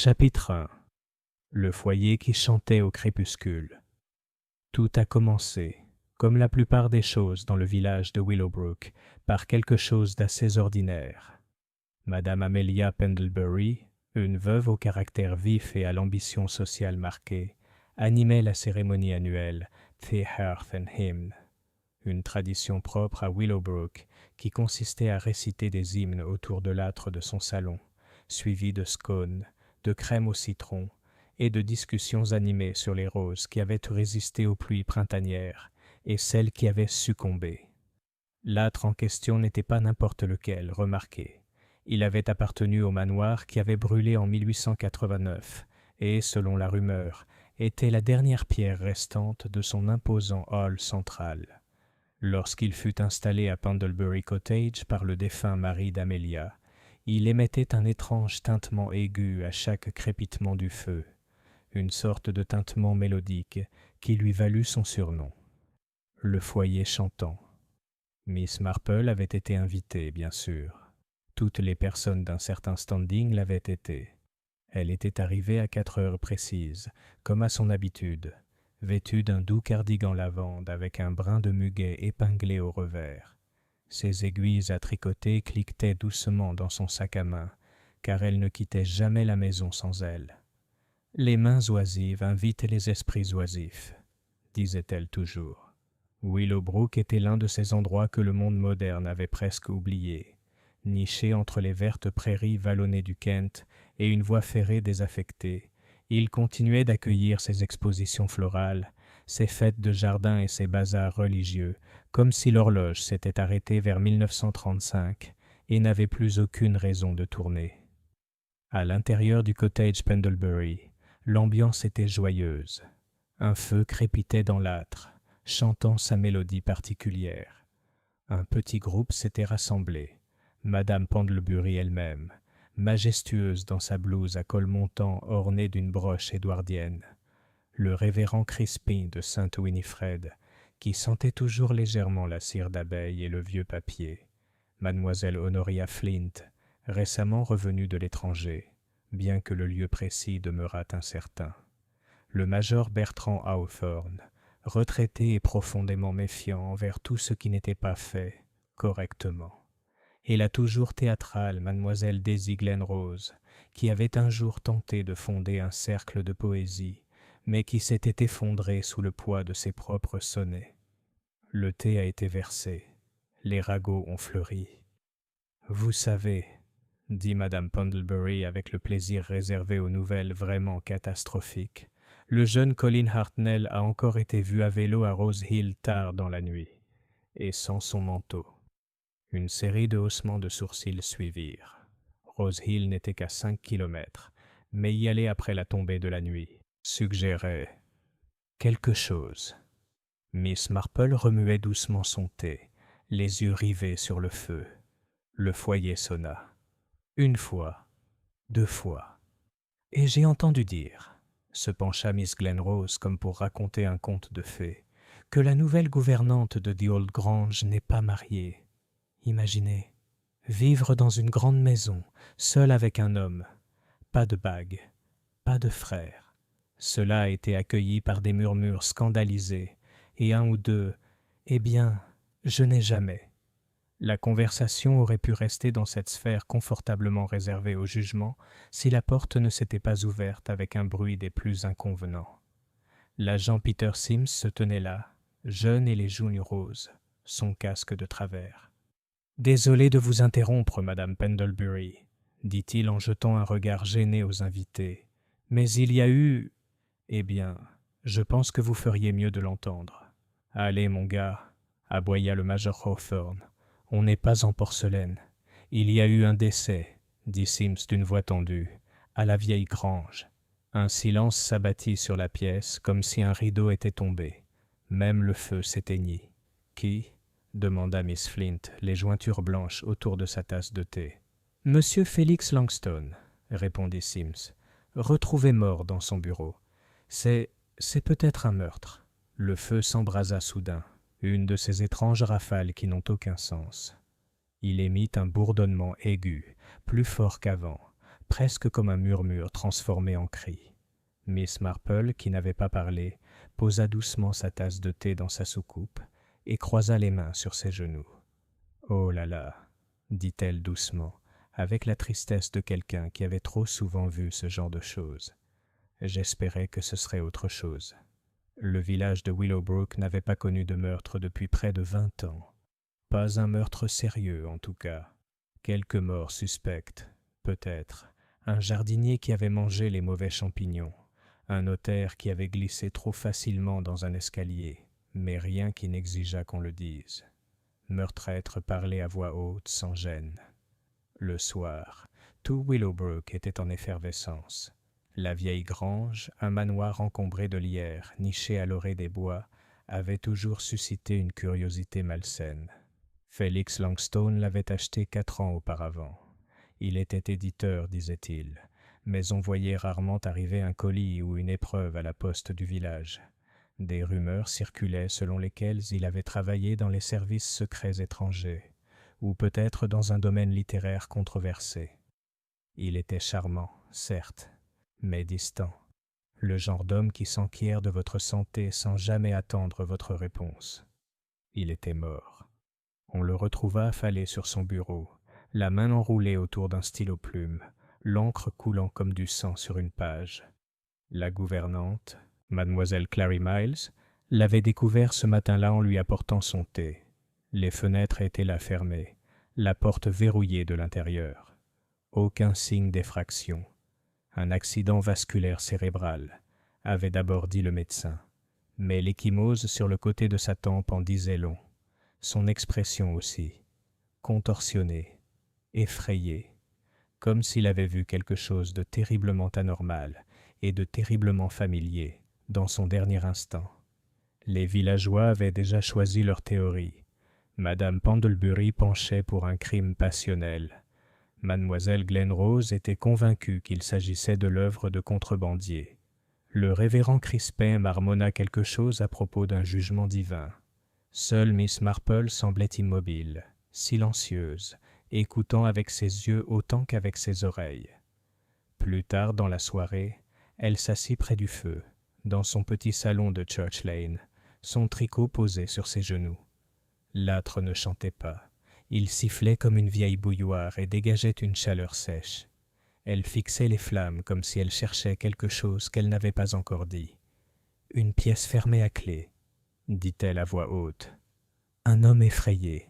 Chapitre 1. Le foyer qui chantait au crépuscule. Tout a commencé, comme la plupart des choses dans le village de Willowbrook, par quelque chose d'assez ordinaire. Madame Amelia Pendlebury, une veuve au caractère vif et à l'ambition sociale marquée, animait la cérémonie annuelle The Hearth and Hymn, une tradition propre à Willowbrook qui consistait à réciter des hymnes autour de l'âtre de son salon, suivis de scones, de crème au citron et de discussions animées sur les roses qui avaient résisté aux pluies printanières et celles qui avaient succombé. L'âtre en question n'était pas n'importe lequel, remarquez. Il avait appartenu au manoir qui avait brûlé en 1889 et, selon la rumeur, était la dernière pierre restante de son imposant hall central. Lorsqu'il fut installé à Pendlebury Cottage par le défunt mari d'Amelia, il émettait un étrange tintement aigu à chaque crépitement du feu, une sorte de tintement mélodique qui lui valut son surnom. Le foyer chantant. Miss Marple avait été invitée, bien sûr. Toutes les personnes d'un certain standing l'avaient été. Elle était arrivée à 4 heures précises, comme à son habitude, vêtue d'un doux cardigan lavande avec un brin de muguet épinglé au revers. Ses aiguilles à tricoter cliquetaient doucement dans son sac à main, car elle ne quittait jamais la maison sans elles. « Les mains oisives invitent les esprits oisifs », disait-elle toujours. Willowbrook était l'un de ces endroits que le monde moderne avait presque oubliés, niché entre les vertes prairies vallonnées du Kent et une voie ferrée désaffectée. Il continuait d'accueillir ses expositions florales, ses fêtes de jardin et ses bazars religieux, comme si l'horloge s'était arrêtée vers 1935 et n'avait plus aucune raison de tourner. À l'intérieur du cottage Pendlebury, l'ambiance était joyeuse. Un feu crépitait dans l'âtre, chantant sa mélodie particulière. Un petit groupe s'était rassemblé. Madame Pendlebury elle-même, majestueuse dans sa blouse à col montant ornée d'une broche édouardienne. Le révérend Crispin de Sainte Winifred, qui sentait toujours légèrement la cire d'abeille et le vieux papier. Mademoiselle Honoria Flint, récemment revenue de l'étranger, bien que le lieu précis demeurât incertain. Le major Bertrand Hawthorne, retraité et profondément méfiant envers tout ce qui n'était pas fait correctement. Et la toujours théâtrale mademoiselle Daisy Glenrose, qui avait un jour tenté de fonder un cercle de poésie, mais qui s'était effondrée sous le poids de ses propres sonnets. Le thé a été versé, les ragots ont fleuri. « Vous savez, » dit madame Pendlebury avec le plaisir réservé aux nouvelles vraiment catastrophiques, « le jeune Colin Hartnell a encore été vu à vélo à Rose Hill tard dans la nuit, et sans son manteau. » Une série de haussements de sourcils suivirent. Rose Hill n'était qu'à 5 kilomètres, mais y aller après la tombée de la nuit suggérait quelque chose. Miss Marple remuait doucement son thé, les yeux rivés sur le feu. Le foyer sonna. Une fois, 2 fois. Et j'ai entendu dire, se pencha Miss Glenrose comme pour raconter un conte de fées, que la nouvelle gouvernante de The Old Grange n'est pas mariée. Imaginez, vivre dans une grande maison, seule avec un homme, pas de bague, pas de frère. Cela a été accueilli par des murmures scandalisés, et un ou deux « Eh bien, je n'ai jamais ». La conversation aurait pu rester dans cette sphère confortablement réservée au jugement si la porte ne s'était pas ouverte avec un bruit des plus inconvenants. L'agent Peter Sims se tenait là, jeune et les joues roses, son casque de travers. « Désolé de vous interrompre, madame Pendlebury, » dit-il en jetant un regard gêné aux invités. « Mais il y a eu... Eh bien, je pense que vous feriez mieux de l'entendre. »« Allez, mon gars, » aboya le major Hawthorne. « On n'est pas en porcelaine. Il y a eu un décès, » dit Sims d'une voix tendue, « à la vieille grange. » Un silence s'abattit sur la pièce comme si un rideau était tombé. Même le feu s'éteignit. « Qui ?» demanda Miss Flint, les jointures blanches autour de sa tasse de thé. « Monsieur Félix Langstone, » répondit Sims, retrouvé mort dans son bureau. « C'est peut-être un meurtre. » Le feu s'embrasa soudain, une de ces étranges rafales qui n'ont aucun sens. Il émit un bourdonnement aigu, plus fort qu'avant, presque comme un murmure transformé en cri. Miss Marple, qui n'avait pas parlé, posa doucement sa tasse de thé dans sa soucoupe et croisa les mains sur ses genoux. « Oh là là !» dit-elle doucement, avec la tristesse de quelqu'un qui avait trop souvent vu ce genre de choses. « J'espérais que ce serait autre chose. » Le village de Willowbrook n'avait pas connu de meurtre depuis près de 20 ans. Pas un meurtre sérieux, en tout cas. Quelques morts suspectes, peut-être. Un jardinier qui avait mangé les mauvais champignons. Un notaire qui avait glissé trop facilement dans un escalier, mais rien qui n'exigeât qu'on le dise. Meurtre-être parlait à voix haute, sans gêne. Le soir, tout Willowbrook était en effervescence. La vieille grange, un manoir encombré de lierre, niché à l'orée des bois, avait toujours suscité une curiosité malsaine. Félix Longstone l'avait acheté 4 ans auparavant. Il était éditeur, disait-il, mais on voyait rarement arriver un colis ou une épreuve à la poste du village. Des rumeurs circulaient selon lesquelles il avait travaillé dans les services secrets étrangers, ou peut-être dans un domaine littéraire controversé. Il était charmant, certes, mais distant. Le genre d'homme qui s'enquiert de votre santé sans jamais attendre votre réponse. Il était mort. On le retrouva affalé sur son bureau, la main enroulée autour d'un stylo-plume, l'encre coulant comme du sang sur une page. La gouvernante, mademoiselle Clary Miles, l'avait découvert ce matin-là en lui apportant son thé. Les fenêtres étaient là fermées, la porte verrouillée de l'intérieur. Aucun signe d'effraction. Un accident vasculaire cérébral, avait d'abord dit le médecin, mais l'ecchymose sur le côté de sa tempe en disait long. Son expression aussi, contorsionnée, effrayée, comme s'il avait vu quelque chose de terriblement anormal et de terriblement familier dans son dernier instant. Les villageois avaient déjà choisi leur théorie. Madame Pendlebury penchait pour un crime passionnel. Mademoiselle Glenrose était convaincue qu'il s'agissait de l'œuvre de contrebandiers. Le révérend Crispin marmonna quelque chose à propos d'un jugement divin. Seule Miss Marple semblait immobile, silencieuse, écoutant avec ses yeux autant qu'avec ses oreilles. Plus tard dans la soirée, elle s'assit près du feu, dans son petit salon de Church Lane, son tricot posé sur ses genoux. L'âtre ne chantait pas. Il sifflait comme une vieille bouilloire et dégageait une chaleur sèche. Elle fixait les flammes comme si elle cherchait quelque chose qu'elle n'avait pas encore dit. « Une pièce fermée à clé », dit-elle à voix haute. « Un homme effrayé.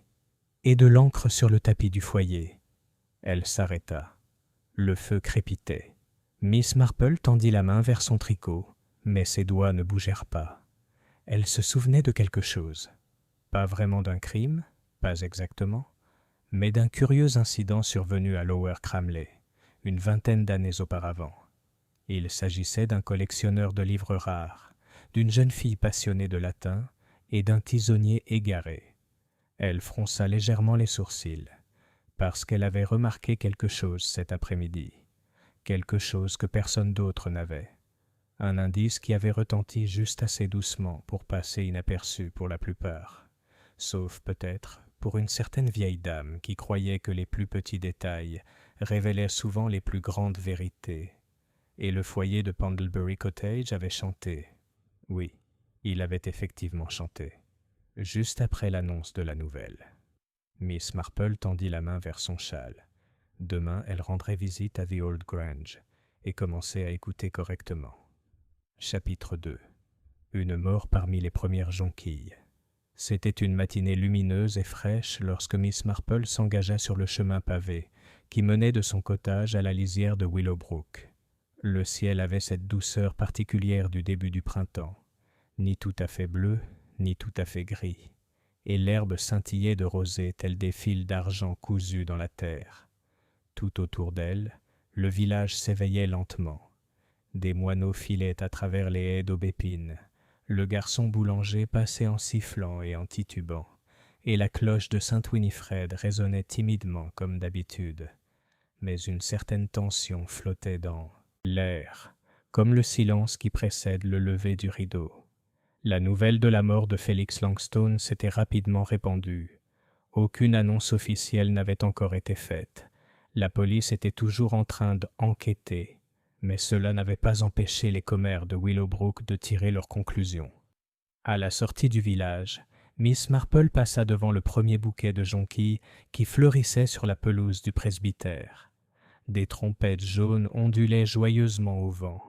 Et de l'encre sur le tapis du foyer. » Elle s'arrêta. Le feu crépitait. Miss Marple tendit la main vers son tricot, mais ses doigts ne bougèrent pas. Elle se souvenait de quelque chose. Pas vraiment d'un crime, pas exactement, mais d'un curieux incident survenu à Lower Cramley, une 20aine d'années auparavant. Il s'agissait d'un collectionneur de livres rares, d'une jeune fille passionnée de latin et d'un tisonnier égaré. Elle fronça légèrement les sourcils, parce qu'elle avait remarqué quelque chose cet après-midi, quelque chose que personne d'autre n'avait, un indice qui avait retenti juste assez doucement pour passer inaperçu pour la plupart, sauf peut-être pour une certaine vieille dame qui croyait que les plus petits détails révélaient souvent les plus grandes vérités. Et le foyer de Pendlebury Cottage avait chanté. Oui, il avait effectivement chanté, juste après l'annonce de la nouvelle. Miss Marple tendit la main vers son châle. Demain, elle rendrait visite à The Old Grange et commençait à écouter correctement. Chapitre 2. Une mort parmi les premières jonquilles. C'était une matinée lumineuse et fraîche lorsque Miss Marple s'engagea sur le chemin pavé qui menait de son cottage à la lisière de Willowbrook. Le ciel avait cette douceur particulière du début du printemps, ni tout à fait bleu, ni tout à fait gris, et l'herbe scintillait de rosée tels des fils d'argent cousus dans la terre. Tout autour d'elle, le village s'éveillait lentement. Des moineaux filaient à travers les haies d'aubépines. Le garçon boulanger passait en sifflant et en titubant, et la cloche de Saint-Winifred résonnait timidement comme d'habitude. Mais une certaine tension flottait dans l'air, comme le silence qui précède le lever du rideau. La nouvelle de la mort de Félix Longstone s'était rapidement répandue. Aucune annonce officielle n'avait encore été faite. La police était toujours en train d'enquêter, mais cela n'avait pas empêché les commères de Willowbrook de tirer leurs conclusions. À la sortie du village, Miss Marple passa devant le premier bouquet de jonquilles qui fleurissait sur la pelouse du presbytère. Des trompettes jaunes ondulaient joyeusement au vent.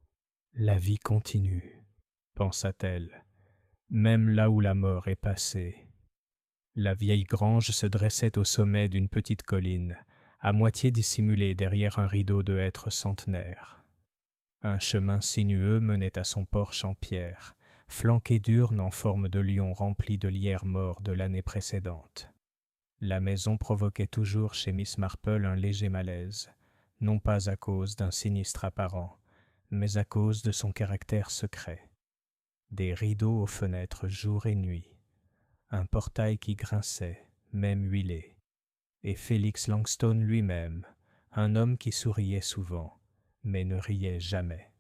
« La vie continue », pensa-t-elle, « même là où la mort est passée. » La vieille grange se dressait au sommet d'une petite colline, à moitié dissimulée derrière un rideau de hêtres centenaires. Un chemin sinueux menait à son porche en pierre, flanqué d'urnes en forme de lion remplies de lierre mort de l'année précédente. La maison provoquait toujours chez Miss Marple un léger malaise, non pas à cause d'un sinistre apparent, mais à cause de son caractère secret. Des rideaux aux fenêtres jour et nuit, un portail qui grinçait, même huilé, et Félix Langstone lui-même, un homme qui souriait souvent, mais ne riait jamais.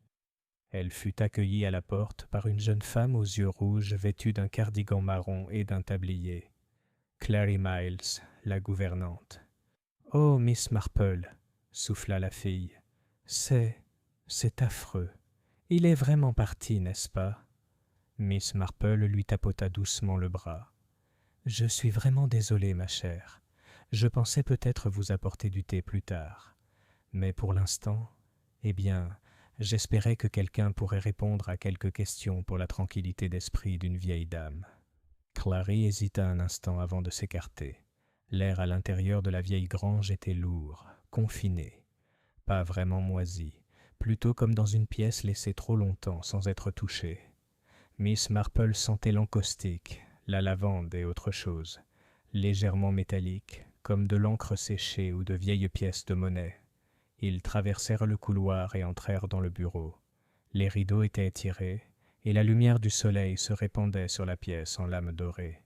Elle fut accueillie à la porte par une jeune femme aux yeux rouges vêtue d'un cardigan marron et d'un tablier. Clary Miles, la gouvernante. « Oh, Miss Marple !» souffla la fille. « C'est affreux. Il est vraiment parti, n'est-ce pas ?» Miss Marple lui tapota doucement le bras. « Je suis vraiment désolée, ma chère. Je pensais peut-être vous apporter du thé plus tard. Mais pour l'instant, eh bien, j'espérais que quelqu'un pourrait répondre à quelques questions pour la tranquillité d'esprit d'une vieille dame. » Clary hésita un instant avant de s'écarter. L'air à l'intérieur de la vieille grange était lourd, confiné, pas vraiment moisi, plutôt comme dans une pièce laissée trop longtemps sans être touchée. Miss Marple sentait l'encaustique, la lavande et autre chose, légèrement métallique, comme de l'encre séchée ou de vieilles pièces de monnaie. Ils traversèrent le couloir et entrèrent dans le bureau. Les rideaux étaient tirés, et la lumière du soleil se répandait sur la pièce en lames dorées.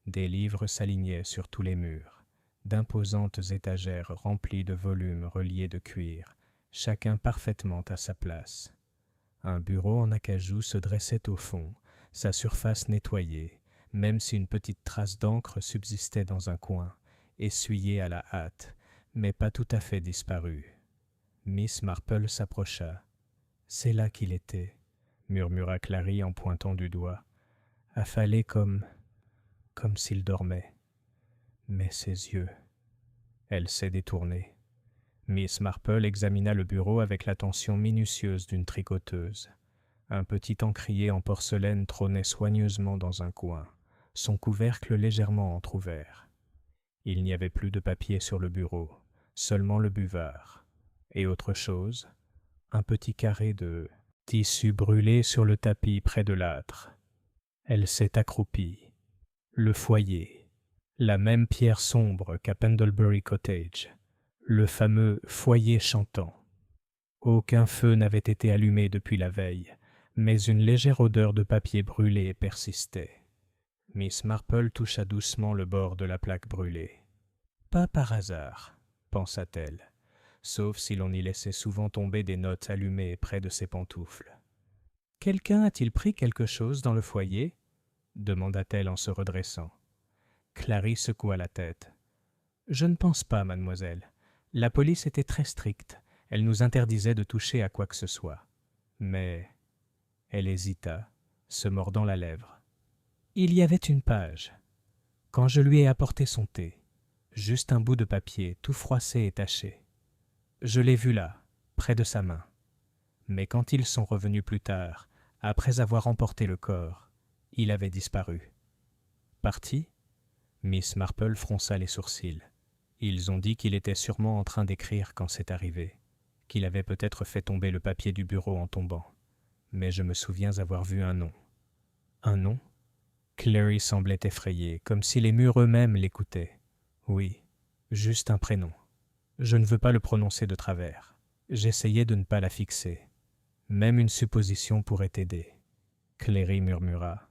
Des livres s'alignaient sur tous les murs, d'imposantes étagères remplies de volumes reliés de cuir, chacun parfaitement à sa place. Un bureau en acajou se dressait au fond, sa surface nettoyée, même si une petite trace d'encre subsistait dans un coin, essuyée à la hâte, mais pas tout à fait disparue. Miss Marple s'approcha. « C'est là qu'il était, » murmura Clary en pointant du doigt, affalé comme s'il dormait. Mais ses yeux... Elle s'est détournée. Miss Marple examina le bureau avec l'attention minutieuse d'une tricoteuse. Un petit encrier en porcelaine trônait soigneusement dans un coin, son couvercle légèrement entr'ouvert. Il n'y avait plus de papier sur le bureau, seulement le buvard. Et autre chose, un petit carré de tissu brûlé sur le tapis près de l'âtre. Elle s'est accroupie. Le foyer, la même pierre sombre qu'à Pendlebury Cottage, le fameux foyer chantant. Aucun feu n'avait été allumé depuis la veille, mais une légère odeur de papier brûlé persistait. Miss Marple toucha doucement le bord de la plaque brûlée. « Pas par hasard, » pensa-t-elle, sauf si l'on y laissait souvent tomber des notes allumées près de ses pantoufles. « Quelqu'un a-t-il pris quelque chose dans le foyer ?» demanda-t-elle en se redressant. Clary secoua la tête. « Je ne pense pas, mademoiselle. La police était très stricte. Elle nous interdisait de toucher à quoi que ce soit. Mais... » Elle hésita, se mordant la lèvre. « Il y avait une page. Quand je lui ai apporté son thé, juste un bout de papier tout froissé et taché. Je l'ai vu là, près de sa main. Mais quand ils sont revenus plus tard, après avoir emporté le corps, il avait disparu. »« Parti ?» Miss Marple fronça les sourcils. Ils ont dit qu'il était sûrement en train d'écrire quand c'est arrivé, qu'il avait peut-être fait tomber le papier du bureau en tombant. Mais je me souviens avoir vu un nom. Un nom ? Clary semblait effrayée, comme si les murs eux-mêmes l'écoutaient. Oui, juste un prénom. Je ne veux pas le prononcer de travers. J'essayais de ne pas la fixer. Même une supposition pourrait aider. Clary murmura.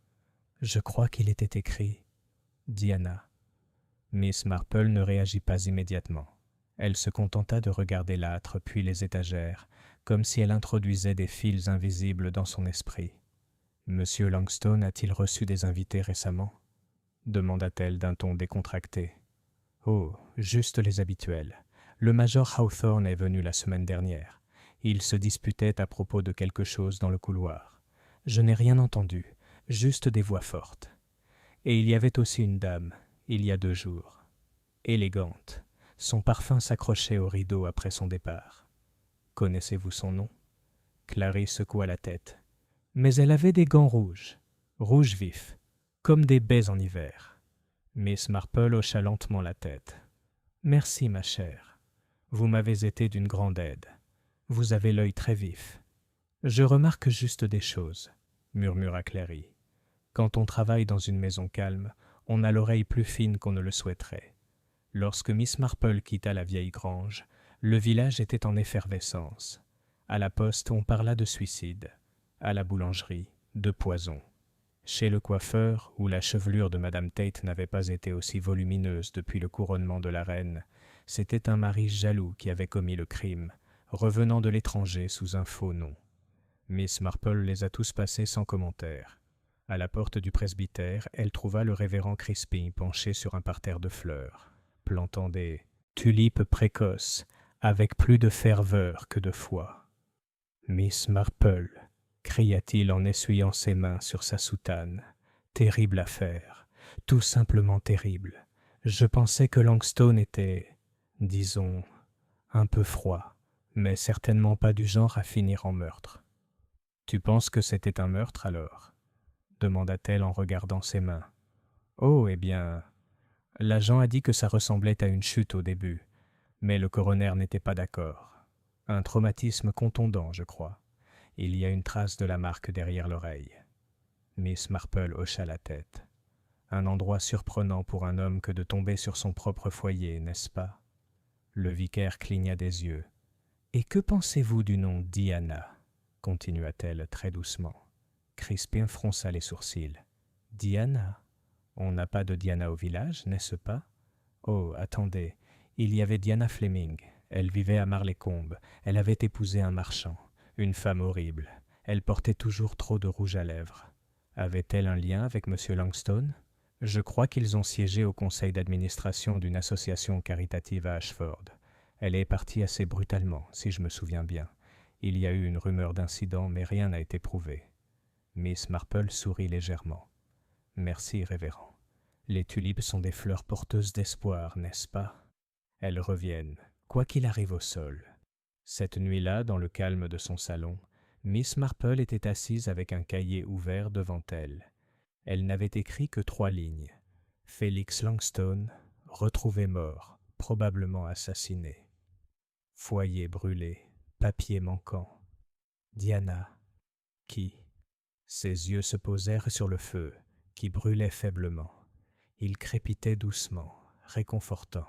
« Je crois qu'il était écrit Diana. » Miss Marple ne réagit pas immédiatement. Elle se contenta de regarder l'âtre puis les étagères, comme si elle introduisait des fils invisibles dans son esprit. « Monsieur Langstone a-t-il reçu des invités récemment ?» demanda-t-elle d'un ton décontracté. « Oh, juste les habituels. Le major Hawthorne est venu la semaine dernière. Il se disputait à propos de quelque chose dans le couloir. Je n'ai rien entendu, juste des voix fortes. Et il y avait aussi une dame, il y a 2 jours. Élégante. Son parfum s'accrochait au rideau après son départ. Connaissez-vous son nom ? Clary secoua la tête. Mais elle avait des gants rouges vifs, comme des baies en hiver. Miss Marple hocha lentement la tête. Merci, ma chère. Vous m'avez été d'une grande aide. Vous avez l'œil très vif. Je remarque juste des choses, murmura Clary. Quand on travaille dans une maison calme, on a l'oreille plus fine qu'on ne le souhaiterait. Lorsque Miss Marple quitta la vieille grange, le village était en effervescence. À la poste, on parla de suicide. À la boulangerie, de poison. Chez le coiffeur, où la chevelure de Madame Tate n'avait pas été aussi volumineuse depuis le couronnement de la reine, c'était un mari jaloux qui avait commis le crime, revenant de l'étranger sous un faux nom. Miss Marple les a tous passés sans commentaire. À la porte du presbytère, elle trouva le révérend Crispin penché sur un parterre de fleurs, plantant des tulipes précoces, avec plus de ferveur que de foi. « Miss Marple !» cria-t-il en essuyant ses mains sur sa soutane. « Terrible affaire, tout simplement terrible. Je pensais que Langstone était, disons, un peu froid, mais certainement pas du genre à finir en meurtre. »« Tu penses que c'était un meurtre alors ?» demanda-t-elle en regardant ses mains. « Oh, eh bien, l'agent a dit que ça ressemblait à une chute au début, mais le coroner n'était pas d'accord. Un traumatisme contondant, je crois. Il y a une trace de la marque derrière l'oreille. » Miss Marple hocha la tête. Un endroit surprenant pour un homme que de tomber sur son propre foyer, n'est-ce pas ? Le vicaire cligna des yeux. « Et que pensez-vous du nom Diana ?» continua-t-elle très doucement. Crispin fronça les sourcils. « Diana ? On n'a pas de Diana au village, n'est-ce pas ? Oh, attendez, il y avait Diana Fleming. Elle vivait à Marlécombe. Elle avait épousé un marchand. Une femme horrible. Elle portait toujours trop de rouge à lèvres. Avait-elle un lien avec M. Langstone ? Je crois qu'ils ont siégé au conseil d'administration d'une association caritative à Ashford. Elle est partie assez brutalement, si je me souviens bien. Il y a eu une rumeur d'incident, mais rien n'a été prouvé. » Miss Marple sourit légèrement. « Merci, révérend. Les tulipes sont des fleurs porteuses d'espoir, n'est-ce pas ? Elles reviennent, quoi qu'il arrive au sol. » Cette nuit-là, dans le calme de son salon, Miss Marple était assise avec un cahier ouvert devant elle. Elle n'avait écrit que 3 lignes. « Félix Langstone, retrouvé mort, probablement assassiné. Foyer brûlé, papier manquant. Diana, qui ?» Ses yeux se posèrent sur le feu, qui brûlait faiblement. Il crépitait doucement, réconfortant.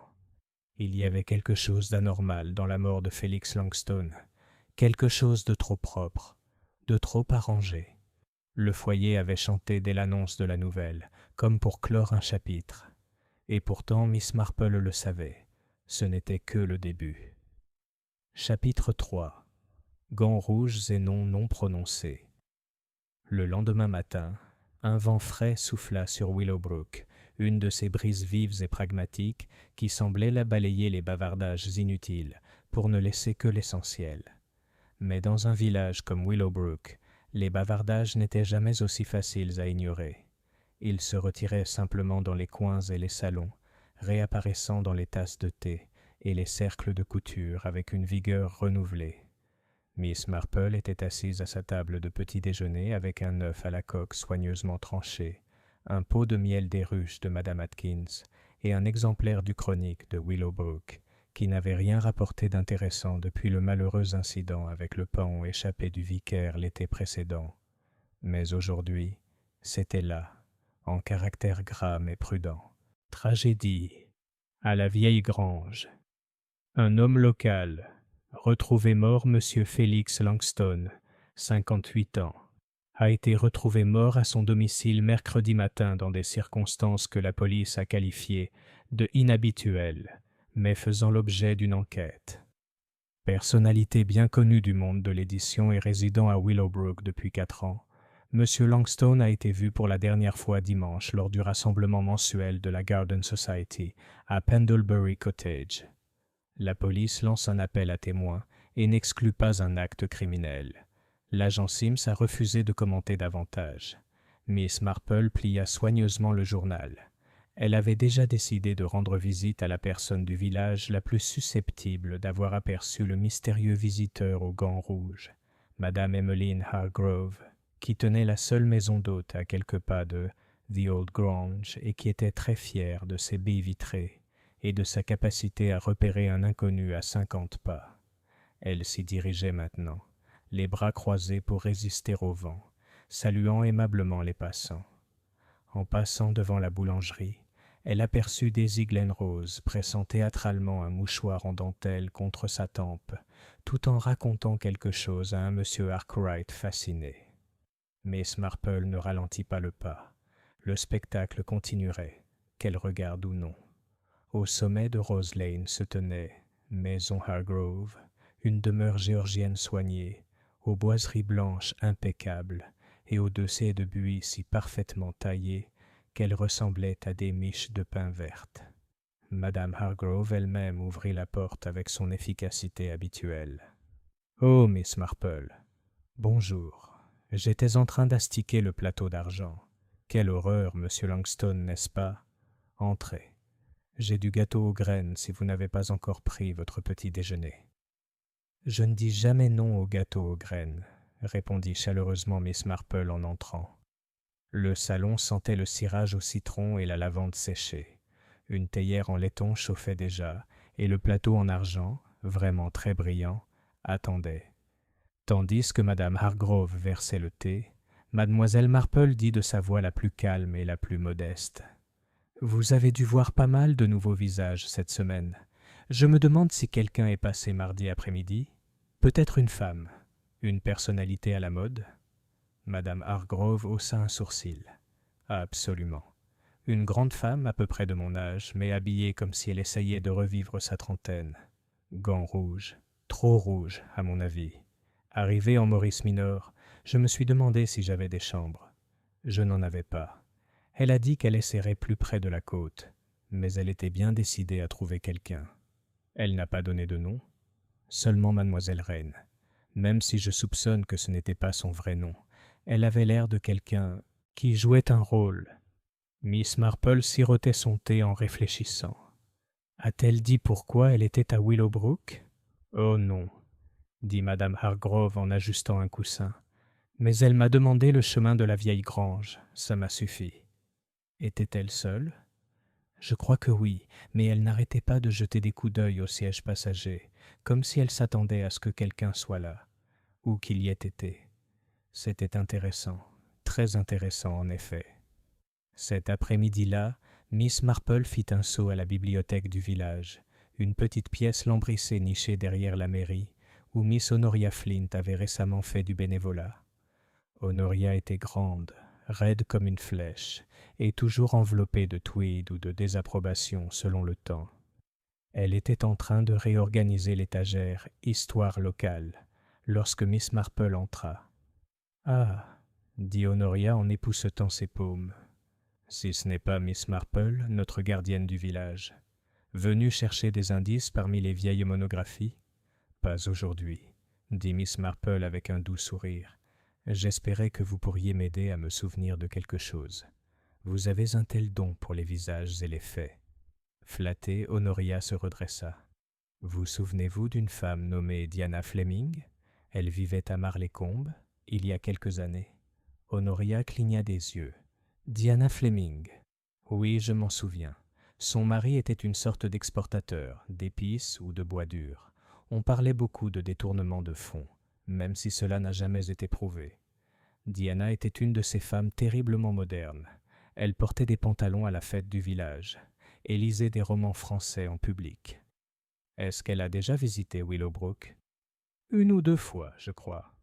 Il y avait quelque chose d'anormal dans la mort de Félix Langstone, quelque chose de trop propre, de trop arrangé. Le foyer avait chanté dès l'annonce de la nouvelle, comme pour clore un chapitre. Et pourtant Miss Marple le savait, ce n'était que le début. Chapitre 3. Gants rouges et noms non prononcés. Le lendemain matin, un vent frais souffla sur Willowbrook, une de ces brises vives et pragmatiques qui semblaient la balayer les bavardages inutiles pour ne laisser que l'essentiel. Mais dans un village comme Willowbrook, les bavardages n'étaient jamais aussi faciles à ignorer. Ils se retiraient simplement dans les coins et les salons, réapparaissant dans les tasses de thé et les cercles de couture avec une vigueur renouvelée. Miss Marple était assise à sa table de petit déjeuner avec un œuf à la coque soigneusement tranché, un pot de miel des ruches de Madame Atkins et un exemplaire du chronique de Willowbrook, qui n'avait rien rapporté d'intéressant depuis le malheureux incident avec le paon échappé du vicaire l'été précédent. Mais aujourd'hui, c'était là, en caractère gras mais prudent. Tragédie. À la vieille grange. Un homme local. Retrouvé mort Monsieur Félix Langstone, 58 ans, a été retrouvé mort à son domicile mercredi matin dans des circonstances que la police a qualifiées de inhabituelles, mais faisant l'objet d'une enquête. Personnalité bien connue du monde de l'édition et résidant à Willowbrook depuis 4 ans, Monsieur Langstone a été vu pour la dernière fois dimanche lors du rassemblement mensuel de la Garden Society à Pendlebury Cottage. La police lance un appel à témoins et n'exclut pas un acte criminel. L'agent Sims a refusé de commenter davantage. Miss Marple plia soigneusement le journal. Elle avait déjà décidé de rendre visite à la personne du village la plus susceptible d'avoir aperçu le mystérieux visiteur aux gants rouges, Madame Emmeline Hargrove, qui tenait la seule maison d'hôte à quelques pas de The Old Grange et qui était très fière de ses baies vitrées et de sa capacité à repérer un inconnu à 50 pas. Elle s'y dirigeait maintenant, les bras croisés pour résister au vent, saluant aimablement les passants. En passant devant la boulangerie, elle aperçut Daisy Glenrose pressant théâtralement un mouchoir en dentelle contre sa tempe, tout en racontant quelque chose à un monsieur Arkwright fasciné. Miss Marple ne ralentit pas le pas. Le spectacle continuerait, qu'elle regarde ou non. Au sommet de Rose Lane se tenait Maison Hargrove, une demeure géorgienne soignée, aux boiseries blanches impeccables et aux dossiers de buis si parfaitement taillés qu'elles ressemblaient à des miches de pin vertes. Madame Hargrove elle-même ouvrit la porte avec son efficacité habituelle. « Oh, Miss Marple, bonjour. J'étais en train d'astiquer le plateau d'argent. Quelle horreur, monsieur Langston, n'est-ce pas? Entrez. J'ai du gâteau aux graines si vous n'avez pas encore pris votre petit déjeuner. » « Je ne dis jamais non au gâteau aux graines, » répondit chaleureusement Miss Marple en entrant. Le salon sentait le cirage au citron et la lavande séchée. Une théière en laiton chauffait déjà, et le plateau en argent, vraiment très brillant, attendait. Tandis que Madame Hargrove versait le thé, Mademoiselle Marple dit de sa voix la plus calme et la plus modeste. « Vous avez dû voir pas mal de nouveaux visages cette semaine. Je me demande si quelqu'un est passé mardi après-midi. Peut-être une femme, une personnalité à la mode ?» Madame Hargrove haussa un sourcil. « Absolument. Une grande femme à peu près de mon âge, mais habillée comme si elle essayait de revivre sa trentaine. Gants rouges, trop rouges à mon avis. Arrivée en Maurice Minor, je me suis demandé si j'avais des chambres. Je n'en avais pas. Elle a dit qu'elle essaierait plus près de la côte, mais elle était bien décidée à trouver quelqu'un. Elle n'a pas donné de nom, seulement Mademoiselle Reine. Même si je soupçonne que ce n'était pas son vrai nom, elle avait l'air de quelqu'un qui jouait un rôle. » Miss Marple sirotait son thé en réfléchissant. « A-t-elle dit pourquoi elle était à Willowbrook ? » ?»« Oh non, » dit Madame Hargrove en ajustant un coussin. « Mais elle m'a demandé le chemin de la vieille grange, ça m'a suffi. » « Était-elle seule ? » ?»« Je crois que oui, mais elle n'arrêtait pas de jeter des coups d'œil au siège passager, comme si elle s'attendait à ce que quelqu'un soit là, ou qu'il y ait été. C'était intéressant, très intéressant en effet. Cet après-midi-là, Miss Marple fit un saut à la bibliothèque du village, une petite pièce lambrissée nichée derrière la mairie, où Miss Honoria Flint avait récemment fait du bénévolat. Honoria était grande, raide comme une flèche, et toujours enveloppée de tweed ou de désapprobation selon le temps. Elle était en train de réorganiser l'étagère « Histoire locale » lorsque Miss Marple entra. « Ah !» dit Honoria en époussetant ses paumes. « Si ce n'est pas Miss Marple, notre gardienne du village. Venue chercher des indices parmi les vieilles monographies ? » ?»« Pas aujourd'hui, » dit Miss Marple avec un doux sourire. « J'espérais que vous pourriez m'aider à me souvenir de quelque chose. Vous avez un tel don pour les visages et les faits. » Flattée, Honoria se redressa. « Vous souvenez-vous d'une femme nommée Diana Fleming ? Elle vivait à Marlécombe, il y a quelques années. » Honoria cligna des yeux. « Diana Fleming. Oui, je m'en souviens. Son mari était une sorte d'exportateur, d'épices ou de bois dur. On parlait beaucoup de détournement de fonds, même si cela n'a jamais été prouvé. Diana était une de ces femmes terriblement modernes. Elle portait des pantalons à la fête du village et lisait des romans français en public. Est-ce qu'elle a déjà visité Willowbrook ? Une ou deux fois, je crois.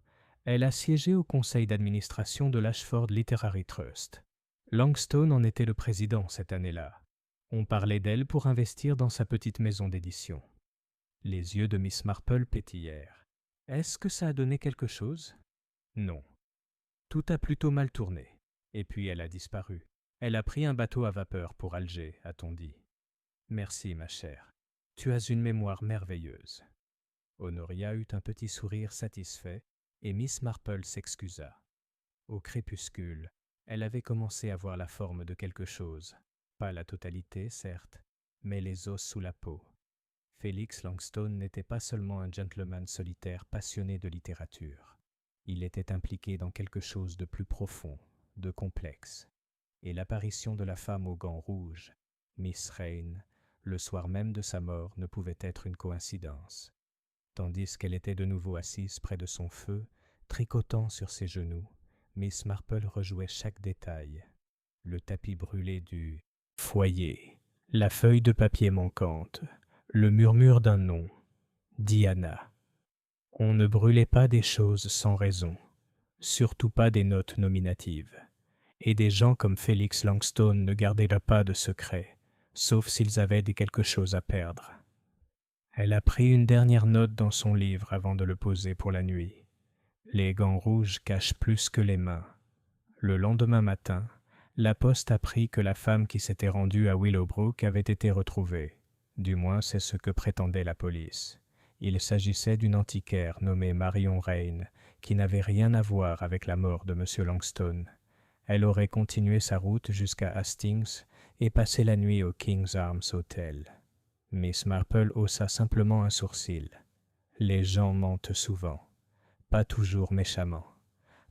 Elle a siégé au conseil d'administration de l'Ashford Literary Trust. Langstone en était le président cette année-là. On parlait d'elle pour investir dans sa petite maison d'édition. » Les yeux de Miss Marple pétillèrent. « Est-ce que ça a donné quelque chose ? » ?»« Non. Tout a plutôt mal tourné. Et puis elle a disparu. Elle a pris un bateau à vapeur pour Alger, a-t-on dit. »« Merci, ma chère. Tu as une mémoire merveilleuse. » Honoria eut un petit sourire satisfait, et Miss Marple s'excusa. Au crépuscule, elle avait commencé à voir la forme de quelque chose. Pas la totalité, certes, mais les os sous la peau. Félix Longstone n'était pas seulement un gentleman solitaire passionné de littérature. Il était impliqué dans quelque chose de plus profond, de complexe. Et l'apparition de la femme aux gants rouges, Miss Rayne, le soir même de sa mort, ne pouvait être une coïncidence. Tandis qu'elle était de nouveau assise près de son feu, tricotant sur ses genoux, Miss Marple rejouait chaque détail. Le tapis brûlé du foyer, la feuille de papier manquante, le murmure d'un nom, Diana. On ne brûlait pas des choses sans raison, surtout pas des notes nominatives. Et des gens comme Félix Longstone ne gardaient pas de secret, sauf s'ils avaient quelque chose à perdre. Elle a pris une dernière note dans son livre avant de le poser pour la nuit. Les gants rouges cachent plus que les mains. Le lendemain matin, la poste apprit que la femme qui s'était rendue à Willowbrook avait été retrouvée. Du moins, c'est ce que prétendait la police. Il s'agissait d'une antiquaire nommée Marion Rayne, qui n'avait rien à voir avec la mort de M. Longstone. Elle aurait continué sa route jusqu'à Hastings et passé la nuit au King's Arms Hotel. Miss Marple haussa simplement un sourcil. Les gens mentent souvent, pas toujours méchamment,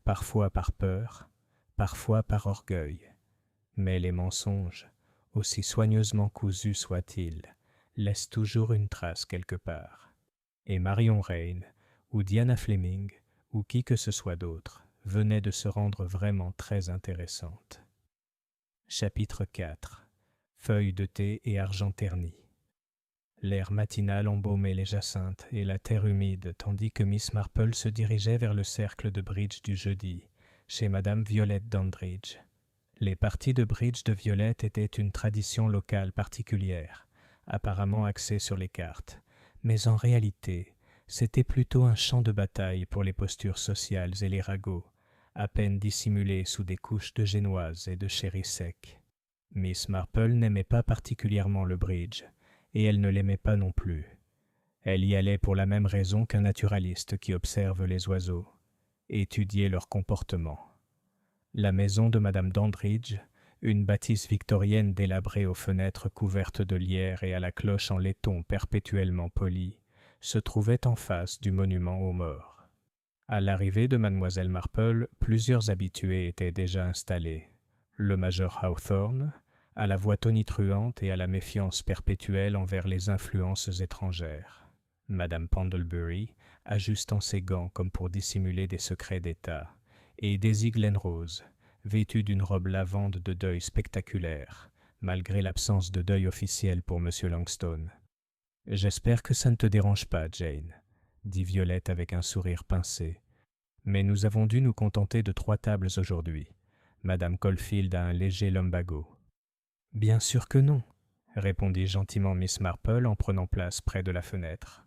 parfois par peur, parfois par orgueil. Mais les mensonges, aussi soigneusement cousus soient-ils, laissent toujours une trace quelque part. Et Marion Rayne, ou Diana Fleming, ou qui que ce soit d'autre, venait de se rendre vraiment très intéressante. Chapitre 4. Feuilles de thé et argent terni. L'air matinal embaumait les jacinthes et la terre humide, tandis que Miss Marple se dirigeait vers le cercle de bridge du jeudi, chez Madame Violette Dandridge. Les parties de bridge de Violette étaient une tradition locale particulière, apparemment axée sur les cartes, mais en réalité, c'était plutôt un champ de bataille pour les postures sociales et les ragots, à peine dissimulés sous des couches de génoise et de sherry sec. Miss Marple n'aimait pas particulièrement le bridge, et elle ne l'aimait pas non plus. Elle y allait pour la même raison qu'un naturaliste qui observe les oiseaux, étudier leur comportement. La maison de Madame Dandridge, une bâtisse victorienne délabrée aux fenêtres couvertes de lierre et à la cloche en laiton perpétuellement polie, se trouvait en face du monument aux morts. À l'arrivée de Mademoiselle Marple, plusieurs habitués étaient déjà installés. Le major Hawthorne, à la voix tonitruante et à la méfiance perpétuelle envers les influences étrangères. Madame Pendlebury, ajustant ses gants comme pour dissimuler des secrets d'État, et Daisy Glenrose, vêtue d'une robe lavande de deuil spectaculaire, malgré l'absence de deuil officiel pour M. Longstone. « J'espère que ça ne te dérange pas, Jane, » dit Violette avec un sourire pincé. « Mais nous avons dû nous contenter de 3 tables aujourd'hui. Madame Caulfield a un léger lumbago. » « Bien sûr que non, » répondit gentiment Miss Marple en prenant place près de la fenêtre.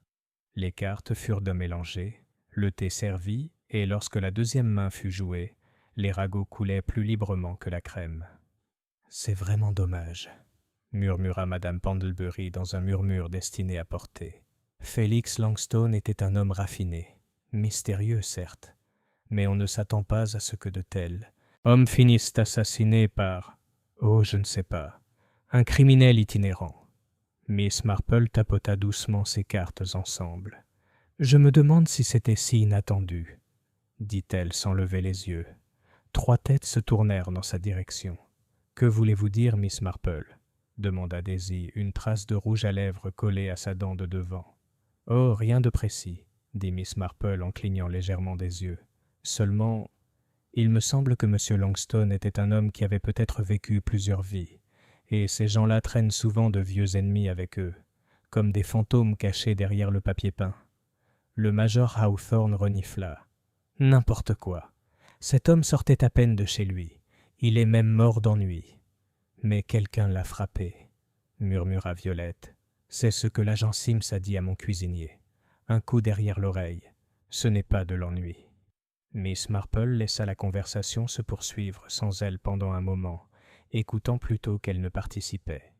Les cartes furent de mélangées, le thé servi, et lorsque la deuxième main fut jouée, les ragots coulaient plus librement que la crème. « C'est vraiment dommage, » murmura Madame Pendlebury dans un murmure destiné à porter. Félix Longstone était un homme raffiné, mystérieux certes, mais on ne s'attend pas à ce que de tels hommes finissent assassinés par... Oh, je ne sais pas. Un criminel itinérant. Miss Marple tapota doucement ses cartes ensemble. « Je me demande si c'était si inattendu, » dit-elle sans lever les yeux. 3 têtes se tournèrent dans sa direction. « Que voulez-vous dire, Miss Marple ?» demanda Daisy, une trace de rouge à lèvres collée à sa dent de devant. « Oh, rien de précis, » dit Miss Marple en clignant légèrement des yeux. « Seulement... il me semble que M. Longstone était un homme qui avait peut-être vécu plusieurs vies, et ces gens-là traînent souvent de vieux ennemis avec eux, comme des fantômes cachés derrière le papier peint. » Le major Hawthorne renifla. « N'importe quoi. Cet homme sortait à peine de chez lui. Il est même mort d'ennui. »« Mais quelqu'un l'a frappé, » murmura Violette. « C'est ce que l'agent Sims a dit à mon cuisinier. Un coup derrière l'oreille. Ce n'est pas de l'ennui. » Miss Marple laissa la conversation se poursuivre sans elle pendant un moment, écoutant plutôt qu'elle ne participait.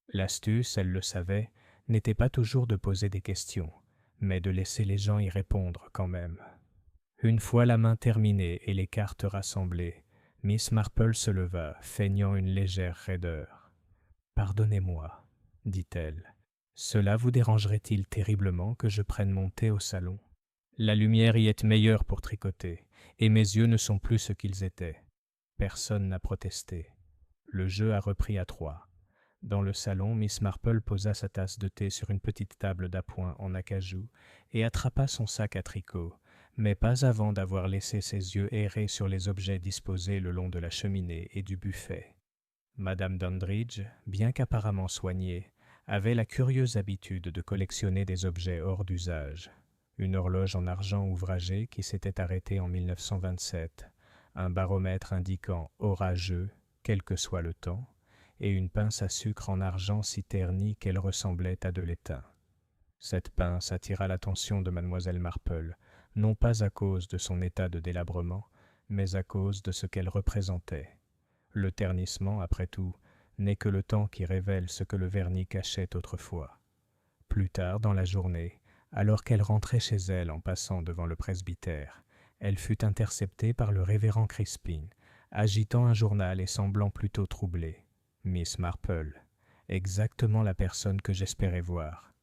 L'astuce, elle le savait, n'était pas toujours de poser des questions, mais de laisser les gens y répondre quand même. Une fois la main terminée et les cartes rassemblées, Miss Marple se leva, feignant une légère raideur. « Pardonnez-moi, dit-elle. Cela vous dérangerait-il terriblement que je prenne mon thé au salon? La lumière y est meilleure pour tricoter, et mes yeux ne sont plus ce qu'ils étaient. » Personne n'a protesté. Le jeu a repris à 3. Dans le salon, Miss Marple posa sa tasse de thé sur une petite table d'appoint en acajou et attrapa son sac à tricot, mais pas avant d'avoir laissé ses yeux errer sur les objets disposés le long de la cheminée et du buffet. Madame Dandridge, bien qu'apparemment soignée, avait la curieuse habitude de collectionner des objets hors d'usage. Une horloge en argent ouvragée qui s'était arrêtée en 1927, un baromètre indiquant « orageux », quel que soit le temps, et une pince à sucre en argent si ternie qu'elle ressemblait à de l'étain. Cette pince attira l'attention de mademoiselle Marple, non pas à cause de son état de délabrement, mais à cause de ce qu'elle représentait. Le ternissement, après tout, n'est que le temps qui révèle ce que le vernis cachait autrefois. Plus tard dans la journée, alors qu'elle rentrait chez elle en passant devant le presbytère, elle fut interceptée par le révérend Crispin, agitant un journal et semblant plutôt troublé. « Miss Marple, exactement la personne que j'espérais voir.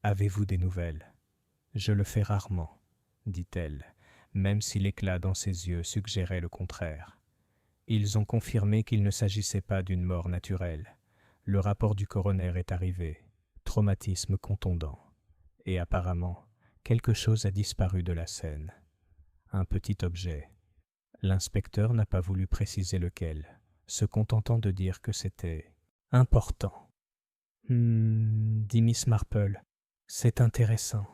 Avez-vous des nouvelles? »« Je le fais rarement, » dit-elle, même si l'éclat dans ses yeux suggérait le contraire. Ils ont confirmé qu'il ne s'agissait pas d'une mort naturelle. Le rapport du coroner est arrivé. Traumatisme contondant. Et apparemment, quelque chose a disparu de la scène. Un petit objet. L'inspecteur n'a pas voulu préciser lequel, se contentant de dire que c'était important. « dit Miss Marple, « c'est intéressant. »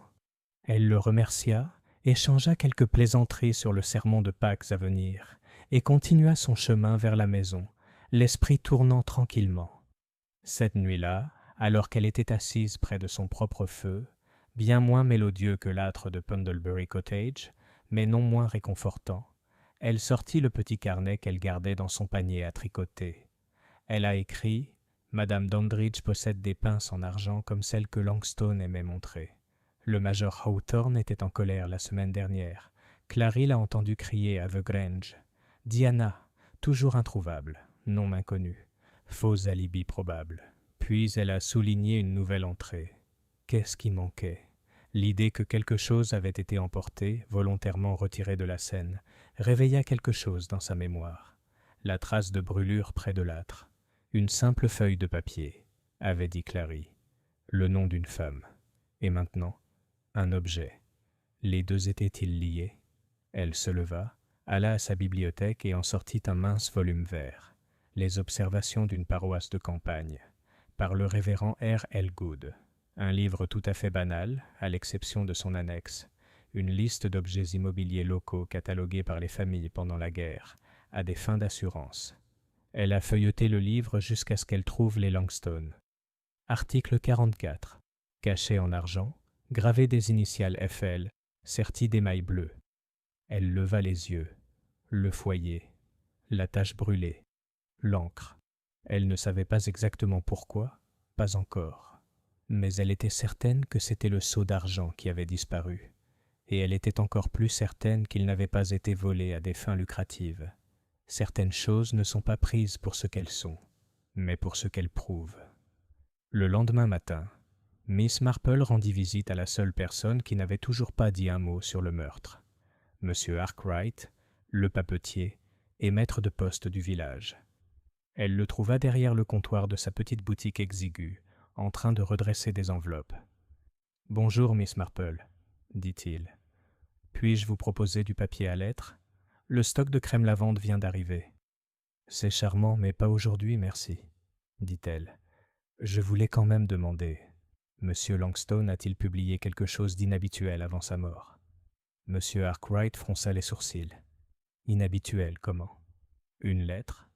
Elle le remercia, échangea quelques plaisanteries sur le sermon de Pâques à venir, et continua son chemin vers la maison, l'esprit tournant tranquillement. Cette nuit-là, alors qu'elle était assise près de son propre feu, bien moins mélodieux que l'âtre de Pendlebury Cottage, mais non moins réconfortant, elle sortit le petit carnet qu'elle gardait dans son panier à tricoter. Elle a écrit « Madame Dandridge possède des pinces en argent comme celles que Langstone aimait montrer. Le major Hawthorne était en colère la semaine dernière. Clary l'a entendu crier à The Grange. Diana, toujours introuvable, nom inconnu. Faux alibi probable. » Puis elle a souligné une nouvelle entrée. Qu'est-ce qui manquait? L'idée que quelque chose avait été emporté, volontairement retiré de la scène, réveilla quelque chose dans sa mémoire. La trace de brûlure près de l'âtre. Une simple feuille de papier, avait dit Clary. Le nom d'une femme. Et maintenant, un objet. Les deux étaient-ils liés? Elle se leva, alla à sa bibliothèque et en sortit un mince volume vert. Les observations d'une paroisse de campagne, par le révérend R. L. Good. Un livre tout à fait banal, à l'exception de son annexe, une liste d'objets immobiliers locaux catalogués par les familles pendant la guerre, à des fins d'assurance. Elle a feuilleté le livre jusqu'à ce qu'elle trouve les Langstone. Article 44. Caché en argent, gravé des initiales FL, serti d'émail bleu. Elle leva les yeux. Le foyer. La tache brûlée. L'encre. Elle ne savait pas exactement pourquoi, pas encore. Mais elle était certaine que c'était le seau d'argent qui avait disparu. Et elle était encore plus certaine qu'il n'avait pas été volé à des fins lucratives. Certaines choses ne sont pas prises pour ce qu'elles sont, mais pour ce qu'elles prouvent. Le lendemain matin, Miss Marple rendit visite à la seule personne qui n'avait toujours pas dit un mot sur le meurtre. M. Arkwright, le papetier, et maître de poste du village. Elle le trouva derrière le comptoir de sa petite boutique exiguë, en train de redresser des enveloppes. « Bonjour, Miss Marple, » dit-il. « Puis-je vous proposer du papier à lettres? Le stock de crème lavande vient d'arriver. »« C'est charmant, mais pas aujourd'hui, merci, » dit-elle. « Je voulais quand même demander. Monsieur Langstone a-t-il publié quelque chose d'inhabituel avant sa mort? » Monsieur Arkwright fronça les sourcils. « Inhabituel, comment? Une lettre?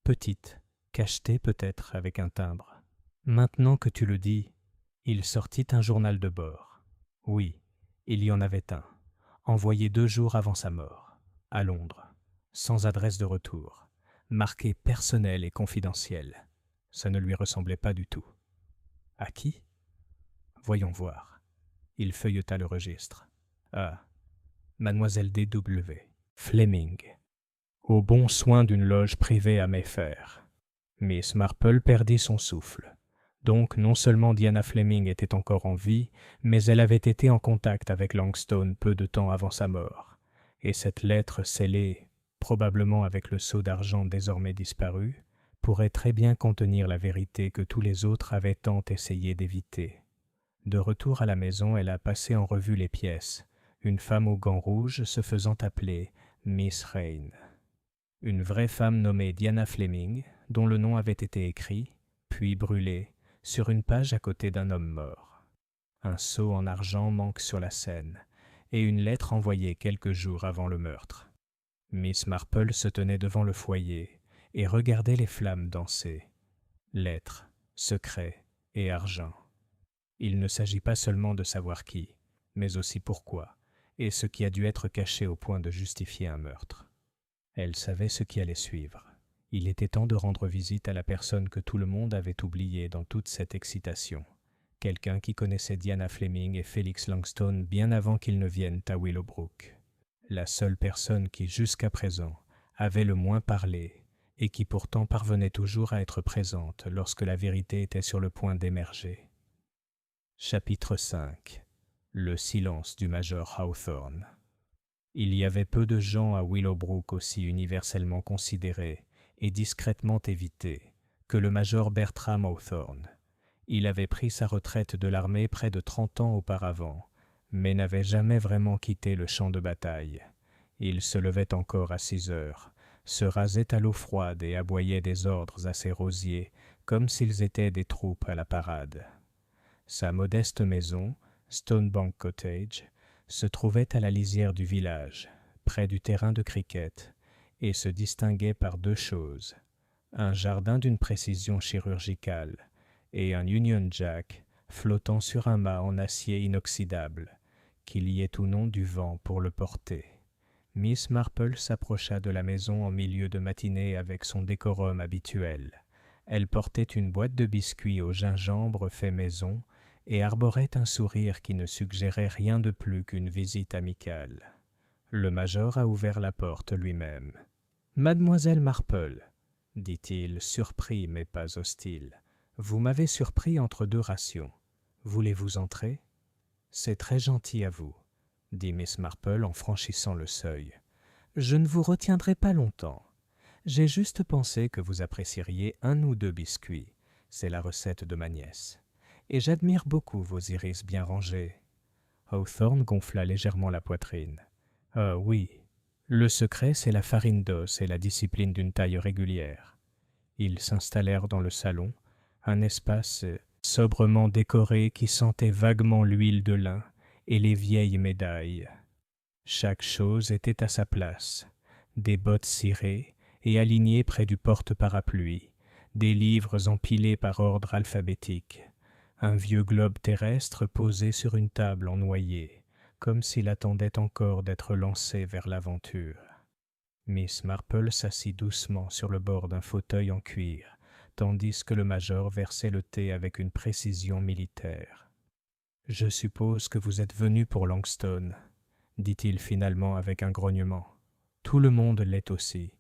Petite, cachetée peut-être avec un timbre. Maintenant que tu le dis, il sortit un journal de bord. Oui, il y en avait un, envoyé 2 jours avant sa mort, à Londres, sans adresse de retour, marqué personnel et confidentiel. Ça ne lui ressemblait pas du tout. À qui? Voyons voir. Il feuilleta le registre. Ah, Mademoiselle D.W. Fleming. Au bon soin d'une loge privée à Mayfair. Miss Marple perdit son souffle. Donc non seulement Diana Fleming était encore en vie, mais elle avait été en contact avec Langstone peu de temps avant sa mort. Et cette lettre scellée, probablement avec le sceau d'argent désormais disparu, pourrait très bien contenir la vérité que tous les autres avaient tant essayé d'éviter. De retour à la maison, elle a passé en revue les pièces, une femme aux gants rouges se faisant appeler Miss Rain. Une vraie femme nommée Diana Fleming, dont le nom avait été écrit, puis brûlé, sur une page à côté d'un homme mort. Un sceau en argent manque sur la scène, et une lettre envoyée quelques jours avant le meurtre. Miss Marple se tenait devant le foyer et regardait les flammes danser. Lettre, secret et argent. Il ne s'agit pas seulement de savoir qui, mais aussi pourquoi, et ce qui a dû être caché au point de justifier un meurtre. Elle savait ce qui allait suivre. Il était temps de rendre visite à la personne que tout le monde avait oubliée dans toute cette excitation. Quelqu'un qui connaissait Diana Fleming et Felix Langstone bien avant qu'ils ne viennent à Willowbrook. La seule personne qui, jusqu'à présent, avait le moins parlé et qui pourtant parvenait toujours à être présente lorsque la vérité était sur le point d'émerger. Chapitre 5. Le silence du major Hawthorne. Il y avait peu de gens à Willowbrook aussi universellement considérés et discrètement évités que le major Bertram Hawthorne. Il avait pris sa retraite de l'armée près de 30 ans auparavant, mais n'avait jamais vraiment quitté le champ de bataille. Il se levait encore à 6 heures, se rasait à l'eau froide et aboyait des ordres à ses rosiers comme s'ils étaient des troupes à la parade. Sa modeste maison, Stonebank Cottage, se trouvait à la lisière du village, près du terrain de cricket, et se distinguait par deux choses, un jardin d'une précision chirurgicale et un Union Jack flottant sur un mât en acier inoxydable, qu'il y ait ou non du vent pour le porter. Miss Marple s'approcha de la maison en milieu de matinée avec son décorum habituel. Elle portait une boîte de biscuits au gingembre fait maison et arborait un sourire qui ne suggérait rien de plus qu'une visite amicale. Le major a ouvert la porte lui-même. « Mademoiselle Marple, dit-il, surpris mais pas hostile, vous m'avez surpris entre deux rations. Voulez-vous entrer ? » « C'est très gentil à vous, » dit Miss Marple en franchissant le seuil. « Je ne vous retiendrai pas longtemps. J'ai juste pensé que vous apprécieriez un ou deux biscuits. C'est la recette de ma nièce. Et j'admire beaucoup vos iris bien rangés. » Hawthorne gonfla légèrement la poitrine. « Ah oui, le secret c'est la farine d'os et la discipline d'une taille régulière. » Ils s'installèrent dans le salon, un espace sobrement décoré qui sentait vaguement l'huile de lin et les vieilles médailles. Chaque chose était à sa place, des bottes cirées et alignées près du porte-parapluie, des livres empilés par ordre alphabétique, un vieux globe terrestre posé sur une table en noyer, comme s'il attendait encore d'être lancé vers l'aventure. Miss Marple s'assit doucement sur le bord d'un fauteuil en cuir, tandis que le major versait le thé avec une précision militaire. « Je suppose que vous êtes venu pour Langstone, » dit-il finalement avec un grognement. « Tout le monde l'est aussi.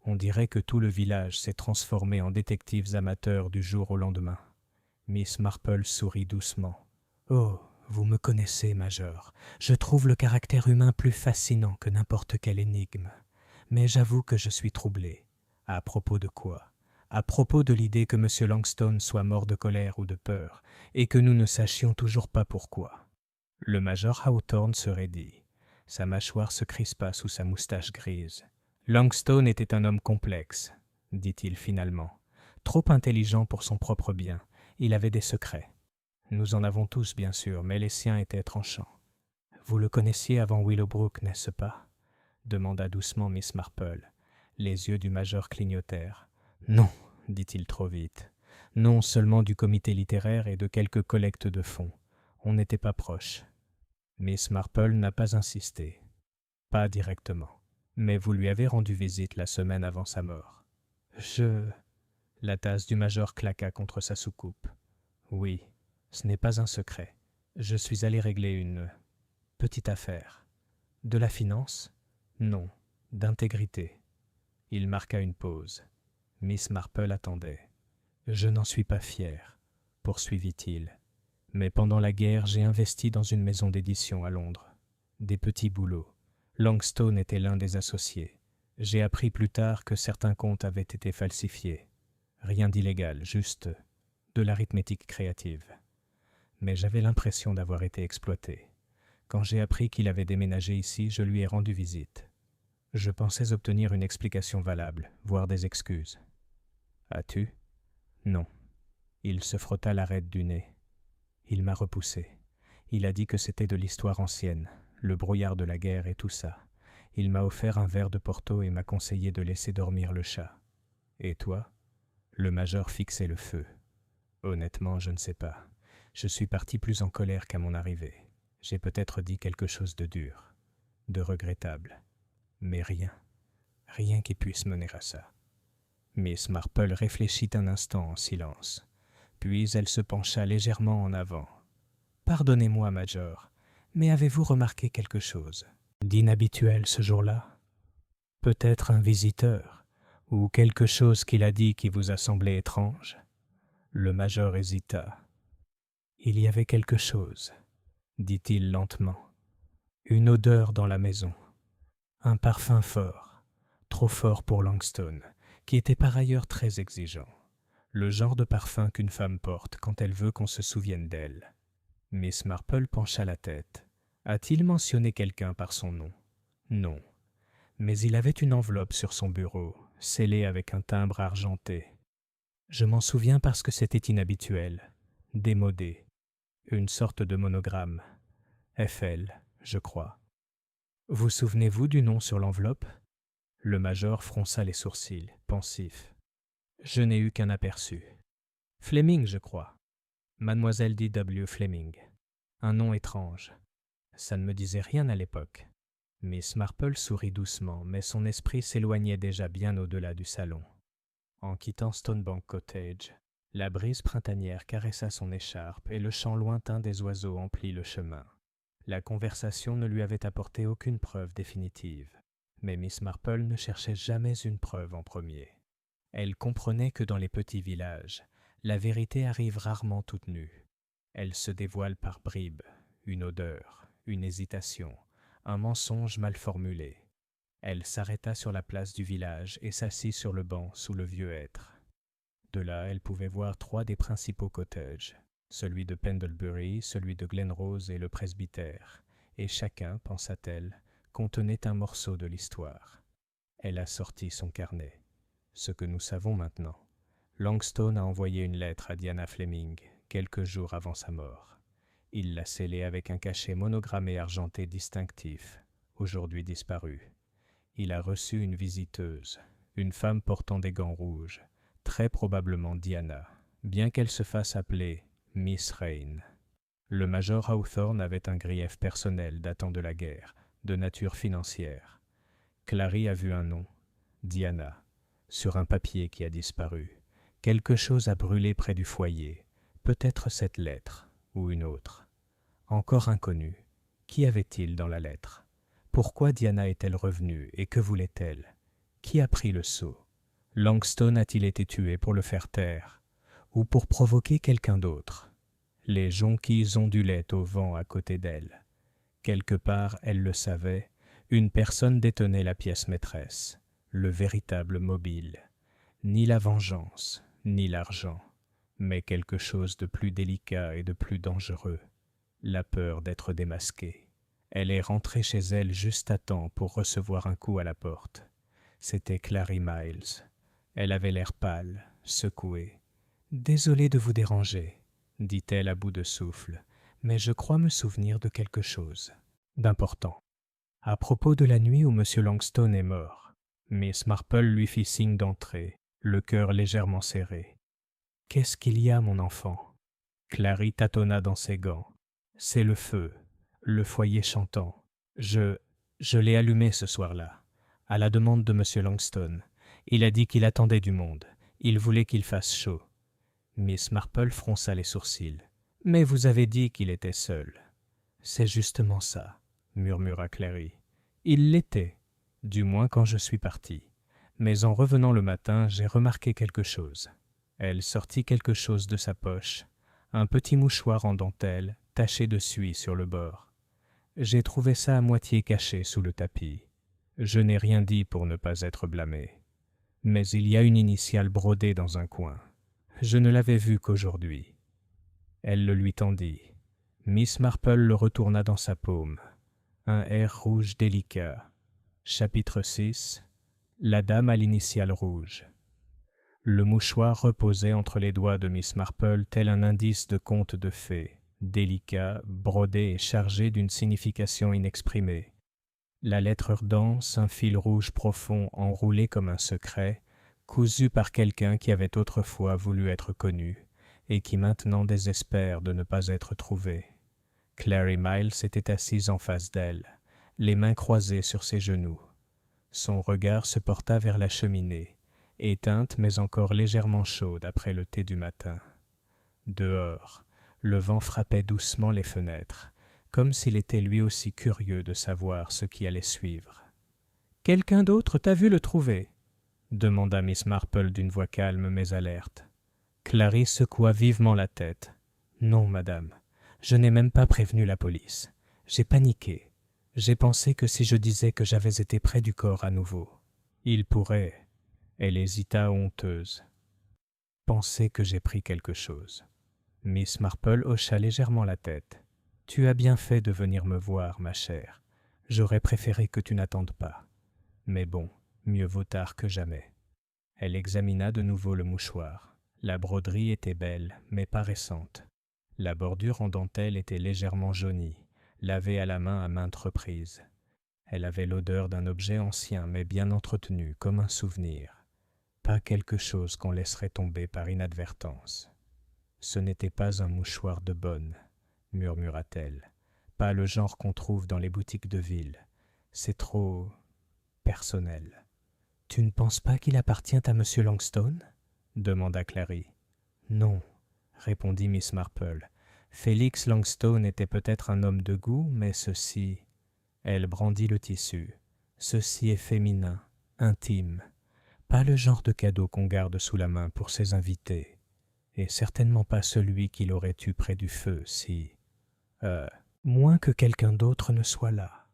On dirait que tout le village s'est transformé en détectives amateurs du jour au lendemain. » Miss Marple sourit doucement. « Oh, vous me connaissez, major. Je trouve le caractère humain plus fascinant que n'importe quelle énigme. Mais j'avoue que je suis troublé. À propos de quoi ? À propos de l'idée que M. Langstone soit mort de colère ou de peur, et que nous ne sachions toujours pas pourquoi. » Le major Hawthorne se raidit. Sa mâchoire se crispa sous sa moustache grise. « Langstone était un homme complexe, » dit-il finalement. « Trop intelligent pour son propre bien. Il avait des secrets. Nous en avons tous, bien sûr, mais les siens étaient tranchants. Vous le connaissiez avant Willowbrook, n'est-ce pas ? » demanda doucement Miss Marple. Les yeux du major clignotèrent. « Non, dit-il trop vite. Non seulement du comité littéraire et de quelques collectes de fonds. On n'était pas proches. » Miss Marple n'a pas insisté. « Pas directement. Mais vous lui avez rendu visite la semaine avant sa mort. » La tasse du major claqua contre sa soucoupe. « Oui, ce n'est pas un secret. Je suis allé régler une petite affaire. De la finance? Non, d'intégrité. Il marqua une pause. Miss Marple attendait. Je n'en suis pas fier, poursuivit-il. Mais pendant la guerre, j'ai investi dans une maison d'édition à Londres. Des petits boulots. Langstone était l'un des associés. J'ai appris plus tard que certains comptes avaient été falsifiés. Rien d'illégal, juste de l'arithmétique créative. Mais j'avais l'impression d'avoir été exploité. Quand j'ai appris qu'il avait déménagé ici, je lui ai rendu visite. Je pensais obtenir une explication valable, voire des excuses. As-tu? Non. Il se frotta l'arête du nez. Il m'a repoussé. Il a dit que c'était de l'histoire ancienne, le brouillard de la guerre et tout ça. Il m'a offert un verre de Porto et m'a conseillé de laisser dormir le chat. Et toi? Le major fixait le feu. Honnêtement, je ne sais pas. Je suis parti plus en colère qu'à mon arrivée. J'ai peut-être dit quelque chose de dur, de regrettable. Mais rien qui puisse mener à ça. Miss Marple réfléchit un instant en silence. Puis elle se pencha légèrement en avant. « Pardonnez-moi, Major, mais avez-vous remarqué quelque chose d'inhabituel ce jour-là? Peut-être un visiteur, ou quelque chose qu'il a dit qui vous a semblé étrange ?» Le Major hésita. « Il y avait quelque chose, » dit-il lentement. « Une odeur dans la maison. Un parfum fort, trop fort pour Langstone, qui était par ailleurs très exigeant. Le genre de parfum qu'une femme porte quand elle veut qu'on se souvienne d'elle. » Miss Marple pencha la tête. A-t-il mentionné quelqu'un par son nom? Non. Mais il avait une enveloppe sur son bureau, scellée avec un timbre argenté. Je m'en souviens parce que c'était inhabituel, démodé. Une sorte de monogramme. FL, je crois. Vous souvenez-vous du nom sur l'enveloppe? Le major fronça les sourcils, pensif. Je n'ai eu qu'un aperçu. Fleming, je crois. Mademoiselle D.W. Fleming. Un nom étrange. Ça ne me disait rien à l'époque. Miss Marple sourit doucement, mais son esprit s'éloignait déjà bien au-delà du salon. En quittant Stonebank Cottage, la brise printanière caressa son écharpe et le chant lointain des oiseaux emplit le chemin. La conversation ne lui avait apporté aucune preuve définitive, mais Miss Marple ne cherchait jamais une preuve en premier. Elle comprenait que dans les petits villages, la vérité arrive rarement toute nue. Elle se dévoile par bribes, une odeur, une hésitation, un mensonge mal formulé. Elle s'arrêta sur la place du village et s'assit sur le banc sous le vieux hêtre. De là, elle pouvait voir 3 des principaux cottages, celui de Pendlebury, celui de Glenrose et le presbytère, et chacun, pensa-t-elle, contenait un morceau de l'histoire. Elle a sorti son carnet. Ce que nous savons maintenant. Langstone a envoyé une lettre à Diana Fleming, quelques jours avant sa mort. Il l'a scellée avec un cachet monogrammé argenté distinctif, aujourd'hui disparu. Il a reçu une visiteuse, une femme portant des gants rouges, très probablement Diana, bien qu'elle se fasse appeler Miss Rain. Le major Hawthorne avait un grief personnel datant de la guerre, de nature financière. Clary a vu un nom, Diana, sur un papier qui a disparu. Quelque chose a brûlé près du foyer, peut-être cette lettre, ou une autre. Encore inconnue. Qui avait-il dans la lettre? Pourquoi Diana est-elle revenue et que voulait-elle? Qui a pris le sceau? Langstone a-t-il été tué pour le faire taire? Ou pour provoquer quelqu'un d'autre? Les jonquilles ondulaient au vent à côté d'elle. Quelque part, elle le savait, une personne détenait la pièce maîtresse, le véritable mobile. Ni la vengeance, ni l'argent, mais quelque chose de plus délicat et de plus dangereux, la peur d'être démasquée. Elle est rentrée chez elle juste à temps pour recevoir un coup à la porte. C'était Clary Miles. Elle avait l'air pâle, secouée. « Désolée de vous déranger, » dit-elle à bout de souffle, « mais je crois me souvenir de quelque chose d'important. À propos de la nuit où M. Langstone est mort. » Miss Marple lui fit signe d'entrer, le cœur légèrement serré. « Qu'est-ce qu'il y a, mon enfant ?» Clary tâtonna dans ses gants. « C'est le feu, le foyer chantant. Je l'ai allumé ce soir-là, à la demande de M. Langstone. Il a dit qu'il attendait du monde. Il voulait qu'il fasse chaud. » Miss Marple fronça les sourcils. « Mais vous avez dit qu'il était seul. C'est justement ça, murmura Clary. Il l'était, du moins quand je suis parti. Mais en revenant le matin, j'ai remarqué quelque chose. Elle sortit quelque chose de sa poche, un petit mouchoir en dentelle, taché de suie sur le bord. J'ai trouvé ça à moitié caché sous le tapis. Je n'ai rien dit pour ne pas être blâmé. Mais il y a une initiale brodée dans un coin. Je ne l'avais vue qu'aujourd'hui. Elle le lui tendit. Miss Marple le retourna dans sa paume. Un air rouge délicat. Chapitre 6. La dame à l'initiale rouge. Le mouchoir reposait entre les doigts de Miss Marple tel un indice de conte de fées, délicat, brodé et chargé d'une signification inexprimée. La lettre dense, un fil rouge profond enroulé comme un secret, cousu par quelqu'un qui avait autrefois voulu être connu et qui maintenant désespère de ne pas être trouvé. Clary Miles était assise en face d'elle, les mains croisées sur ses genoux. Son regard se porta vers la cheminée, éteinte mais encore légèrement chaude après le thé du matin. Dehors, le vent frappait doucement les fenêtres, comme s'il était lui aussi curieux de savoir ce qui allait suivre. « Quelqu'un d'autre t'a vu le trouver ?» demanda Miss Marple d'une voix calme mais alerte. Clary secoua vivement la tête. « Non, madame, je n'ai même pas prévenu la police. J'ai paniqué. J'ai pensé que si je disais que j'avais été près du corps à nouveau, il pourrait, » elle hésita honteuse, « penser que j'ai pris quelque chose. » Miss Marple hocha légèrement la tête. « Tu as bien fait de venir me voir, ma chère. J'aurais préféré que tu n'attendes pas. Mais bon, mieux vaut tard que jamais. » Elle examina de nouveau le mouchoir. La broderie était belle, mais pas récente. La bordure en dentelle était légèrement jaunie, lavée à la main à maintes reprises. Elle avait l'odeur d'un objet ancien mais bien entretenu, comme un souvenir. Pas quelque chose qu'on laisserait tomber par inadvertance. « Ce n'était pas un mouchoir de bonne, » murmura-t-elle. « Pas le genre qu'on trouve dans les boutiques de ville. C'est trop personnel. »« Tu ne penses pas qu'il appartient à M. Langstone ?» demanda Clary. « Non, » répondit Miss Marple. « Félix Langstone était peut-être un homme de goût, mais ceci... » Elle brandit le tissu. « Ceci est féminin, intime. Pas le genre de cadeau qu'on garde sous la main pour ses invités. Et certainement pas celui qu'il aurait eu près du feu si... moins que quelqu'un d'autre ne soit là, »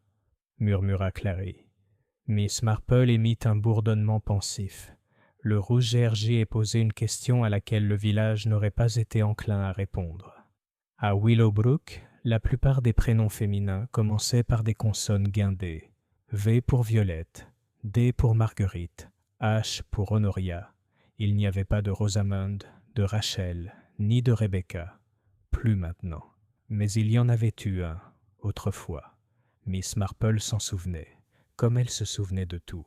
murmura Clary. Miss Marple émit un bourdonnement pensif. Le rouge GRJ posait une question à laquelle le village n'aurait pas été enclin à répondre. À Willowbrook, la plupart des prénoms féminins commençaient par des consonnes guindées. V pour Violette, D pour Marguerite, H pour Honoria. Il n'y avait pas de Rosamond, de Rachel, ni de Rebecca. Plus maintenant. Mais il y en avait eu un, autrefois. Miss Marple s'en souvenait, comme elle se souvenait de tout.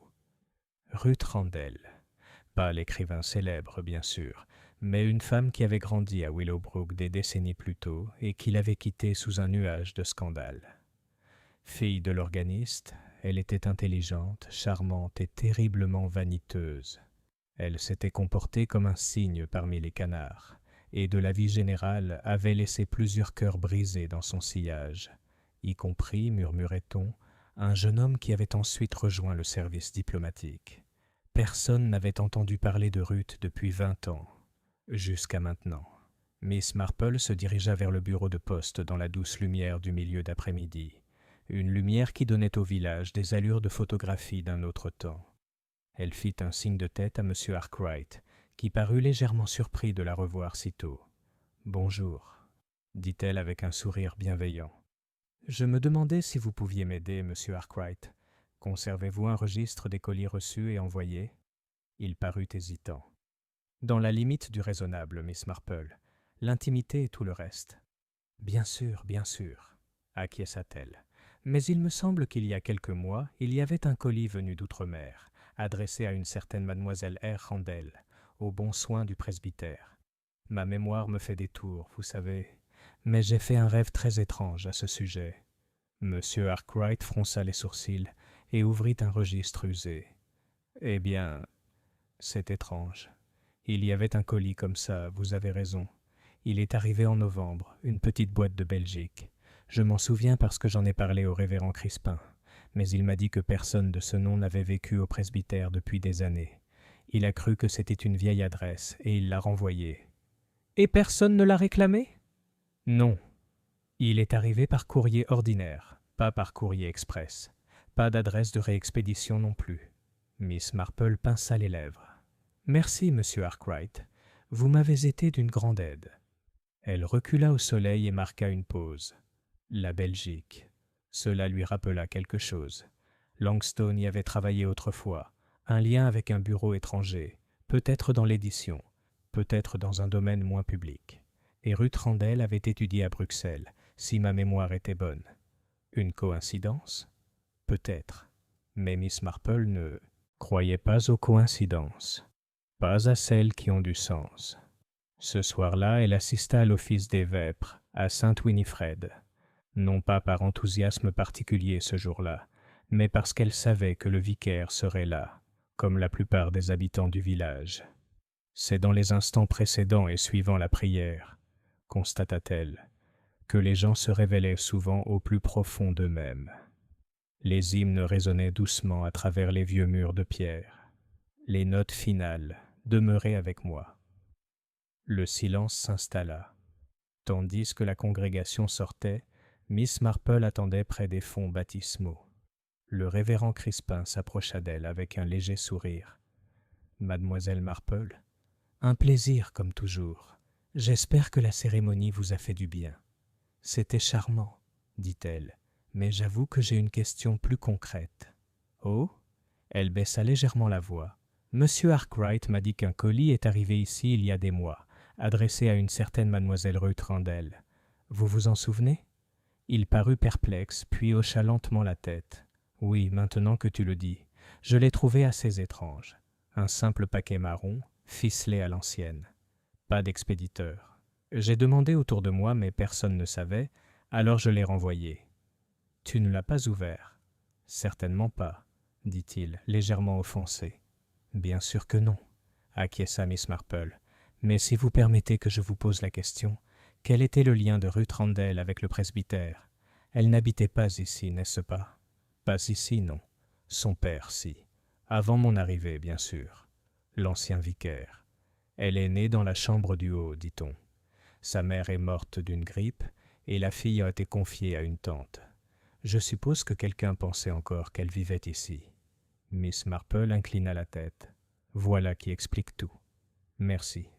Ruth Randall. Pas l'écrivain célèbre, bien sûr, mais une femme qui avait grandi à Willowbrook des décennies plus tôt et qui l'avait quittée sous un nuage de scandale. Fille de l'organiste, elle était intelligente, charmante et terriblement vaniteuse. Elle s'était comportée comme un cygne parmi les canards, et de la vie générale avait laissé plusieurs cœurs brisés dans son sillage, y compris, murmurait-on, un jeune homme qui avait ensuite rejoint le service diplomatique. Personne n'avait entendu parler de Ruth depuis 20 ans, jusqu'à maintenant. Miss Marple se dirigea vers le bureau de poste dans la douce lumière du milieu d'après-midi, une lumière qui donnait au village des allures de photographie d'un autre temps. Elle fit un signe de tête à M. Arkwright, qui parut légèrement surpris de la revoir si tôt. « Bonjour », dit-elle avec un sourire bienveillant. « Je me demandais si vous pouviez m'aider, M. Arkwright. Conservez-vous un registre des colis reçus et envoyés ?» Il parut hésitant. « Dans la limite du raisonnable, Miss Marple. L'intimité et tout le reste. »« Bien sûr, acquiesça-t-elle. Mais il me semble qu'il y a quelques mois, il y avait un colis venu d'outre-mer, adressé à une certaine mademoiselle R. Randall, au bon soin du presbytère. Ma mémoire me fait des tours, vous savez, mais j'ai fait un rêve très étrange à ce sujet. » Monsieur Arkwright fronça les sourcils et ouvrit un registre usé. « Eh bien, c'est étrange. Il y avait un colis comme ça, vous avez raison. Il est arrivé en novembre, une petite boîte de Belgique. Je m'en souviens parce que j'en ai parlé au révérend Crispin, mais il m'a dit que personne de ce nom n'avait vécu au presbytère depuis des années. Il a cru que c'était une vieille adresse et il l'a renvoyée. Et personne ne l'a réclamé? Non. Il est arrivé par courrier ordinaire, pas par courrier express. Pas d'adresse de réexpédition non plus. Miss Marple pinça les lèvres. Merci, monsieur Arkwright. Vous m'avez été d'une grande aide. Elle recula au soleil et marqua une pause. La Belgique. Cela lui rappela quelque chose. Langstone y avait travaillé autrefois, un lien avec un bureau étranger, peut-être dans l'édition, peut-être dans un domaine moins public. Et Ruth Randall avait étudié à Bruxelles, si ma mémoire était bonne. Une coïncidence? Peut-être. Mais Miss Marple ne croyait pas aux coïncidences, pas à celles qui ont du sens. Ce soir-là, elle assista à l'office des vêpres, à Saint-Winifred. Non pas par enthousiasme particulier ce jour-là, mais parce qu'elle savait que le vicaire serait là, comme la plupart des habitants du village. C'est dans les instants précédant et suivant la prière, constata-t-elle, que les gens se révélaient souvent au plus profond d'eux-mêmes. Les hymnes résonnaient doucement à travers les vieux murs de pierre. Les notes finales demeuraient avec moi. Le silence s'installa. Tandis que la congrégation sortait, Miss Marple attendait près des fonts baptismaux. Le révérend Crispin s'approcha d'elle avec un léger sourire. « Mademoiselle Marple, un plaisir comme toujours. J'espère que la cérémonie vous a fait du bien. »« C'était charmant, » dit-elle, « mais j'avoue que j'ai une question plus concrète. »« Oh ?» Elle baissa légèrement la voix. « Monsieur Arkwright m'a dit qu'un colis est arrivé ici il y a des mois, adressé à une certaine mademoiselle Ruth Randall. Vous vous en souvenez ?» Il parut perplexe, puis hocha lentement la tête. « Oui, maintenant que tu le dis. Je l'ai trouvé assez étrange. Un simple paquet marron, ficelé à l'ancienne. Pas d'expéditeur. J'ai demandé autour de moi, mais personne ne savait, alors je l'ai renvoyé. »« Tu ne l'as pas ouvert ?»« Certainement pas, » dit-il, légèrement offensé. « Bien sûr que non, » acquiesça Miss Marple. « Mais si vous permettez que je vous pose la question, quel était le lien de Ruth Randall avec le presbytère? Elle n'habitait pas ici, n'est-ce pas? Pas ici, non. Son père, si. Avant mon arrivée, bien sûr. L'ancien vicaire. Elle est née dans la chambre du haut, dit-on. Sa mère est morte d'une grippe, et la fille a été confiée à une tante. Je suppose que quelqu'un pensait encore qu'elle vivait ici. » Miss Marple inclina la tête. « Voilà qui explique tout. Merci. »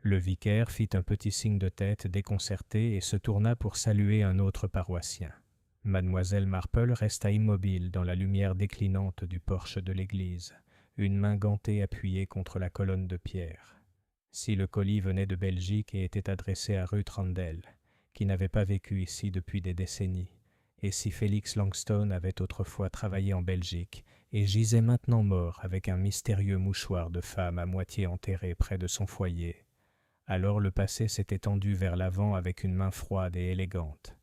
Le vicaire fit un petit signe de tête déconcerté et se tourna pour saluer un autre paroissien. Mademoiselle Marple resta immobile dans la lumière déclinante du porche de l'église, une main gantée appuyée contre la colonne de pierre. Si le colis venait de Belgique et était adressé à Ruth Randall, qui n'avait pas vécu ici depuis des décennies, et si Félix Langstone avait autrefois travaillé en Belgique et gisait maintenant mort avec un mystérieux mouchoir de femme à moitié enterré près de son foyer, alors le passé s'était tendu vers l'avant avec une main froide et élégante.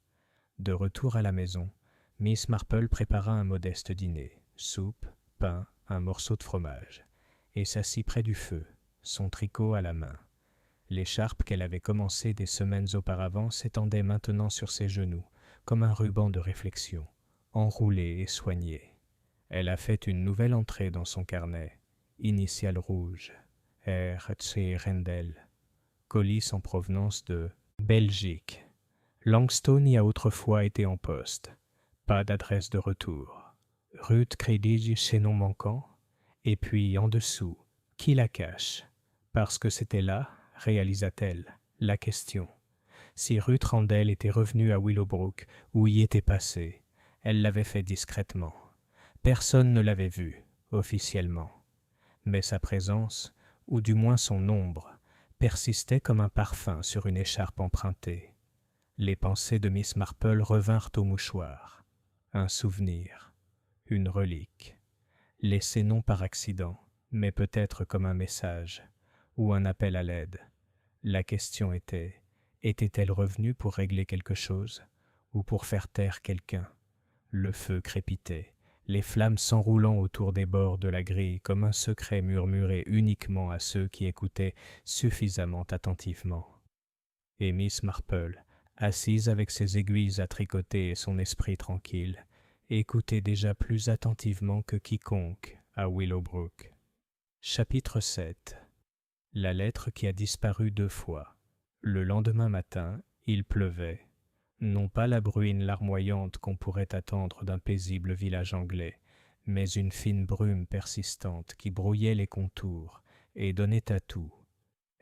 De retour à la maison, Miss Marple prépara un modeste dîner, soupe, pain, un morceau de fromage, et s'assit près du feu, son tricot à la main. L'écharpe qu'elle avait commencée des semaines auparavant s'étendait maintenant sur ses genoux, comme un ruban de réflexion, enroulé et soigné. Elle a fait une nouvelle entrée dans son carnet, initiale rouge, R.C. Randall. Colis en provenance de Belgique. Langstone y a autrefois été en poste. Pas d'adresse de retour. Ruth Crédit chez non manquant. Et puis, en dessous, qui la cache? Parce que c'était là, réalisa-t-elle, la question. Si Ruth Randall était revenue à Willowbrook ou y était passée, elle l'avait fait discrètement. Personne ne l'avait vue, officiellement. Mais sa présence, ou du moins son ombre, persistait comme un parfum sur une écharpe empruntée. Les pensées de Miss Marple revinrent au mouchoir. Un souvenir, une relique, laissé non par accident, mais peut-être comme un message, ou un appel à l'aide. La question était, était-elle revenue pour régler quelque chose, ou pour faire taire quelqu'un? Le feu crépitait, les flammes s'enroulant autour des bords de la grille comme un secret murmuré uniquement à ceux qui écoutaient suffisamment attentivement. Et Miss Marple, assise avec ses aiguilles à tricoter et son esprit tranquille, écoutait déjà plus attentivement que quiconque à Willowbrook. Chapitre 7. La lettre qui a disparu 2 fois. Le lendemain matin, il pleuvait. Non pas la bruine larmoyante qu'on pourrait attendre d'un paisible village anglais, mais une fine brume persistante qui brouillait les contours et donnait à tout,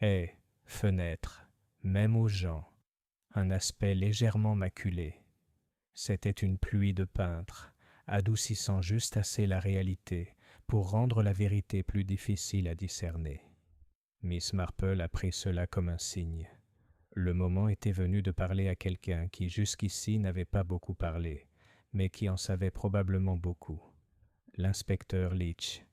haies, fenêtres, même aux gens, un aspect légèrement maculé. C'était une pluie de peintre, adoucissant juste assez la réalité pour rendre la vérité plus difficile à discerner. Miss Marple a pris cela comme un signe. Le moment était venu de parler à quelqu'un qui jusqu'ici n'avait pas beaucoup parlé, mais qui en savait probablement beaucoup. L'inspecteur Leach.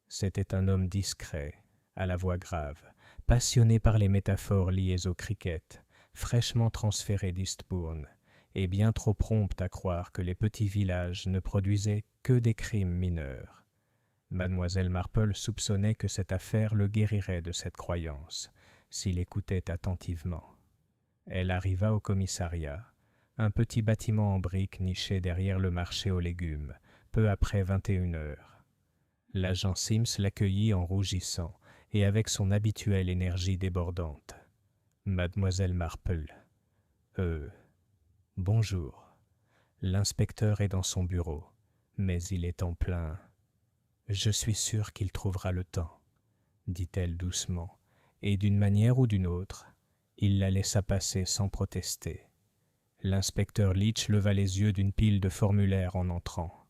C'était un homme discret, à la voix grave, passionné par les métaphores liées au cricket, fraîchement transféré d'Eastbourne, et bien trop prompt à croire que les petits villages ne produisaient que des crimes mineurs. Mademoiselle Marple soupçonnait que cette affaire le guérirait de cette croyance, s'il écoutait attentivement. Elle arriva au commissariat, un petit bâtiment en briques niché derrière le marché aux légumes, peu après 21 heures. L'agent Sims l'accueillit en rougissant et avec son habituelle énergie débordante. Mademoiselle Marple. Bonjour. L'inspecteur est dans son bureau, mais il est en plein. Je suis sûr qu'il trouvera le temps, dit-elle doucement, et d'une manière ou d'une autre, il la laissa passer sans protester. L'inspecteur Leach leva les yeux d'une pile de formulaires en entrant.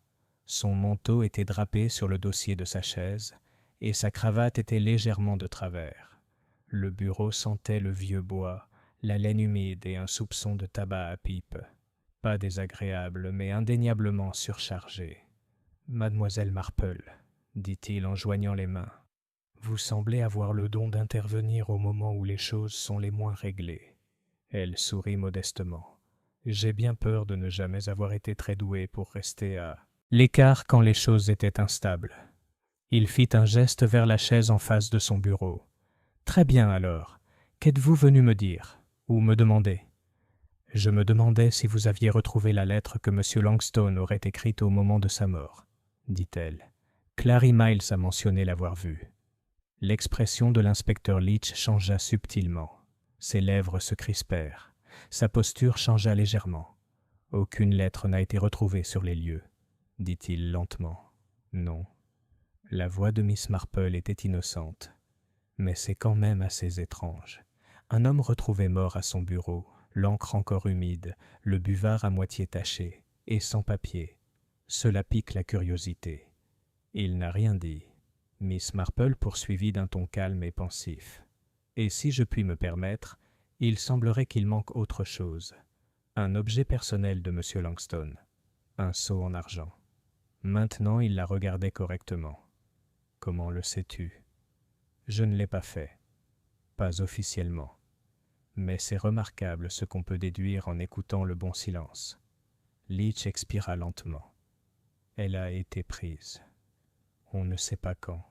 Son manteau était drapé sur le dossier de sa chaise, et sa cravate était légèrement de travers. Le bureau sentait le vieux bois, la laine humide et un soupçon de tabac à pipe. Pas désagréable, mais indéniablement surchargé. « Mademoiselle Marple, » dit-il en joignant les mains, « vous semblez avoir le don d'intervenir au moment où les choses sont les moins réglées. » Elle sourit modestement. « J'ai bien peur de ne jamais avoir été très doué pour rester à l'écart quand les choses étaient instables. » Il fit un geste vers la chaise en face de son bureau. « Très bien alors. Qu'êtes-vous venu me dire ou me demander ?» « Je me demandais si vous aviez retrouvé la lettre que M. Langstone aurait écrite au moment de sa mort, » dit-elle. « Clary Miles a mentionné l'avoir vue. » L'expression de l'inspecteur Leach changea subtilement. Ses lèvres se crispèrent. Sa posture changea légèrement. « Aucune lettre n'a été retrouvée sur les lieux, » dit-il lentement. « Non. » La voix de Miss Marple était innocente. Mais c'est quand même assez étrange. Un homme retrouvé mort à son bureau, l'encre encore humide, le buvard à moitié taché, et sans papier. Cela pique la curiosité. Il n'a rien dit. Miss Marple poursuivit d'un ton calme et pensif. Et si je puis me permettre, il semblerait qu'il manque autre chose. Un objet personnel de M. Langstone. Un sceau en argent. Maintenant, il la regardait correctement. Comment le sais-tu ? Je ne l'ai pas fait. Pas officiellement. Mais c'est remarquable ce qu'on peut déduire en écoutant le bon silence. Leach expira lentement. Elle a été prise. On ne sait pas quand.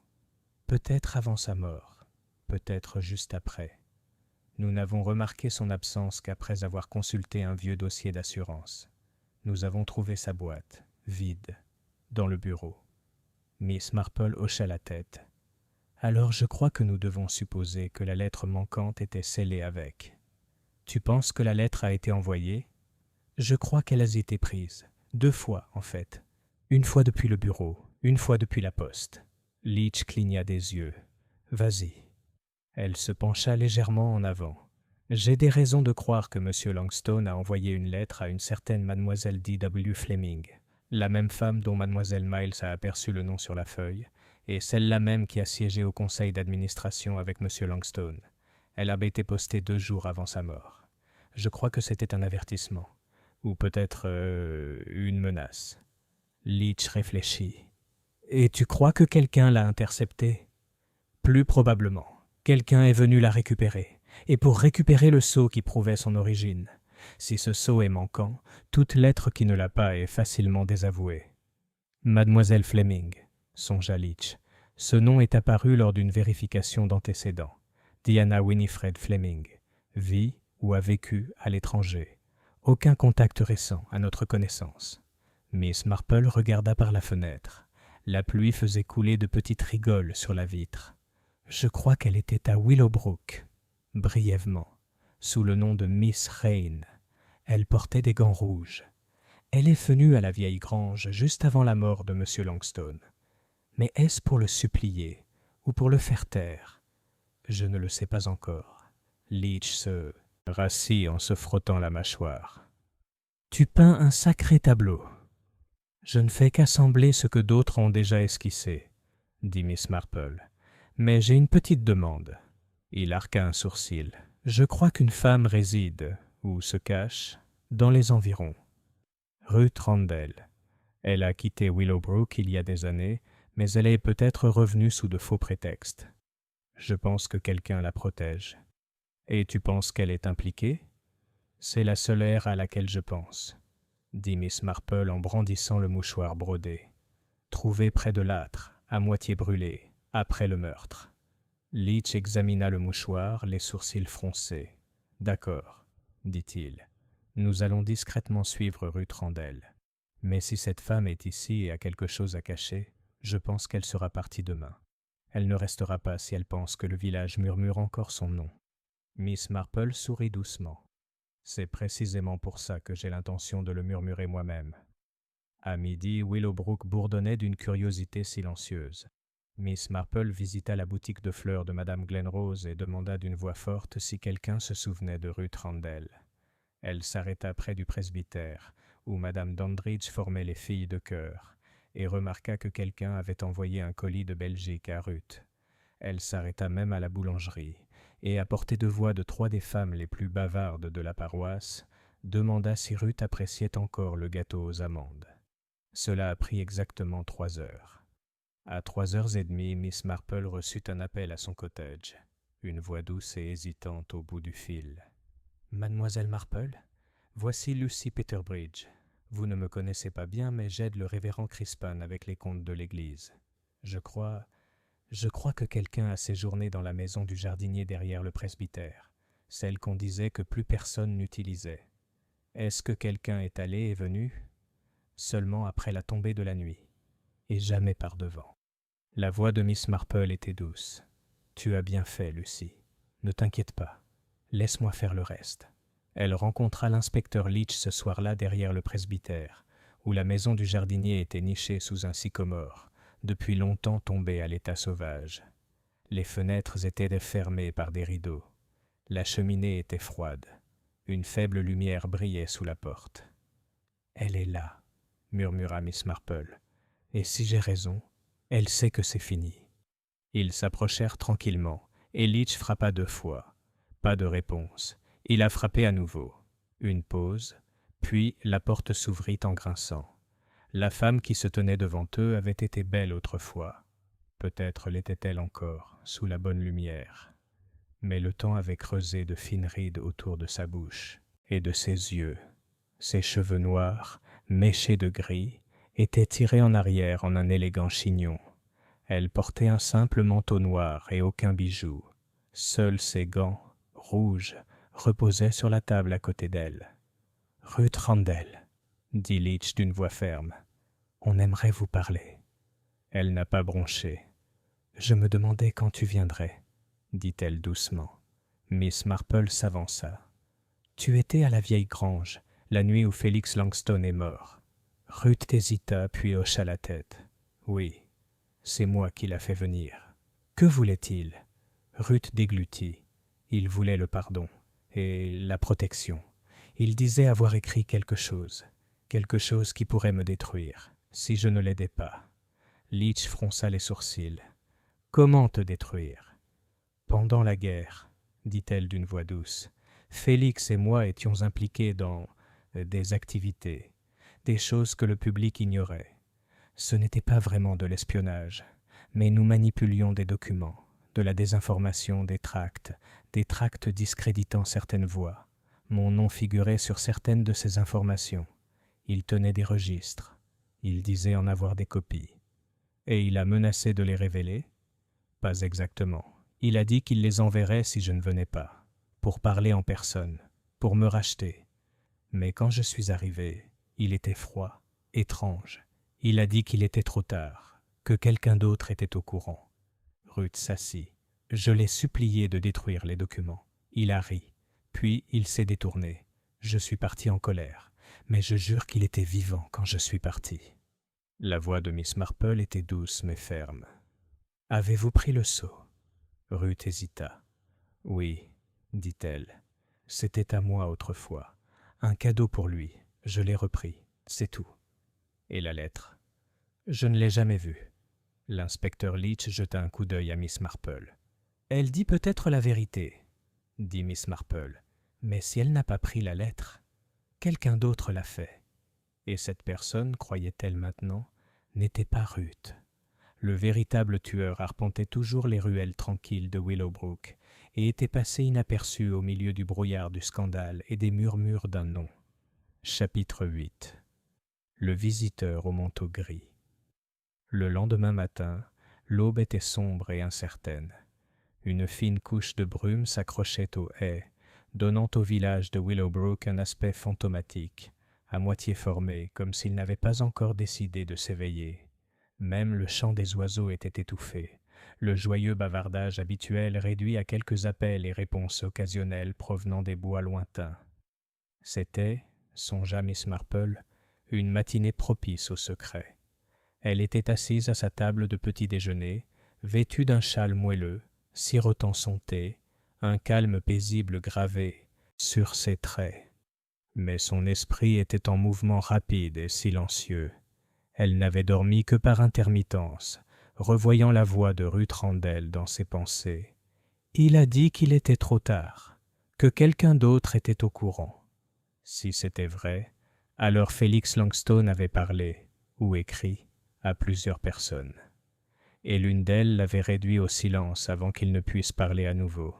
Peut-être avant sa mort, peut-être juste après. Nous n'avons remarqué son absence qu'après avoir consulté un vieux dossier d'assurance. Nous avons trouvé sa boîte, vide, dans le bureau. Miss Marple hocha la tête. Alors je crois que nous devons supposer que la lettre manquante était scellée avec. Tu penses que la lettre a été envoyée ? Je crois qu'elle a été prise. 2 fois, en fait. Une fois depuis le bureau, une fois depuis la poste. Leach cligna des yeux. Vas-y. Elle se pencha légèrement en avant. J'ai des raisons de croire que M. Langstone a envoyé une lettre à une certaine mademoiselle D.W. Fleming, la même femme dont mademoiselle Miles a aperçu le nom sur la feuille, et celle-là même qui a siégé au conseil d'administration avec M. Langstone. Elle avait été postée 2 jours avant sa mort. Je crois que c'était un avertissement, ou peut-être une menace. Leach réfléchit. Et tu crois que quelqu'un l'a interceptée ? Plus probablement. Quelqu'un est venu la récupérer, et pour récupérer le sceau qui prouvait son origine. Si ce sceau est manquant, toute lettre qui ne l'a pas est facilement désavouée. Mademoiselle Fleming, songea Leach. Ce nom est apparu lors d'une vérification d'antécédents. Diana Winifred Fleming. Vie ou a vécu à l'étranger. Aucun contact récent à notre connaissance. Miss Marple regarda par la fenêtre. La pluie faisait couler de petites rigoles sur la vitre. Je crois qu'elle était à Willowbrook, brièvement, sous le nom de Miss Rain. Elle portait des gants rouges. Elle est venue à la vieille grange juste avant la mort de M. Langstone. Mais est-ce pour le supplier ou pour le faire taire? Je ne le sais pas encore. Leach se rassit en se frottant la mâchoire. Tu peins un sacré tableau. Je ne fais qu'assembler ce que d'autres ont déjà esquissé, dit Miss Marple. Mais j'ai une petite demande. Il arqua un sourcil. Je crois qu'une femme réside, ou se cache, dans les environs. Ruth Randall. Elle a quitté Willowbrook il y a des années, mais elle est peut-être revenue sous de faux prétextes. Je pense que quelqu'un la protège. Et tu penses qu'elle est impliquée? C'est la seule ère à laquelle je pense, dit Miss Marple en brandissant le mouchoir brodé. Trouvé près de l'âtre, à moitié brûlé, après le meurtre. Leach examina le mouchoir, les sourcils froncés. D'accord, dit-il. Nous allons discrètement suivre Ruth Randall. Mais si cette femme est ici et a quelque chose à cacher, je pense qu'elle sera partie demain. Elle ne restera pas si elle pense que le village murmure encore son nom. Miss Marple sourit doucement. C'est précisément pour ça que j'ai l'intention de le murmurer moi-même. À midi, Willowbrook bourdonnait d'une curiosité silencieuse. Miss Marple visita la boutique de fleurs de Madame Glenrose et demanda d'une voix forte si quelqu'un se souvenait de Ruth Randall. Elle s'arrêta près du presbytère, où Madame Dandridge formait les filles de chœur, et remarqua que quelqu'un avait envoyé un colis de Belgique à Ruth. Elle s'arrêta même à la boulangerie, et à portée de voix de 3 des femmes les plus bavardes de la paroisse, demanda si Ruth appréciait encore le gâteau aux amandes. Cela a pris exactement 3 heures. À 3h30, Miss Marple reçut un appel à son cottage. Une voix douce et hésitante au bout du fil. « Mademoiselle Marple, voici Lucy Peterbridge. Vous ne me connaissez pas bien, mais j'aide le révérend Crispin avec les comptes de l'église. Je crois que quelqu'un a séjourné dans la maison du jardinier derrière le presbytère, celle qu'on disait que plus personne n'utilisait. Est-ce que quelqu'un est allé et venu? Seulement après la tombée de la nuit, et jamais par devant. » La voix de Miss Marple était douce. « Tu as bien fait, Lucy. Ne t'inquiète pas. Laisse-moi faire le reste. » Elle rencontra l'inspecteur Leach ce soir-là derrière le presbytère, où la maison du jardinier était nichée sous un sycomore, depuis longtemps tombé à l'état sauvage. Les fenêtres étaient fermées par des rideaux. La cheminée était froide. Une faible lumière brillait sous la porte. « Elle est là, » murmura Miss Marple. « Et si j'ai raison, elle sait que c'est fini. » Ils s'approchèrent tranquillement, et Leach frappa 2 fois. Pas de réponse. Il a frappé à nouveau. Une pause, puis la porte s'ouvrit en grinçant. La femme qui se tenait devant eux avait été belle autrefois. Peut-être l'était-elle encore, sous la bonne lumière. Mais le temps avait creusé de fines rides autour de sa bouche et de ses yeux. Ses cheveux noirs, méchés de gris, étaient tirés en arrière en un élégant chignon. Elle portait un simple manteau noir et aucun bijou. Seuls ses gants, rouges, reposaient sur la table à côté d'elle. « Ruth Randall, » dit Leach d'une voix ferme, « on aimerait vous parler. » Elle n'a pas bronché. « Je me demandais quand tu viendrais, » dit-elle doucement. Miss Marple s'avança. « Tu étais à la vieille grange, la nuit où Félix Langstone est mort. » Ruth hésita puis hocha la tête. « Oui, c'est moi qui l'a fait venir. » « Que voulait-il » Ruth déglutit. Il voulait le pardon et la protection. Il disait avoir écrit quelque chose qui pourrait me détruire, si je ne l'aidais pas. Leach fronça les sourcils. « Comment te détruire ?»« Pendant la guerre, » dit-elle d'une voix douce, « Félix et moi étions impliqués dans des activités, des choses que le public ignorait. Ce n'était pas vraiment de l'espionnage, mais nous manipulions des documents, de la désinformation, des tracts discréditant certaines voix. Mon nom figurait sur certaines de ces informations. Il tenait des registres. Il disait en avoir des copies. Et il a menacé de les révéler ? Pas exactement. Il a dit qu'il les enverrait si je ne venais pas, pour parler en personne. pour me racheter. Mais quand je suis arrivé, il était froid, étrange. Il a dit qu'il était trop tard, que quelqu'un d'autre était au courant. » Ruth s'assit. Je l'ai supplié de détruire les documents. Il a ri. Puis il s'est détourné. Je suis parti en colère. Mais je jure qu'il était vivant quand je suis parti. La voix de Miss Marple était douce mais ferme. « Avez-vous pris le seau ?» Ruth hésita. « Oui, dit-elle. C'était à moi autrefois. Un cadeau pour lui. Je l'ai repris. C'est tout. » Et la lettre ? Je ne l'ai jamais vue. L'inspecteur Leach jeta un coup d'œil à Miss Marple. « Elle dit peut-être la vérité, » dit Miss Marple. « Mais si elle n'a pas pris la lettre, quelqu'un d'autre l'a fait. » Et cette personne, croyait-elle maintenant, n'était pas Ruth. Le véritable tueur arpentait toujours les ruelles tranquilles de Willowbrook et était passé inaperçu au milieu du brouillard du scandale et des murmures d'un nom. Chapitre 8. Le visiteur au manteau gris. Le lendemain matin, l'aube était sombre et incertaine. Une fine couche de brume s'accrochait aux haies, donnant au village de Willowbrook un aspect fantomatique, à moitié formé, comme s'il n'avait pas encore décidé de s'éveiller. Même le chant des oiseaux était étouffé, le joyeux bavardage habituel réduit à quelques appels et réponses occasionnelles provenant des bois lointains. C'était, songea Miss Marple, une matinée propice au secret. Elle était assise à sa table de petit déjeuner, vêtue d'un châle moelleux, sirotant son thé, un calme paisible gravé sur ses traits. Mais son esprit était en mouvement rapide et silencieux. Elle n'avait dormi que par intermittence, revoyant la voix de Ruth Randall dans ses pensées. Il a dit qu'il était trop tard, que quelqu'un d'autre était au courant. Si c'était vrai, alors Félix Longstone avait parlé, ou écrit, à plusieurs personnes. Et l'une d'elles l'avait réduit au silence avant qu'il ne puisse parler à nouveau.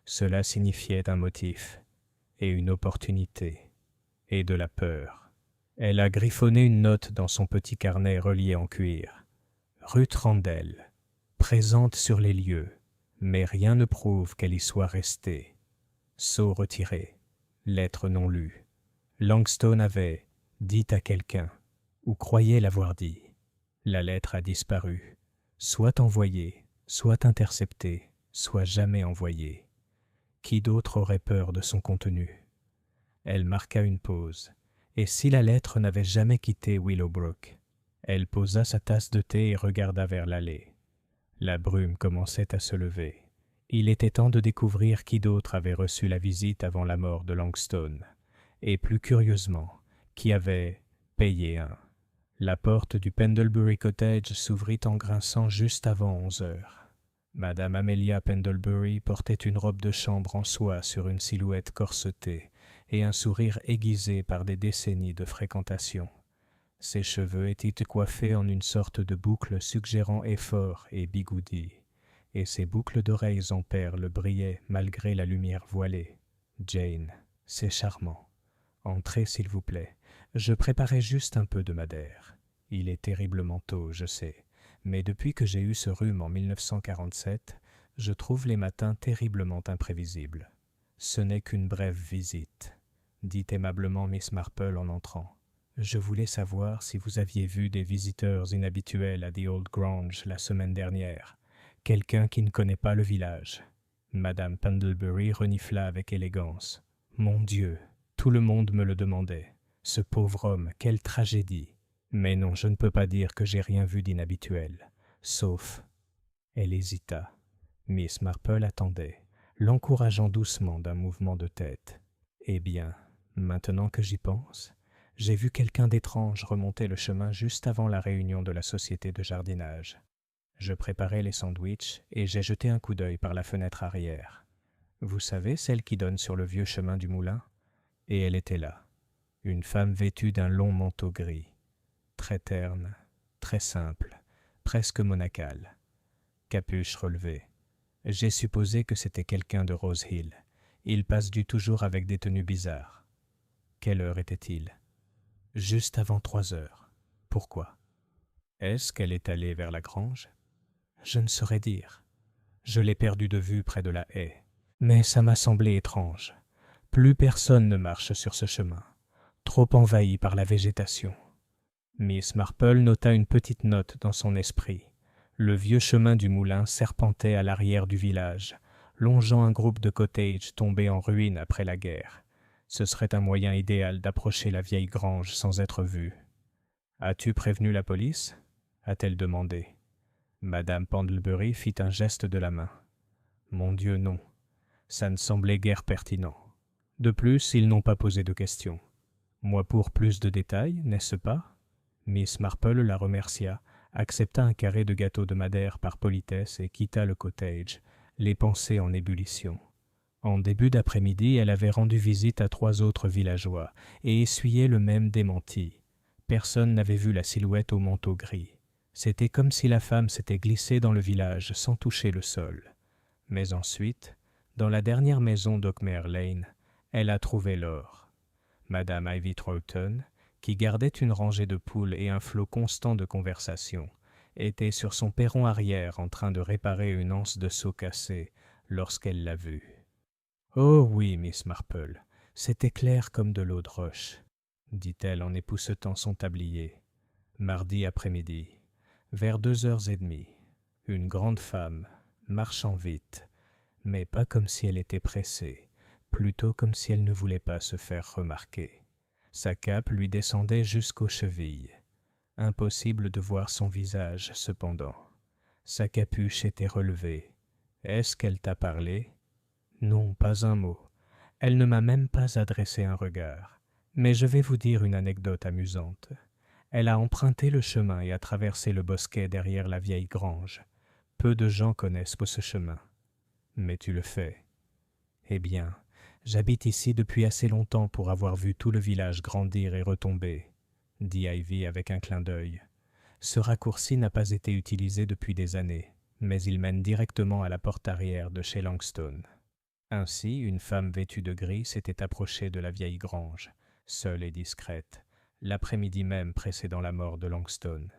Cela signifiait un motif, et une opportunité, et de la peur. Elle a griffonné une note dans son petit carnet relié en cuir. Ruth Randall, présente sur les lieux, mais rien ne prouve qu'elle y soit restée. Sceau retiré, lettre non lue. Longstone avait dit à quelqu'un, ou croyait l'avoir dit. La lettre a disparu, soit envoyée, soit interceptée, soit jamais envoyée. Qui d'autre aurait peur de son contenu? Elle marqua une pause, et si la lettre n'avait jamais quitté Willowbrook, elle posa sa tasse de thé et regarda vers l'allée. La brume commençait à se lever. Il était temps de découvrir qui d'autre avait reçu la visite avant la mort de Longstone, et plus curieusement, qui avait payé un. La porte du Pendlebury Cottage s'ouvrit en grinçant juste avant 11 heures. Madame Amelia Pendlebury portait une robe de chambre en soie sur une silhouette corsetée et un sourire aiguisé par des décennies de fréquentation. Ses cheveux étaient coiffés en une sorte de boucle suggérant effort et bigoudi, et ses boucles d'oreilles en perles brillaient malgré la lumière voilée. « Jane, c'est charmant. Entrez, s'il vous plaît. Je préparais juste un peu de madère. Il est terriblement tôt, je sais, mais depuis que j'ai eu ce rhume en 1947, je trouve les matins terriblement imprévisibles. Ce n'est qu'une brève visite, » dit aimablement Miss Marple en entrant. « Je voulais savoir si vous aviez vu des visiteurs inhabituels à The Old Grange la semaine dernière, quelqu'un qui ne connaît pas le village. » Madame Pendlebury renifla avec élégance. « Mon Dieu, tout le monde me le demandait. Ce pauvre homme, quelle tragédie! Mais non, je ne peux pas dire que j'ai rien vu d'inhabituel, sauf... » Elle hésita. Miss Marple attendait, l'encourageant doucement d'un mouvement de tête. « Eh bien, maintenant que j'y pense, j'ai vu quelqu'un d'étrange remonter le chemin juste avant la réunion de la société de jardinage. Je préparais les sandwichs et j'ai jeté un coup d'œil par la fenêtre arrière. Vous savez, celle qui donne sur le vieux chemin du moulin? Et elle était là, une femme vêtue d'un long manteau gris. Très terne, très simple, presque monacale. Capuche relevée. J'ai supposé que c'était quelqu'un de Rose Hill. Il passe du toujours avec des tenues bizarres. Quelle heure était-il? Juste avant 3 heures. Pourquoi? Est-ce qu'elle est allée vers la grange? Je ne saurais dire. Je l'ai perdue de vue près de la haie. Mais ça m'a semblé étrange. Plus personne ne marche sur ce chemin, trop envahi par la végétation. Miss Marple nota une petite note dans son esprit. Le vieux chemin du moulin serpentait à l'arrière du village, longeant un groupe de cottages tombés en ruine après la guerre. Ce serait un moyen idéal d'approcher la vieille grange sans être vu. « As-tu prévenu la police » a-t-elle demandé. Madame Pendlebury fit un geste de la main. « Mon Dieu, non. Ça ne semblait guère pertinent. De plus, ils n'ont pas posé de questions. Moi pour plus de détails, n'est-ce pas ?» Miss Marple la remercia, accepta un carré de gâteau de Madère par politesse et quitta le cottage, les pensées en ébullition. En début d'après-midi, elle avait rendu visite à 3 autres villageois et essuyé le même démenti. Personne n'avait vu la silhouette au manteau gris. C'était comme si la femme s'était glissée dans le village sans toucher le sol. Mais ensuite, dans la dernière maison d'Oakmere Lane, elle a trouvé l'or. Madame Ivy Troughton, qui gardait une rangée de poules et un flot constant de conversation, était sur son perron arrière en train de réparer une anse de seau cassée lorsqu'elle l'a vue. « Oh oui, Miss Marple, c'était clair comme de l'eau de roche, » dit-elle en époussetant son tablier. Mardi après-midi, vers 2h30, une grande femme, marchant vite, mais pas comme si elle était pressée, plutôt comme si elle ne voulait pas se faire remarquer. Sa cape lui descendait jusqu'aux chevilles. Impossible de voir son visage, cependant. Sa capuche était relevée. « Est-ce qu'elle t'a parlé » ? Non, pas un mot. Elle ne m'a même pas adressé un regard. Mais je vais vous dire une anecdote amusante. Elle a emprunté le chemin et a traversé le bosquet derrière la vieille grange. Peu de gens connaissent ce chemin. Mais tu le fais. Eh bien, j'habite ici depuis assez longtemps pour avoir vu tout le village grandir et retomber, dit Ivy avec un clin d'œil. Ce raccourci n'a pas été utilisé depuis des années, mais il mène directement à la porte arrière de chez Langstone. Ainsi, une femme vêtue de gris s'était approchée de la vieille grange, seule et discrète, l'après-midi même précédant la mort de Langstone.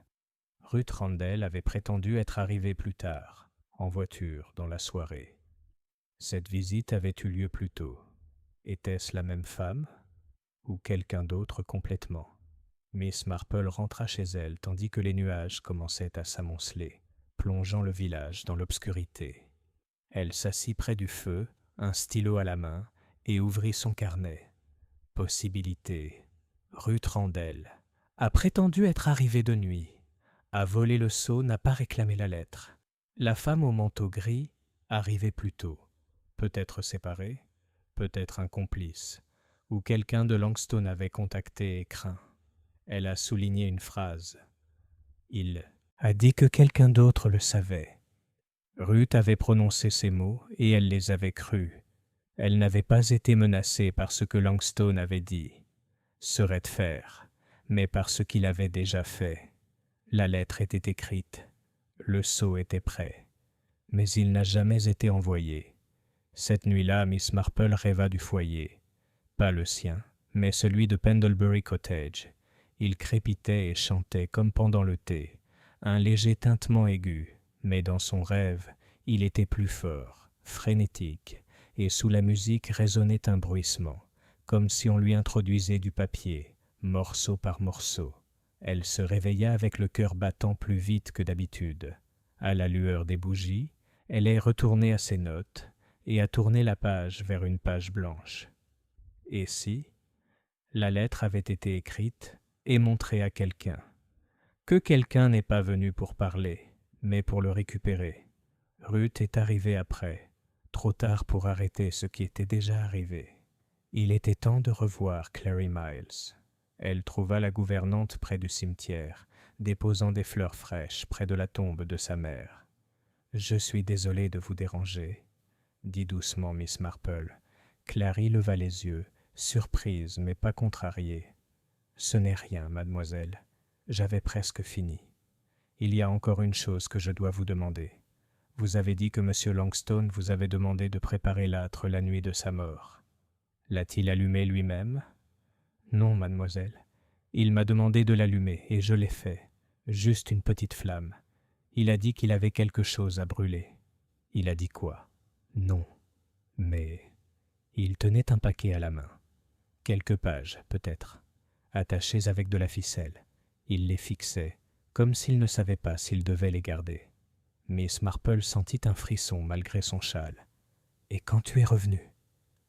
Ruth Randall avait prétendu être arrivée plus tard, en voiture, dans la soirée. Cette visite avait eu lieu plus tôt. Était-ce la même femme ou quelqu'un d'autre complètement? Miss Marple rentra chez elle tandis que les nuages commençaient à s'amonceler, plongeant le village dans l'obscurité. Elle s'assit près du feu, un stylo à la main, et ouvrit son carnet. Possibilité. Ruth Randall a prétendu être arrivée de nuit, a volé le seau, n'a pas réclamé la lettre. La femme au manteau gris arrivait plus tôt. Peut-être séparée, peut-être un complice, ou quelqu'un de Langstone avait contacté et craint. Elle a souligné une phrase. Il a dit que quelqu'un d'autre le savait. Ruth avait prononcé ces mots et elle les avait crus. Elle n'avait pas été menacée par ce que Langstone avait dit, serait de faire, mais par ce qu'il avait déjà fait. La lettre était écrite, le sceau était prêt, mais il n'a jamais été envoyé. Cette nuit-là, Miss Marple rêva du foyer. Pas le sien, mais celui de Pendlebury Cottage. Il crépitait et chantait comme pendant le thé, un léger tintement aigu, mais dans son rêve, il était plus fort, frénétique, et sous la musique résonnait un bruissement, comme si on lui introduisait du papier, morceau par morceau. Elle se réveilla avec le cœur battant plus vite que d'habitude. À la lueur des bougies, elle est retournée à ses notes et a tourné la page vers une page blanche. Et si la lettre avait été écrite et montrée à quelqu'un, que quelqu'un n'est pas venu pour parler, mais pour le récupérer. Ruth est arrivée après, trop tard pour arrêter ce qui était déjà arrivé. Il était temps de revoir Clary Miles. Elle trouva la gouvernante près du cimetière, déposant des fleurs fraîches près de la tombe de sa mère. « Je suis désolée de vous déranger, » dit doucement Miss Marple. Clary leva les yeux, surprise mais pas contrariée. « Ce n'est rien, mademoiselle. J'avais presque fini. Il y a encore une chose que je dois vous demander. Vous avez dit que M. Langstone vous avait demandé de préparer l'âtre la nuit de sa mort. L'a-t-il allumé lui-même ? Non, mademoiselle. Il m'a demandé de l'allumer et je l'ai fait. Juste une petite flamme. Il a dit qu'il avait quelque chose à brûler. Il a dit quoi ? Non. Mais Il tenait un paquet à la main. Quelques pages, peut-être, attachées avec de la ficelle. Il les fixait, comme s'il ne savait pas s'il devait les garder. Miss Marple sentit un frisson malgré son châle. « Et quand tu es revenu ?»«